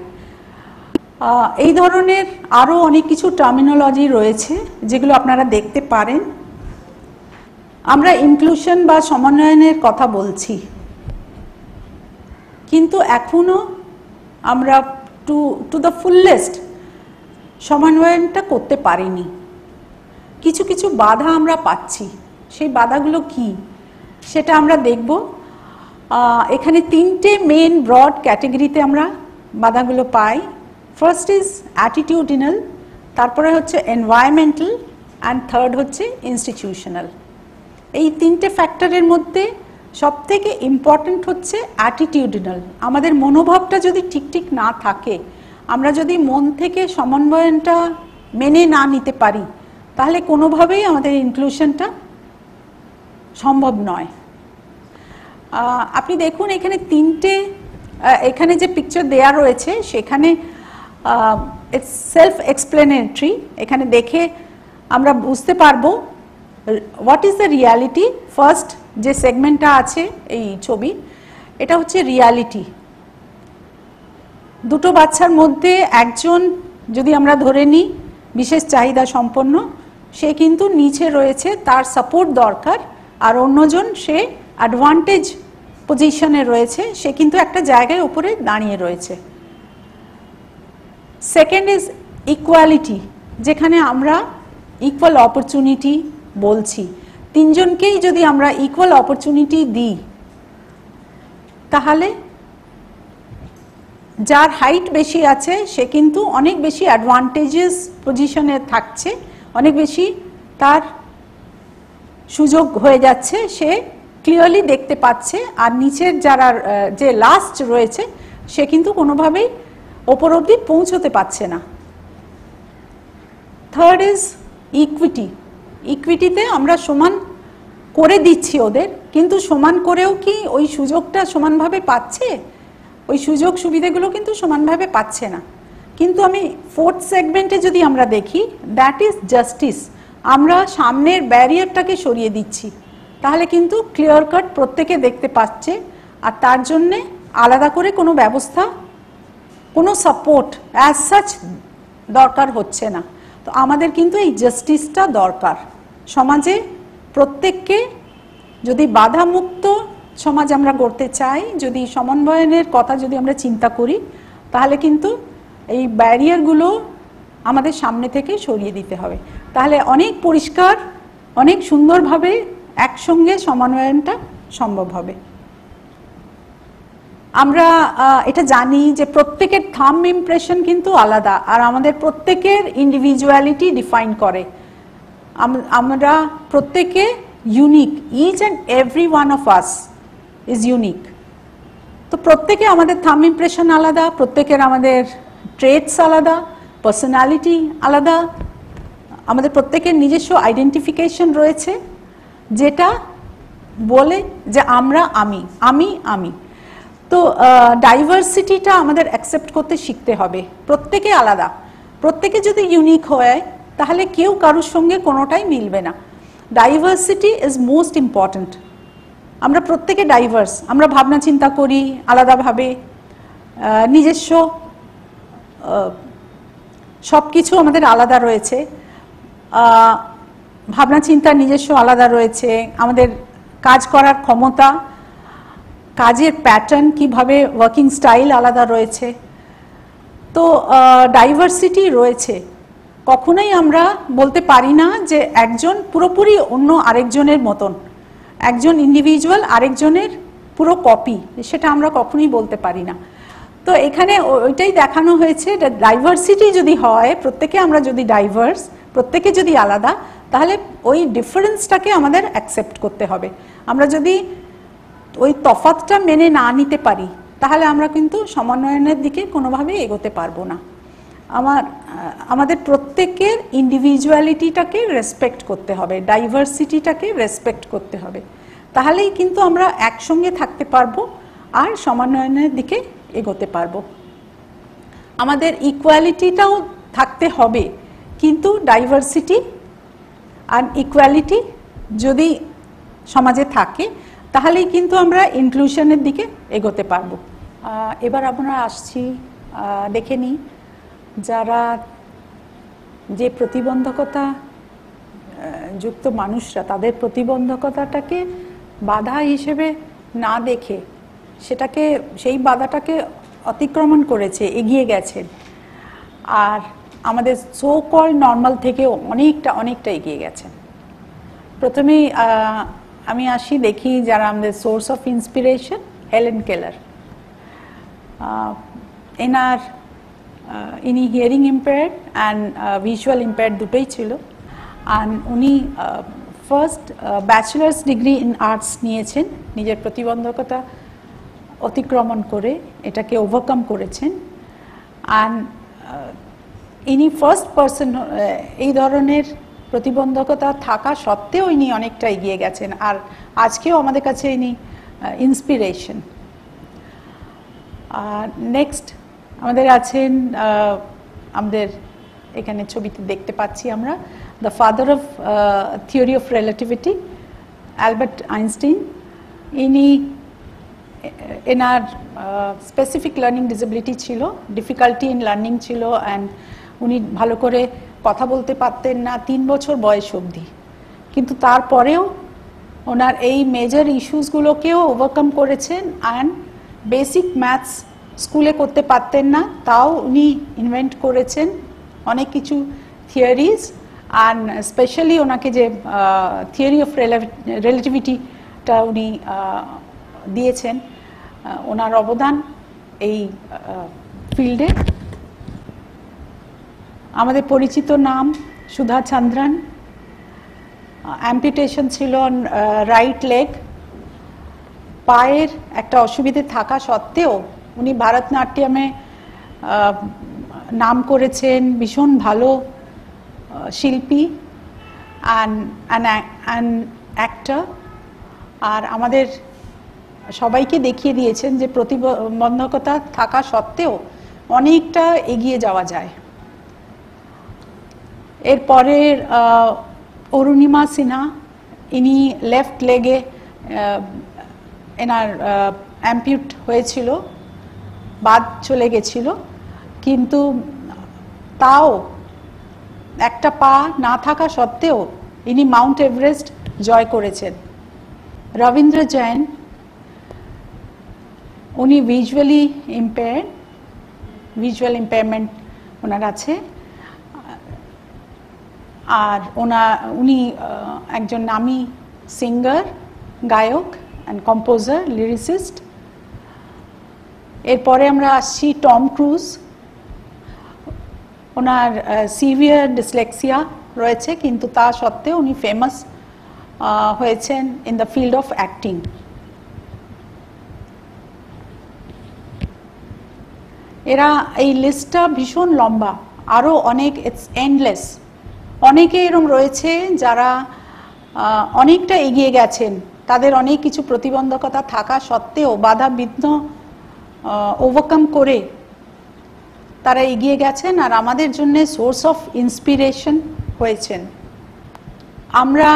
এই ধরনের আরও অনেক কিছু টার্মিনোলজি রয়েছে যেগুলো আপনারা দেখতে পারেন। আমরা ইনক্লুশন বা সমন্বয়নের কথা বলছি, কিন্তু এখনো আমরা টু দ্য ফুললেস্ট সমন্বয়নটা করতে পারিনি। কিছু কিছু বাধা আমরা পাচ্ছি, সেই বাধাগুলো কি সেটা আমরা দেখব। এখানে তিনটে মেন ব্রড ক্যাটেগরিতে আমরা বাধাগুলো পাই। ফার্স্ট ইজ অ্যাটিটিউডিনাল, তারপরে হচ্ছে এনভায়রনমেন্টাল অ্যান্ড থার্ড হচ্ছে ইনস্টিটিউশনাল। এই তিনটে ফ্যাক্টরের মধ্যে সবথেকে ইম্পর্ট্যান্ট হচ্ছে অ্যাটিটিউডিনাল। আমাদের মনোভাবটা যদি ঠিক না থাকে, আমরা যদি মন থেকে সমন্বয়নটা মেনে না নিতে পারি, তাহলে কোনোভাবেই আমাদের ইনক্লুশনটা সম্ভব নয়। আপনি দেখুন এখানে তিনটে, এখানে যে পিকচার দেয়া রয়েছে সেখানে ইটস সেলফ এক্সপ্লেনেটরি, এখানে দেখে আমরা বুঝতে পারবো what is the reality. First যে সেগমেন্টটা আছে এই ছবি, এটা হচ্ছে রিয়ালিটি। দুটো বাচ্চার মধ্যে একজন যদি আমরা ধরে নিই বিশেষ চাহিদা সম্পন্ন, সে কিন্তু নিচে রয়েছে, তার সাপোর্ট দরকার, আর অন্যজন সে অ্যাডভান্টেজ পজিশনে রয়েছে, সে কিন্তু একটা জায়গায় উপরে দাঁড়িয়ে রয়েছে। সেকেন্ড ইজ ইকুয়ালিটি, যেখানে আমরা ইকুয়াল অপরচুনিটি বলছি। তিনজনকেই যদি আমরা ইকুয়াল অপরচুনিটি দিই, তাহলে যার হাইট বেশি আছে সে কিন্তু অনেক বেশি অ্যাডভান্টেজেস পজিশনে থাকছে, অনেক বেশি তার সুযোগ হয়ে যাচ্ছে, সে ক্লিয়ারলি দেখতে পাচ্ছে, আর নিচের যারা যে লাস্ট রয়েছে সে কিন্তু কোনোভাবেই ওপর অবধি পৌঁছতে পারছে না। Third is equity. ইকুইটিতে আমরা সমান করে দিচ্ছি ওদের, কিন্তু সমান করেও কি ওই সুযোগটা সমানভাবে পাচ্ছে? ওই সুযোগ সুবিধাগুলো কিন্তু সমানভাবে পাচ্ছে না। কিন্তু আমি ফোর্থ সেগমেন্টে যদি আমরা দেখি, দ্যাট ইজ জাস্টিস। আমরা সামনের ব্যারিয়ারটাকে সরিয়ে দিচ্ছি, তাহলে কিন্তু ক্লিয়ার কাট প্রত্যেকে দেখতে পাচ্ছে, আর তার জন্যে আলাদা করে কোনো ব্যবস্থা, কোনো সাপোর্ট অ্যাজ সাচ দরকার হচ্ছে না। তো আমাদের কিন্তু এই জাস্টিসটা দরকার সমাজে। প্রত্যেককে যদি বাধামুক্ত সমাজ আমরা গড়তে চাই, যদি সমন্বয়নের কথা যদি আমরা চিন্তা করি, তাহলে কিন্তু এই ব্যারিয়ারগুলো আমাদের সামনে থেকে সরিয়ে দিতে হবে। তাহলে অনেক পরিষ্কার, অনেক সুন্দরভাবে একসঙ্গে সমন্বয়নটা সম্ভব হবে। আমরা এটা জানি যে প্রত্যেকের থাম্ব ইমপ্রেশন কিন্তু আলাদা, আর আমাদের প্রত্যেকের ইন্ডিভিজুয়ালিটি ডিফাইন করে। আমরা প্রত্যেকে unique, each and every one of us is unique. তো প্রত্যেকে আমাদের থাম্ব ইমপ্রেশন আলাদা, প্রত্যেকের আমাদের ট্রেটস আলাদা, পার্সোনালিটি আলাদা, আমাদের প্রত্যেকের নিজস্ব আইডেন্টিফিকেশন রয়েছে, যেটা বলে যে আমরা আমি আমি আমি। তো ডাইভার্সিটিটা আমাদের অ্যাকসেপ্ট করতে শিখতে হবে। প্রত্যেকে আলাদা, প্রত্যেকে যদি ইউনিক হয় তাহলে কেউ কারোর সঙ্গে কোনোটাই মিলবে না। Diversity is most important. আমরা প্রত্যেকে ডাইভার্স, আমরা ভাবনা চিন্তা করি আলাদাভাবে, নিজস্ব সব কিছু আমাদের আলাদা রয়েছে, ভাবনা চিন্তা নিজস্ব আলাদা রয়েছে, আমাদের কাজ করার ক্ষমতা, কাজের প্যাটার্ন, কিভাবে ওয়ার্কিং স্টাইল আলাদা রয়েছে। তো ডাইভার্সিটি রয়েছে, কখনোই আমরা বলতে পারি না যে একজন পুরোপুরি অন্য আরেকজনের মতন, একজন ইন্ডিভিজুয়াল আরেকজনের পুরো কপি, সেটা আমরা কখনোই বলতে পারি না। তো এখানে ওইটাই দেখানো হয়েছে, ডাইভার্সিটি যদি হয়, প্রত্যেকে আমরা যদি ডাইভার্স, প্রত্যেকে যদি আলাদা, তাহলে ওই ডিফারেন্সটাকে আমাদের অ্যাকসেপ্ট করতে হবে। আমরা যদি ওই তফাৎটা মেনে না নিতে পারি তাহলে আমরা কিন্তু সমন্বয়নের দিকে কোনোভাবেই এগোতে পারবো না। আমাদের প্রত্যেকের ইন্ডিভিজুয়ালিটিটাকে রেসপেক্ট করতে হবে, ডাইভার্সিটিটাকে রেসপেক্ট করতে হবে, তাহলেই কিন্তু আমরা একসঙ্গে থাকতে পারবো আর সমন্বয়নের দিকে এগোতে পারবো। আমাদের ইকুয়ালিটিটাও থাকতে হবে, কিন্তু ডাইভার্সিটি আর ইকুয়ালিটি যদি সমাজে থাকে তাহলেই কিন্তু আমরা ইনক্লুশনের দিকে এগোতে পারবো। এবার আমরা আসছি, দেখে নিই যারা যে প্রতিবন্ধকতা যুক্ত মানুষরা তাদের প্রতিবন্ধকতাটাকে বাধা হিসেবে না দেখে সেটাকে, সেই বাধাটাকে অতিক্রমণ করেছে, এগিয়ে গেছেন, আর আমাদের সো কল নর্মাল থেকে অনেকটা এগিয়ে গেছেন। প্রথমেই আমি আসি, দেখি যারা আমাদের source of inspiration, Helen Keller. ইনি hearing impaired and visual impaired দুটোই ছিল, আর উনি first bachelors degree in arts নিয়েছেন, নিজের প্রতিবন্ধকতা অতিক্রমণ করে এটাকে ওভারকাম করেছেন। অ্যান্ড ইনি ফার্স্ট পার্সন, এই ধরনের প্রতিবন্ধকতা থাকা সত্ত্বেও ইনি অনেকটা এগিয়ে গেছেন, আর আজকেও আমাদের কাছে ইনি ইন্সপিরেশন। নেক্সট আমাদের আছেন, আমাদের এখানে ছবিতে দেখতে পাচ্ছি আমরা, the father of theory of relativity, Albert Einstein. এনার স্পেসিফিক লার্নিং ডিসেবিলিটি ছিল, ডিফিকাল্টি ইন লার্নিং ছিল, অ্যান্ড উনি ভালো করে কথা বলতে পারতেন না 3 বছর বয়স অবধি, কিন্তু তারপরেও ওনার এই মেজর ইস্যুসগুলোকেও ওভারকাম করেছেন। অ্যান্ড বেসিক ম্যাথস স্কুলে করতে পারতেন না, তাও উনি ইনভেন্ট করেছেন অনেক কিছু থিওরিজ, অ্যান্ড স্পেশালি ওনাকে যে থিওরি অফ রিলেটিভিটিটা উনি দিয়েছেন, ওনার অবদান এই ফিল্ডে। আমাদের পরিচিত নাম সুধা চন্দ্রন, অ্যাম্পিউটেশন ছিল রাইট লেগ, পায়ের একটা অসুবিধে থাকা সত্ত্বেও উনি ভারতনাট্যমে নাম করেছেন, ভীষণ ভালো শিল্পী অ্যান্ড অ্যাক্টর, আর আমাদের সবাইকে দেখিয়ে দিয়েছেন যে প্রতিবন্ধকতা থাকা সত্ত্বেও অনেকটা এগিয়ে যাওয়া যায়। এরপরে অরুণিমা সিনহা, ইনি লেফট লেগে এনার অ্যাম্পিউট হয়েছিল, বাদ চলে গেছিল, কিন্তু তাও একটা পা না থাকা সত্ত্বেও ইনি মাউন্ট এভারেস্ট জয় করেছেন। রবীন্দ্র জৈন, উনি ভিজুয়ালি ইম্পেয়ার্ড, ভিজুয়াল ইম্পেয়ারমেন্ট ওনার আছে, আর উনি একজন নামী সিঙ্গার, গায়ক অ্যান্ড কম্পোজার, লিরিসিস্ট। এরপরে আমরা আসছি টম ক্রুজ। ওনার সিভিয়ার ডিসলেক্সিয়া রয়েছে, কিন্তু তা সত্ত্বেও উনি ফেমাস হয়েছেন in the field of acting. এরা, এই লিস্টটা ভীষণ লম্বা, আরও অনেক, ইটস এন্ডলেস। অনেকে এরম রয়েছে যারা অনেকটা এগিয়ে গেছেন, তাদের অনেক কিছু প্রতিবন্ধকতা থাকা সত্ত্বেও বাধা বিঘ্ন ওভারকাম করে তারা এগিয়ে গেছেন আর আমাদের জন্য সোর্স অফ ইন্সপিরেশন হয়েছেন। আমরা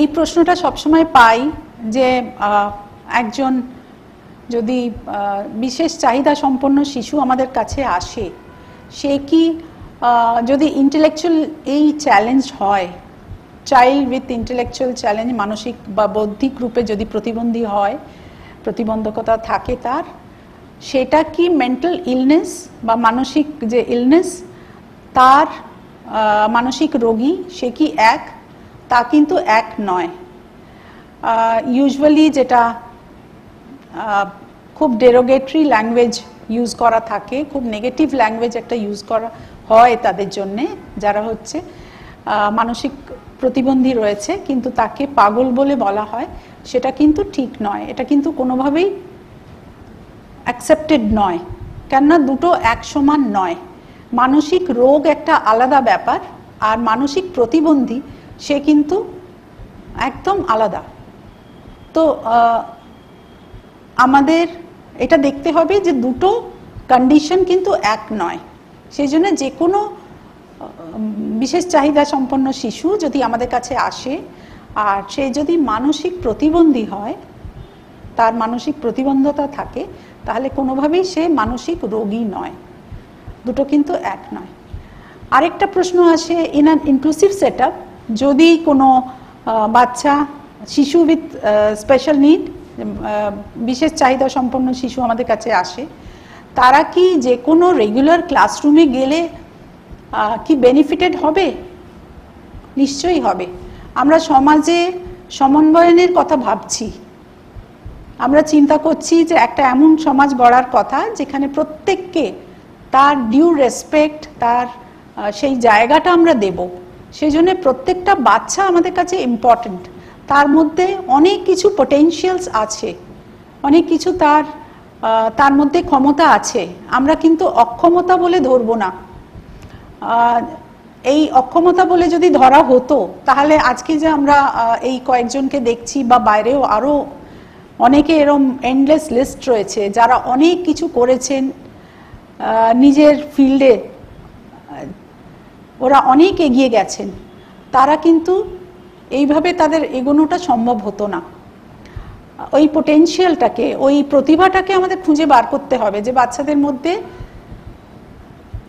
এই প্রশ্নটা সবসময় পাই যে একজন যদি বিশেষ চাহিদা সম্পন্ন শিশু আমাদের কাছে আসে, সে কি যদি ইন্টেলেকচুয়াল এই চ্যালেঞ্জ হয়, চাইল্ড উইথ ইন্টেলেকচুয়াল চ্যালেঞ্জ, মানসিক বা বৌদ্ধিক রূপে যদি প্রতিবন্ধী হয়, প্রতিবন্ধকতা থাকে তার, সেটা কি মেন্টাল ইলনেস বা মানসিক যে ইলনেস, তার মানসিক রোগী সে কি এক? তা কিন্তু এক নয়। ইউজুয়ালি যেটা খুব ডেরোগেটরি ল্যাঙ্গুয়েজ ইউজ করা থাকে, খুব নেগেটিভ ল্যাঙ্গুয়েজ একটা ইউজ করা হয় তাদের জন্যে, যারা হচ্ছে মানসিক প্রতিবন্ধী রয়েছে কিন্তু তাকে পাগল বলে বলা হয়, সেটা কিন্তু ঠিক নয়। এটা কিন্তু কোনোভাবেই অ্যাকসেপ্টেড নয়, কেননা দুটো এক সমান নয়। মানসিক রোগ একটা আলাদা ব্যাপার, আর মানসিক প্রতিবন্ধী সে কিন্তু একদম আলাদা। তো আমাদের এটা দেখতে হবে যে দুটো কন্ডিশন কিন্তু এক নয়। সেই জন্য যে কোনো বিশেষ চাহিদা সম্পন্ন শিশু যদি আমাদের কাছে আসে আর সে যদি মানসিক প্রতিবন্ধী হয়, তার মানসিক প্রতিবন্ধতা থাকে, তাহলে কোনোভাবেই সে মানসিক রোগী নয়, দুটো কিন্তু এক নয়। আরেকটা প্রশ্ন আসে, in an inclusive set up যদি কোনো বাচ্চা, শিশু উইথ স্পেশাল নিড, বিশেষ চাহিদা সম্পন্ন শিশু আমাদের কাছে আসে, তারা কি যে কোনো রেগুলার ক্লাসরুমে গেলে কি বেনিফিটেড হবে? নিশ্চয়ই হবে। আমরা সমাজে সমন্বয়নের কথা ভাবছি, আমরা চিন্তা করছি যে একটা এমন সমাজ গড়ার কথা যেখানে প্রত্যেককে তার ডিউ রেসপেক্ট, তার সেই জায়গাটা আমরা দেব। সেই জন্য প্রত্যেকটা বাচ্চা আমাদের কাছে ইম্পর্টেন্ট। তার মধ্যে অনেক কিছু পটেনশিয়ালস আছে, অনেক কিছু তার মধ্যে ক্ষমতা আছে। আমরা কিন্তু অক্ষমতা বলে ধরবো না। এই অক্ষমতা বলে যদি ধরা হতো, তাহলে আজকে যে আমরা এই কয়েকজনকে দেখছি বা বাইরেও আরও অনেকে এরম এন্ডলেস লিস্ট রয়েছে যারা অনেক কিছু করেছেন নিজের ফিল্ডে, ওরা অনেক এগিয়ে গেছেন, তারা কিন্তু এইভাবে তাদের এগোনোটা সম্ভব হতো না। ওই পোটেনশিয়ালটাকে, ওই প্রতিভাটাকে আমাদের খুঁজে বার করতে হবে যে বাচ্চাদের মধ্যে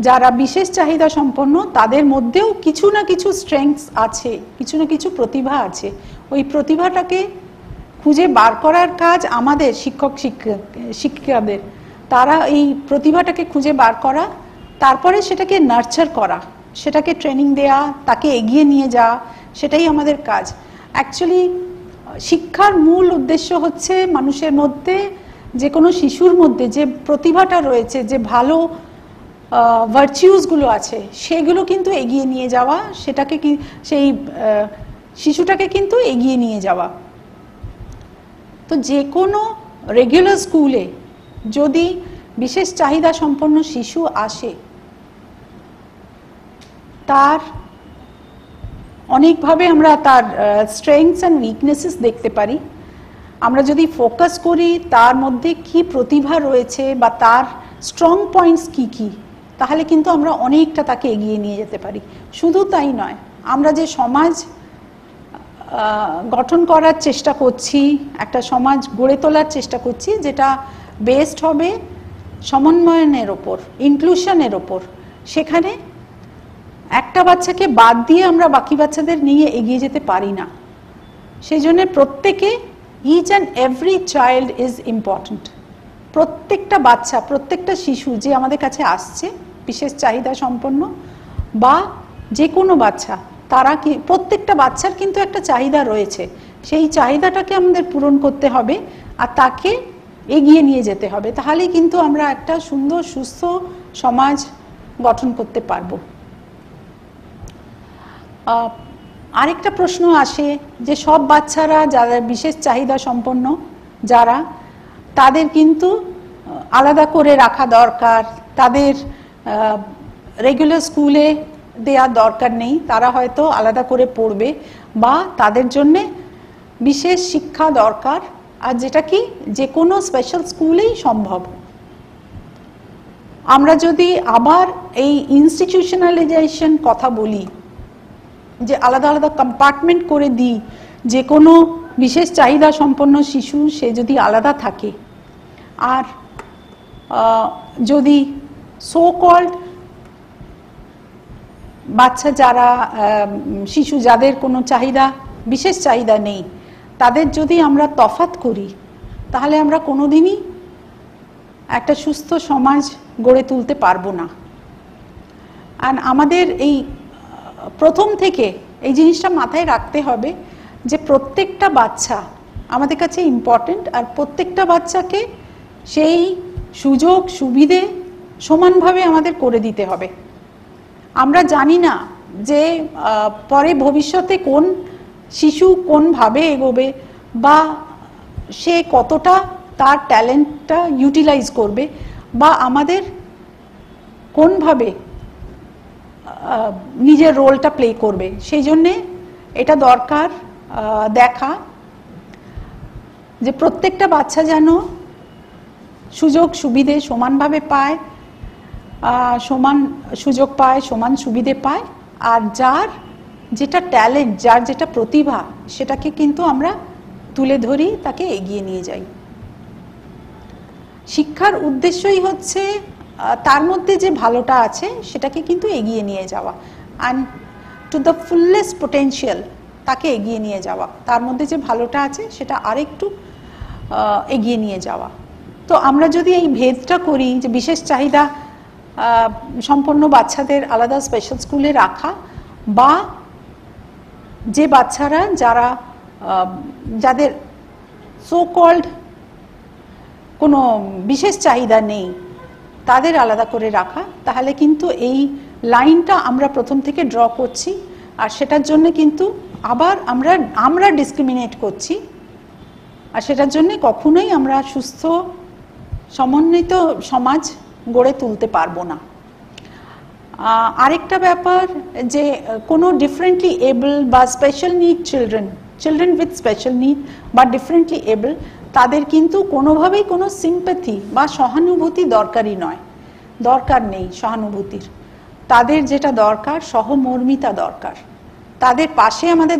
যারা বিশেষ চাহিদা সম্পন্ন তাদের মধ্যেও কিছু না কিছু স্ট্রেংথস আছে, কিছু না কিছু প্রতিভা আছে। ওই প্রতিভাটাকে খুঁজে বার করার কাজ আমাদের শিক্ষিকাদের। তারা এই প্রতিভাটাকে খুঁজে বার করা, তারপরে সেটাকে নার্চার করা, সেটাকে ট্রেনিং দেয়া, তাকে এগিয়ে নিয়ে যাওয়া, সেটাই আমাদের কাজ। অ্যাকচুয়ালি শিক্ষার মূল উদ্দেশ্য হচ্ছে মানুষের মধ্যে, যে কোনো শিশুর মধ্যে যে প্রতিভাটা রয়েছে, যে ভালো ভার্চিউসগুলো আছে, সেগুলো কিন্তু এগিয়ে নিয়ে যাওয়া, সেটাকে সেই শিশুটাকে কিন্তু এগিয়ে নিয়ে যাওয়া। তো যে কোনো রেগুলার স্কুলে যদি বিশেষ চাহিদা সম্পন্ন শিশু আসে, তার অনেকভাবে আমরা তার স্ট্রেংথস অ্যান্ড উইকনেসেস দেখতে পারি। আমরা যদি ফোকাস করি তার মধ্যে কি প্রতিভা রয়েছে বা তার স্ট্রং পয়েন্টস কি কি, তাহলে কিন্তু আমরা অনেকটা তাকে এগিয়ে নিয়ে যেতে পারি। শুধু তাই নয়, আমরা যে সমাজ গঠন করার চেষ্টা করছি, একটা সমাজ গড়ে তোলার চেষ্টা করছি যেটা বেসড হবে সমন্বয়নের ওপর, ইনক্লুশনের ওপর, সেখানে একটা বাচ্চাকে বাদ দিয়ে আমরা বাকি বাচ্চাদের নিয়ে এগিয়ে যেতে পারি না। সেই জন্য প্রত্যেকে, each and every child is important. প্রত্যেকটা বাচ্চা, প্রত্যেকটা শিশু যে আমাদের কাছে আসছে বিশেষ চাহিদা সম্পন্ন বা যে কোনো বাচ্চা, তারা কি প্রত্যেকটা বাচ্চার কিন্তু একটা চাহিদা রয়েছে, সেই চাহিদাটাকে আমাদের পূরণ করতে হবে আর তাকে এগিয়ে নিয়ে যেতে হবে, তাহলেই কিন্তু আমরা একটা সুন্দর সুস্থ সমাজ গঠন করতে পারবো। আরেকটা প্রশ্ন আসে যে সব বাচ্চারা যারা বিশেষ চাহিদা সম্পন্ন যারা, তাদের কিন্তু আলাদা করে রাখা দরকার, তাদের রেগুলার স্কুলে দেওয়ার দরকার নেই, তারা হয়তো আলাদা করে পড়বে বা তাদের জন্যে বিশেষ শিক্ষা দরকার, আর যেটা কি যে কোনো স্পেশাল স্কুলেই সম্ভব। আমরা যদি আবার এই ইনস্টিটিউশনালাইজেশন কথা বলি, যে আলাদা আলাদা কম্পার্টমেন্ট করে দিই, যে কোনো বিশেষ চাহিদা সম্পন্ন শিশু সে যদি আলাদা থাকে, আর যদি সো কল্ড বাচ্চা যারা শিশু যাদের কোনো চাহিদা বিশেষ চাহিদা নেই তাদের যদি আমরা তফাৎ করি, তাহলে আমরা কোনোদিনই একটা সুস্থ সমাজ গড়ে তুলতে পারবো না। আর আমাদের এই প্রথম থেকে এই জিনিসটা মাথায় রাখতে হবে যে প্রত্যেকটা বাচ্চা আমাদের কাছে ইম্পর্টেন্ট, আর প্রত্যেকটা বাচ্চাকে সেই সুযোগ সুবিধে সমানভাবে আমাদের করে দিতে হবে। আমরা জানি না যে পরে ভবিষ্যতে কোন শিশু কোনভাবে এগোবে বা সে কতটা তার ট্যালেন্টটা ইউটিলাইজ করবে বা আমাদের কোনভাবে নিজের রোলটা প্লে করবে। সেই জন্যে এটা দরকার দেখা যে প্রত্যেকটা বাচ্চা যেন সুযোগ সুবিধে সমানভাবে পায়, সমান সুযোগ পায়, সমান সুবিধে পায়, আর যার যেটা ট্যালেন্ট, যার যেটা প্রতিভা সেটাকে কিন্তু আমরা তুলে ধরি, তাকে এগিয়ে নিয়ে যাই। শিক্ষার উদ্দেশ্যই হচ্ছে তার মধ্যে যে ভালোটা আছে সেটাকে কিন্তু এগিয়ে নিয়ে যাওয়া, and to the fullness potential তাকে এগিয়ে নিয়ে যাওয়া, তার মধ্যে যে ভালোটা আছে সেটা আরেকটু এগিয়ে নিয়ে যাওয়া। তো আমরা যদি এই ভেদটা করি যে বিশেষ চাহিদা সম্পন্ন বাচ্চাদের আলাদা স্পেশাল স্কুলে রাখা, বা যে বাচ্চারা যারা যাদের সো কল্ড কোনো বিশেষ চাহিদা নেই তাদের আলাদা করে রাখা, তাহলে কিন্তু এই লাইনটা আমরা প্রথম থেকে ড্র করছি, আর সেটার জন্য কিন্তু আবার আমরা ডিসক্রিমিনেট করছি, আর সেটার জন্য কখনোই আমরা সুস্থ সমন্বিত সমাজ গড়ে তুলতে পারবো না। আরেকটা ব্যাপার যে কোনো ডিফারেন্টলি এবল বা special need children with special need বা ডিফারেন্টলি এবল, তাদের কিন্তু কোনোভাবেই কোনো সিম্প্যাথি বা সহানুভূতি দরকার নেই সহানুভূতির। তাদের যেটা দরকার সহমর্মিতা দরকার, তাদের পাশে আমাদের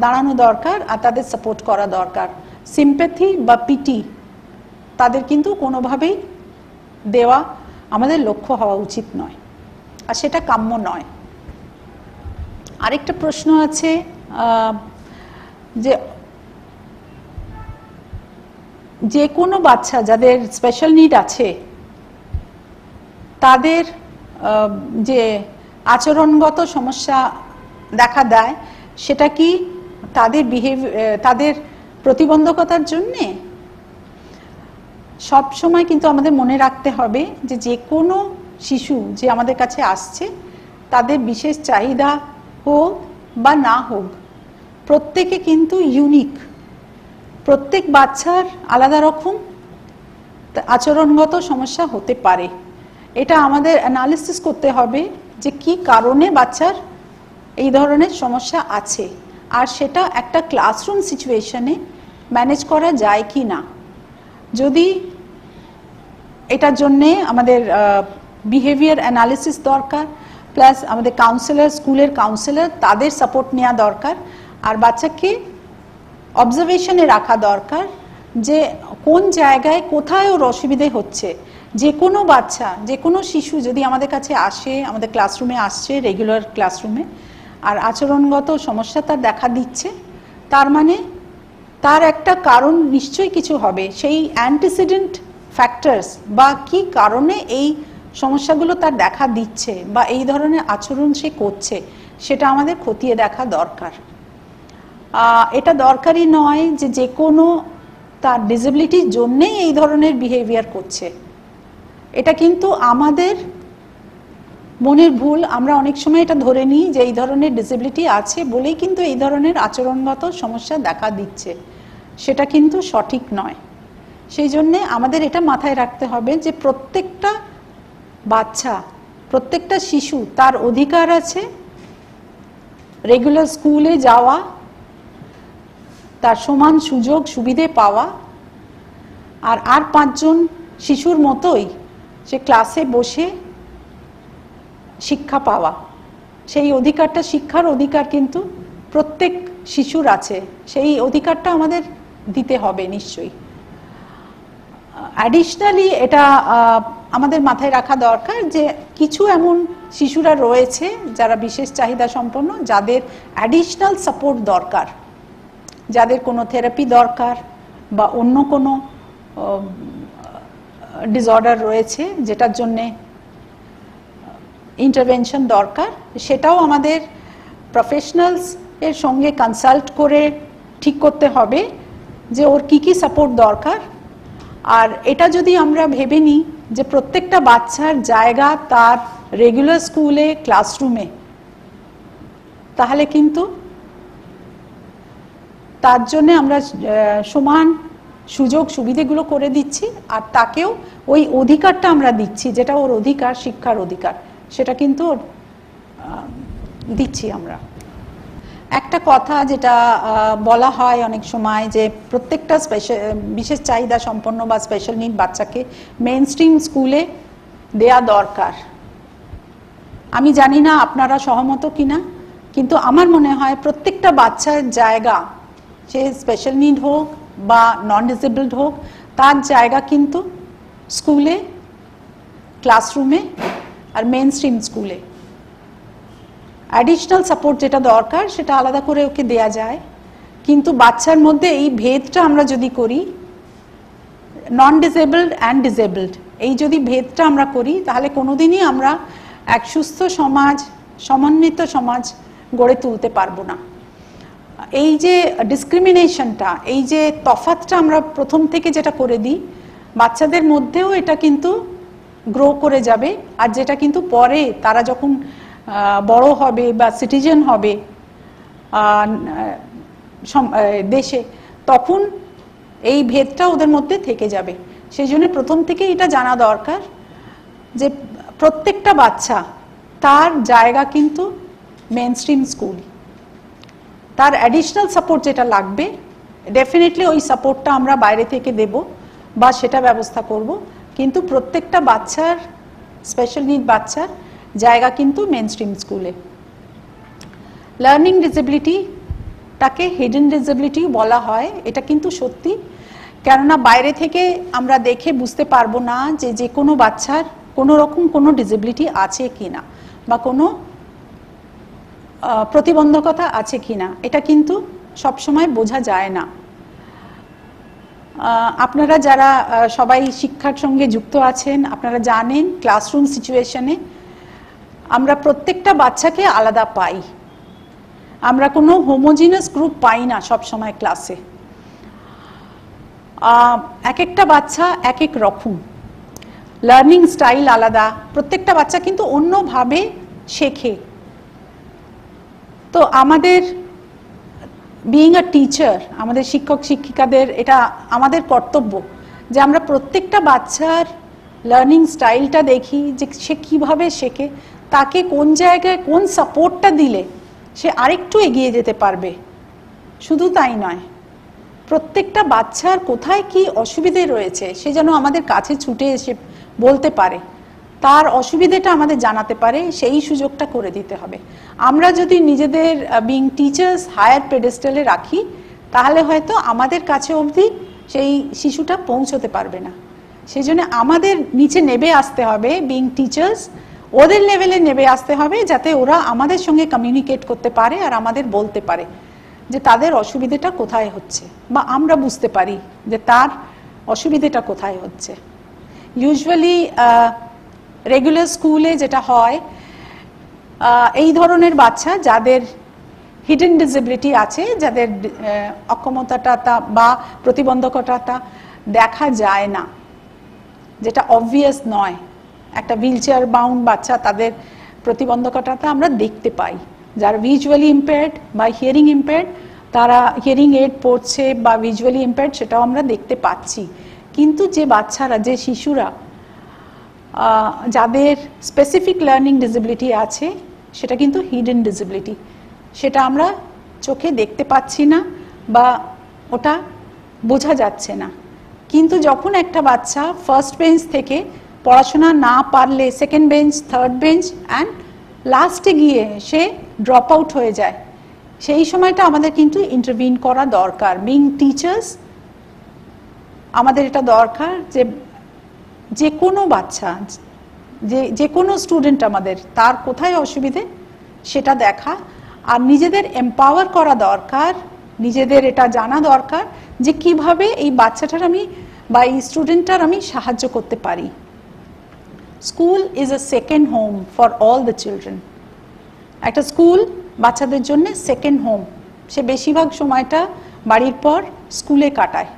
দাঁড়ানো দরকার আর তাদের সাপোর্ট করা দরকার। সিম্প্যাথি বা পিটি তাদের কিন্তু কোনোভাবেই দেওয়া আমাদের লক্ষ্য হওয়া উচিত নয়, আর সেটা কাম্য নয়। আরেকটা প্রশ্ন আছে যে কোনো বাচ্চা যাদের স্পেশাল নিড আছে তাদের যে আচরণগত সমস্যা দেখা দেয়, সেটা কি তাদের প্রতিবন্ধকতার জন্যে? সব সময় কিন্তু আমাদের মনে রাখতে হবে যে কোনো শিশু যে আমাদের কাছে আসছে তাদের বিশেষ চাহিদা হোক বা না হোক, প্রত্যেকে কিন্তু ইউনিক, প্রত্যেক বাচ্চার আলাদা রকম আচরণগত সমস্যা হতে পারে। এটা আমাদের অ্যানালিসিস করতে হবে যে কি কারণে বাচ্চার এই ধরনের সমস্যা আছে, আর সেটা একটা ক্লাসরুম সিচুয়েশনে ম্যানেজ করা যায় কি না। যদি এটার জন্যে আমাদের বিহেভিয়ার অ্যানালিসিস দরকার, প্লাস আমাদের কাউন্সিলর, স্কুলের কাউন্সিলর, তাদের সাপোর্ট নেওয়া দরকার, আর বাচ্চাকে অবজারভেশনে রাখা দরকার যে কোন জায়গায় কোথায় ওর অসুবিধে হচ্ছে। যে কোনো বাচ্চা, যে কোনো শিশু যদি আমাদের কাছে আসে, আমাদের ক্লাসরুমে আসছে, রেগুলার ক্লাসরুমে, আর আচরণগত সমস্যা তার দেখা দিচ্ছে, তার মানে তার একটা কারণ নিশ্চয়ই কিছু হবে। সেই অ্যান্টিসিডেন্ট ফ্যাক্টরস বা কি কারণে এই সমস্যাগুলো তার দেখা দিচ্ছে বা এই ধরনের আচরণ সে করছে, সেটা আমাদের খতিয়ে দেখা দরকার। এটা দরকারি নয় যে যে কোনো তার ডিসেবিলিটির জন্যেই এই ধরনের বিহেভিয়ার করছে, এটা কিন্তু আমাদের মনের ভুল। আমরা অনেক সময় এটা ধরে নিই যে এই ধরনের ডিসেবিলিটি আছে বলেই কিন্তু এই ধরনের আচরণগত সমস্যা দেখা দিচ্ছে, সেটা কিন্তু সঠিক নয়। সেই জন্যে আমাদের এটা মাথায় রাখতে হবে যে প্রত্যেকটা বাচ্চা, প্রত্যেকটা শিশু তার অধিকার আছে রেগুলার স্কুলে যাওয়া, তার সমান সুযোগ সুবিধে পাওয়া, আর 5 জন শিশুর মতোই সে ক্লাসে বসে শিক্ষা পাওয়া। সেই অধিকারটা, শিক্ষার অধিকার কিন্তু প্রত্যেক শিশুর আছে, সেই অধিকারটা আমাদের দিতে হবে নিশ্চয়ই। অ্যাডিশনালি এটা আমাদের মাথায় রাখা দরকার যে কিছু এমন শিশুরা রয়েছে যারা বিশেষ চাহিদা সম্পন্ন, যাদের অ্যাডিশনাল সাপোর্ট দরকার, যাদের কোনো থেরাপি দরকার বা অন্য কোনো ডিসঅর্ডার রয়েছে যেটার জন্যে ইন্টারভেনশন দরকার, সেটাও আমাদের প্রফেশনালস এর সঙ্গে কনসাল্ট করে ঠিক করতে হবে যে ওর কি কি সাপোর্ট দরকার। আর এটা যদি আমরা ভেবে নিই যে প্রত্যেকটা বাচ্চার জায়গা তার রেগুলার স্কুলে, ক্লাসরুমে, তাহলে কিন্তু তার জন্য আমরা সমান সুযোগ সুবিধেগুলো করে দিচ্ছি, আর তাকেও ওই অধিকারটা আমরা দিচ্ছি যেটা ওর অধিকার, শিক্ষার অধিকার, সেটা কিন্তু দিচ্ছি আমরা। একটা কথা যেটা বলা হয় অনেক সময় যে প্রত্যেকটা বিশেষ চাহিদা সম্পন্ন বা স্পেশাল নিড বাচ্চাকে মেইন স্ট্রিম স্কুলে দেয়া দরকার। আমি জানি না আপনারা সহমত কিনা, কিন্তু আমার মনে হয় প্রত্যেকটা বাচ্চার জায়গা, সে স্পেশাল নিড হোক বা নন ডিসেবলড হোক, তার জায়গা কিন্তু স্কুলে, ক্লাসরুমে আর মেইন স্ট্রিম স্কুলে। অ্যাডিশনাল সাপোর্ট যেটা দরকার সেটা আলাদা করে ওকে দেয়া যায়, কিন্তু বাচ্চার মধ্যে এই ভেদটা আমরা যদি করি, নন ডিসেবলড অ্যান্ড ডিসেবলড, এই যদি ভেদটা আমরা করি, তাহলে কোনোদিনই আমরা এক সুস্থ সমাজ, সমন্বিত সমাজ গড়ে তুলতে পারবো না। এই যে ডিসক্রিমিনেশনটা, এই যে তফাৎটা আমরা প্রথম থেকে যেটা করে দিই, বাচ্চাদের মধ্যেও এটা কিন্তু গ্রো করে যাবে, আর যেটা কিন্তু পরে তারা যখন বড় হবে বা সিটিজেন হবে দেশে, তখন এই ভেদটা ওদের মধ্যে থেকে যাবে। সেই জন্য প্রথম থেকে এটা জানা দরকার যে প্রত্যেকটা বাচ্চা তার জায়গা কিন্তু মেইন স্ট্রিম স্কুল। তার অ্যাডিশনাল সাপোর্ট যেটা লাগবে, ডেফিনেটলি ওই সাপোর্টটা আমরা বাইরে থেকে দেব বা সেটা ব্যবস্থা করব, কিন্তু প্রত্যেকটা বাচ্চার, স্পেশাল নিড বাচ্চার জায়গা কিন্তু মেইন স্ট্রিম স্কুলে। লার্নিং ডিসেবিলিটিটাকে হিডেন ডিসেবিলিটি বলা হয়, এটা কিন্তু সত্যি, কেননা বাইরে থেকে আমরা দেখে বুঝতে পারবো না যে যে কোনো বাচ্চার কোনো রকম কোনো ডিসেবিলিটি আছে কিনা বা কোনো প্রতিবন্ধকতা আছে কিনা, এটা কিন্তু সবসময় বোঝা যায় না। আপনারা যারা সবাই শিক্ষার সঙ্গে যুক্ত আছেন, আপনারা জানেন ক্লাসরুম সিচুয়েশনে আমরা প্রত্যেকটা বাচ্চাকে আলাদা পাই, আমরা কোনো হোমোজিনাস গ্রুপ পাই না সব সময় ক্লাসে। এক একটা বাচ্চা এক এক রকম, লার্নিং স্টাইল আলাদা, প্রত্যেকটা বাচ্চা কিন্তু অন্যভাবে শেখে। তো আমাদের বিইং আ টিচার, আমাদের শিক্ষক শিক্ষিকাদের এটা আমাদের কর্তব্য যে আমরা প্রত্যেকটা বাচ্চার লার্নিং স্টাইলটা দেখি, যে সে কীভাবে শেখে, তাকে কোন জায়গায় কোন সাপোর্টটা দিলে সে আরেকটু এগিয়ে যেতে পারবে। শুধু তাই নয়, প্রত্যেকটা বাচ্চার কোথায় কি অসুবিধে রয়েছে সে যেন আমাদের কাছে ছুটে এসে বলতে পারে, তার অসুবিধেটা আমাদের জানাতে পারে, সেই সুযোগটা করে দিতে হবে। আমরা যদি নিজেদের বিং টিচার্স হায়ার পেডেস্টালে রাখি, তাহলে হয়তো আমাদের কাছে অবধি সেই শিশুটা পৌঁছতে পারবে না। সেই জন্য আমাদের নিচে নেবে আসতে হবে, বিং টিচার্স ওদের লেভেলে নেবে আসতে হবে, যাতে ওরা আমাদের সঙ্গে কমিউনিকেট করতে পারে আর আমাদের বলতে পারে যে তাদের অসুবিধেটা কোথায় হচ্ছে, বা আমরা বুঝতে পারি যে তার অসুবিধেটা কোথায় হচ্ছে। ইউজুয়ালি রেগুলার স্কুলে যেটা হয়, এই ধরনের বাচ্চা যাদের হিডেন ডিসেবিলিটি আছে, যাদের অক্ষমতাটা বা প্রতিবন্ধকতাটা দেখা যায় না, যেটা অবভিয়াস নয়, একটা হুইল চেয়ার বাউন্ড বাচ্চা তাদের প্রতিবন্ধকতাটা আমরা দেখতে পাই। যারা ভিজুয়ালি ইম্পেয়ার্ড বা হিয়ারিং ইম্পেয়ার্ড, তারা হিয়ারিং এইড পড়ছে বা ভিজুয়ালি ইম্পেয়ার্ড, সেটাও আমরা দেখতে পাচ্ছি। কিন্তু যে বাচ্চারা, যে শিশুরা যাদের স্পেসিফিক লার্নিং ডিসেবিলিটি আছে, সেটা কিন্তু হিডেন ডিসেবিলিটি, সেটা আমরা চোখে দেখতে পাচ্ছি না বা ওটা বোঝা যাচ্ছে না। কিন্তু যখন একটা বাচ্চা ফার্স্ট বেঞ্চ থেকে পড়াশোনা না পারলে second bench, third bench and লাস্টে গিয়ে সে ড্রপ আউট হয়ে যায়, সেই সময়টা আমাদের কিন্তু ইন্টারভিন করা দরকার। বিং টিচার্স আমাদের এটা দরকার যে কোনো বাচ্চা, যে কোনো স্টুডেন্ট আমাদের তার কোথায় অসুবিধে সেটা দেখা, আর নিজেদের এম্পাওয়ার করা দরকার, নিজেদের এটা জানা দরকার যে কিভাবে এই বাচ্চাটার আমি বা এই স্টুডেন্টটার আমি সাহায্য করতে পারি। School is a second home for all the children. একটা স্কুল বাচ্চাদের জন্য সেকেন্ড হোম। সে বেশিরভাগ সময়টা বাড়ির পর স্কুলে কাটায়।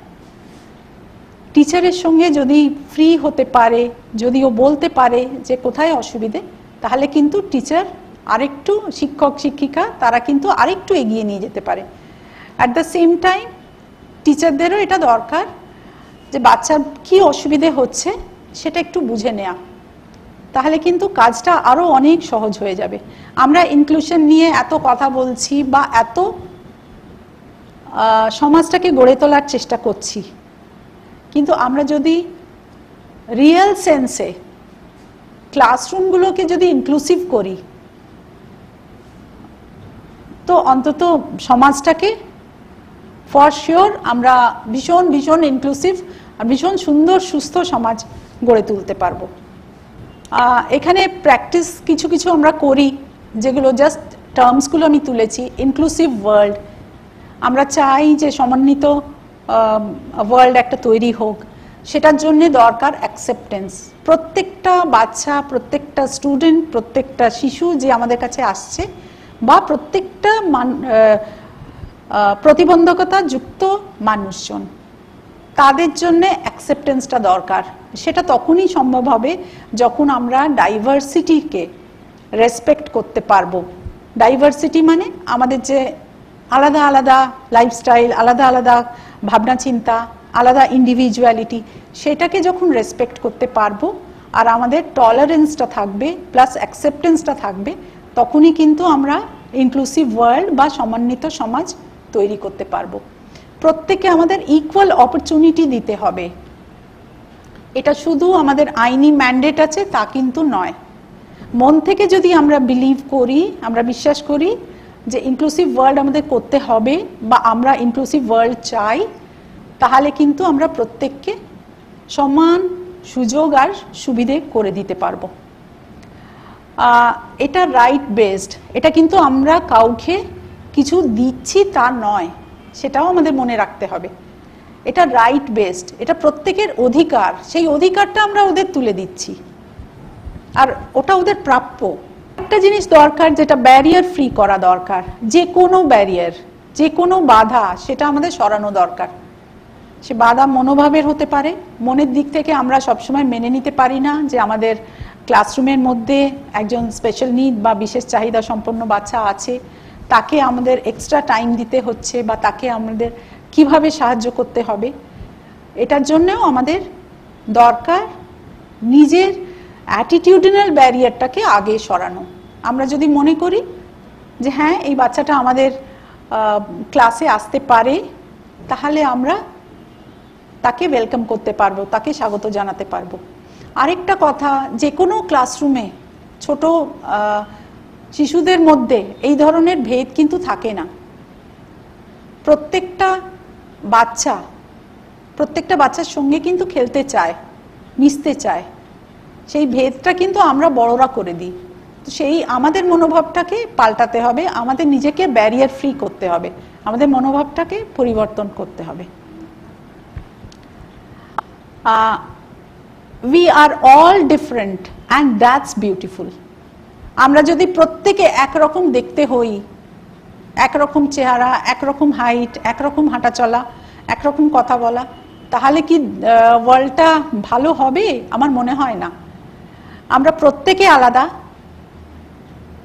টিচারের সঙ্গে যদি ফ্রি হতে পারে, যদি ও বলতে পারে যে কোথায় অসুবিধে, তাহলে কিন্তু টিচার আরেকটু, শিক্ষক শিক্ষিকা তারা কিন্তু আরেকটু এগিয়ে নিয়ে যেতে পারে। অ্যাট দ্য সেম টাইম টিচারদেরও এটা দরকার যে বাচ্চার কি অসুবিধে হচ্ছে সেটা একটু বুঝে নেওয়া, তাহলে কিন্তু কাজটা আরও অনেক সহজ হয়ে যাবে। আমরা ইনক্লুশন নিয়ে এত কথা বলছি বা এত সমাজটাকে গড়ে তোলার চেষ্টা করছি, কিন্তু আমরা যদি রিয়েল সেন্সে ক্লাসরুমগুলোকে যদি ইনক্লুসিভ করি, তো অন্তত সমাজটাকে ফর শিওর আমরা ভীষণ ভীষণ ইনক্লুসিভ আর ভীষণ সুন্দর সুস্থ সমাজ গড়ে তুলতে পারবো। এখানে প্র্যাকটিস কিছু কিছু আমরা করি, যেগুলো জাস্ট টার্মসগুলো আমি তুলেছি। ইনক্লুসিভ ওয়ার্ল্ড, আমরা চাই যে সমন্বিত ওয়ার্ল্ড একটা তৈরি হোক, সেটার জন্য দরকার অ্যাকসেপ্টেন্স। প্রত্যেকটা বাচ্চা, প্রত্যেকটা স্টুডেন্ট, প্রত্যেকটা শিশু যে আমাদের কাছে আসছে, বা প্রত্যেকটা প্রতিবন্ধকতা যুক্ত মানুষজন, তাদের জন্য অ্যাকসেপ্টেন্সটা দরকার। সেটা তখনই সম্ভব হবে যখন আমরা ডাইভার্সিটিকে রেসপেক্ট করতে পারবো। ডাইভার্সিটি মানে আমাদের যে আলাদা আলাদা লাইফস্টাইল, আলাদা আলাদা ভাবনা চিন্তা, আলাদা ইন্ডিভিজুয়ালিটি, সেটাকে যখন রেসপেক্ট করতে পারবো আর আমাদের টলারেন্সটা থাকবে প্লাস অ্যাকসেপ্টেন্সটা থাকবে, তখনই কিন্তু আমরা ইনক্লুসিভ ওয়ার্ল্ড বা সমন্বিত সমাজ তৈরি করতে পারবো। প্রত্যেকে আমাদের ইকুয়াল অপরচুনিটি দিতে হবে। এটা শুধু আমাদের আইনি ম্যান্ডেট আছে তা কিন্তু নয়। মন থেকে যদি আমরা বিলিভ করি, আমরা বিশ্বাস করি যে ইনক্লুসিভ ওয়ার্ল্ড আমাদের করতে হবে বা আমরা ইনক্লুসিভ ওয়ার্ল্ড চাই, তাহলে কিন্তু আমরা প্রত্যেককে সমান সুযোগ আর সুবিধে করে দিতে পারবো। এটা রাইট বেসড, এটা কিন্তু আমরা কাউকে কিছু দিচ্ছি তা নয়, সেটাও আমাদের মনে রাখতে হবে। এটা রাইট বেসড, এটা প্রত্যেকের অধিকার, সেই অধিকারটা আমরা ওদের তুলে দিচ্ছি আর ওটা ওদের প্রাপ্য। একটা জিনিস দরকার, যেটা ব্যারিয়ার ফ্রি করা দরকার। যে কোনো ব্যারিয়ার, যে কোনো বাধা, সেটা আমাদের সরানো দরকার। সে বাধা মনোভাবের হতে পারে। মনের দিক থেকে আমরা সবসময় মেনে নিতে পারি না যে আমাদের ক্লাসরুমের মধ্যে একজন স্পেশাল নিড বা বিশেষ চাহিদা সম্পন্ন বাচ্চা আছে, তাকে আমাদের এক্সট্রা টাইম দিতে হচ্ছে বা তাকে আমাদের কিভাবে সাহায্য করতে হবে। এটার জন্যও আমাদের দরকার নিজের অ্যাটিটিউডিনাল ব্যারিয়ারটাকে আগে সরানো। আমরা যদি মনে করি যে হ্যাঁ এই বাচ্চাটা আমাদের ক্লাসে আসতে পারে, তাহলে আমরা তাকে ওয়েলকাম করতে পারবো, তাকে স্বাগত জানাতে পারবো। আরেকটা কথা, যে কোনো ক্লাসরুমে ছোট শিশুদের মধ্যে এই ধরনের ভেদ কিন্তু থাকে না। প্রত্যেকটা বাচ্চার সঙ্গে কিন্তু খেলতে চায়, মিশতে চায়। সেই ভেদটা কিন্তু আমরা বড়রা করে দিই। তো সেই আমাদের মনোভাবটাকে পাল্টাতে হবে, আমাদের নিজেকে ব্যারিয়ার ফ্রি করতে হবে, আমাদের মনোভাবটাকে পরিবর্তন করতে হবে। We are all different and that's beautiful. আমরা যদি প্রত্যেকে একরকম দেখতে হই, একরকম চেহারা, একরকম হাইট, একরকম হাঁটা চলা, একরকম কথা বলা, তাহলে কি ওয়ার্ল্ডটা ভালো হবে? আমার মনে হয় না। আমরা প্রত্যেকে আলাদা,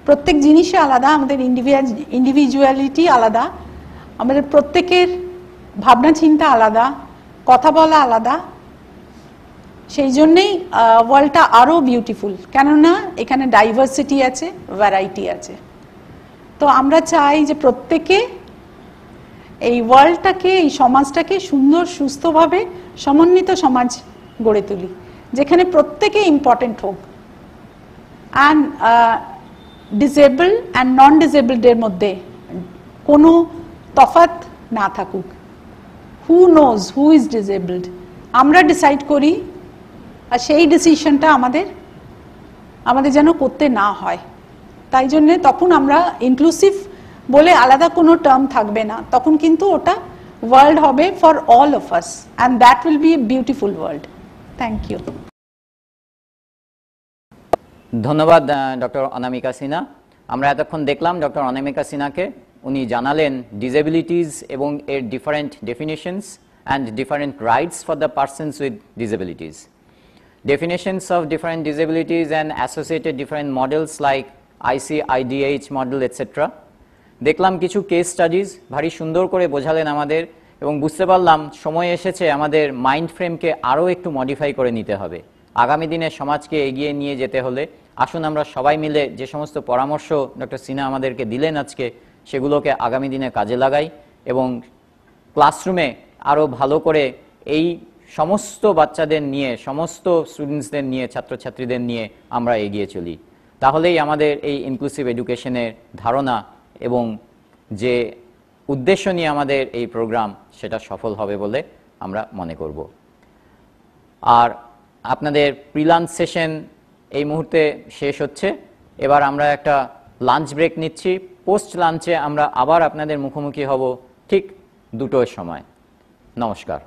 প্রত্যেক জিনিসে আলাদা, আমাদের ইন্ডিভিজুয়ালিটি আলাদা, আমাদের প্রত্যেকের ভাবনা চিন্তা আলাদা, কথা বলা আলাদা। সেই জন্যেই ওয়ার্ল্ডটা আরও বিউটিফুল, কেননা এখানে ডাইভার্সিটি আছে, ভ্যারাইটি আছে। তো আমরা চাই যে প্রত্যেকে এই ওয়ার্ল্ডটাকে, এই সমাজটাকে সুন্দর সুস্থভাবে সমন্বিত সমাজ গড়ে তুলি, যেখানে প্রত্যেকে ইম্পর্টেন্ট হোক। অ্যান্ড ডিসেবল অ্যান্ড নন ডিসেবলদের মধ্যে কোনো তফাৎ না থাকুক। Who knows who is disabled, আমরা ডিসাইড করি, আর সেই ডিসিশনটা আমাদের যেন করতে না হয়। তাই জন্যে তখন আমরা ইনক্লুসিভ বলে আলাদা কোনো টার্ম থাকবে না, তখন কিন্তু ওটা ওয়ার্ল্ড হবে for all of us, and that will be a beautiful world. Thank you. ধন্যবাদ ডক্টর অনামিকা সিনহা। আমরা এতক্ষণ দেখলাম ডক্টর অনামিকা সিনহাকে, উনি জানালেন ডিসেবিলিটিস এবং এর different definitions and different rights for the persons with disabilities, definitions of different disabilities and associated different models like ICIDH model etc. দেখলাম কিছু কেস স্টাডিজ, ভারী সুন্দর করে বোঝালেন আমাদের, এবং বুঝতে পারলাম সময় এসেছে আমাদের মাইন্ড ফ্রেমকে আরও একটু মডিফাই করে নিতে হবে। আগামী দিনে সমাজকে এগিয়ে নিয়ে যেতে হলে আসুন আমরা সবাই মিলে যে সমস্ত পরামর্শ ডক্টর সিনহা আমাদেরকে দিলেন আজকে, সেগুলোকে আগামী দিনে কাজে লাগাই এবং ক্লাসরুমে আরও ভালো করে এই সমস্ত বাচ্চাদের নিয়ে, সমস্ত স্টুডেন্টসদের নিয়ে, ছাত্রছাত্রীদের নিয়ে আমরা এগিয়ে চলি। তাহলেই আমাদের এই ইনক্লুসিভ এডুকেশনের ধারণা এবং যে উদ্দেশ্য নিয়ে আমাদের এই প্রোগ্রাম, সেটা সফল হবে বলে আমরা মনে করব। আর আপনাদের প্রি-লাঞ্চ সেশন এই মুহূর্তে শেষ হচ্ছে। এবার আমরা একটা লাঞ্চ ব্রেক নিচ্ছি। পোস্ট লাঞ্চে আমরা আবার আপনাদের মুখোমুখি হব ঠিক 2টোর সময়। নমস্কার।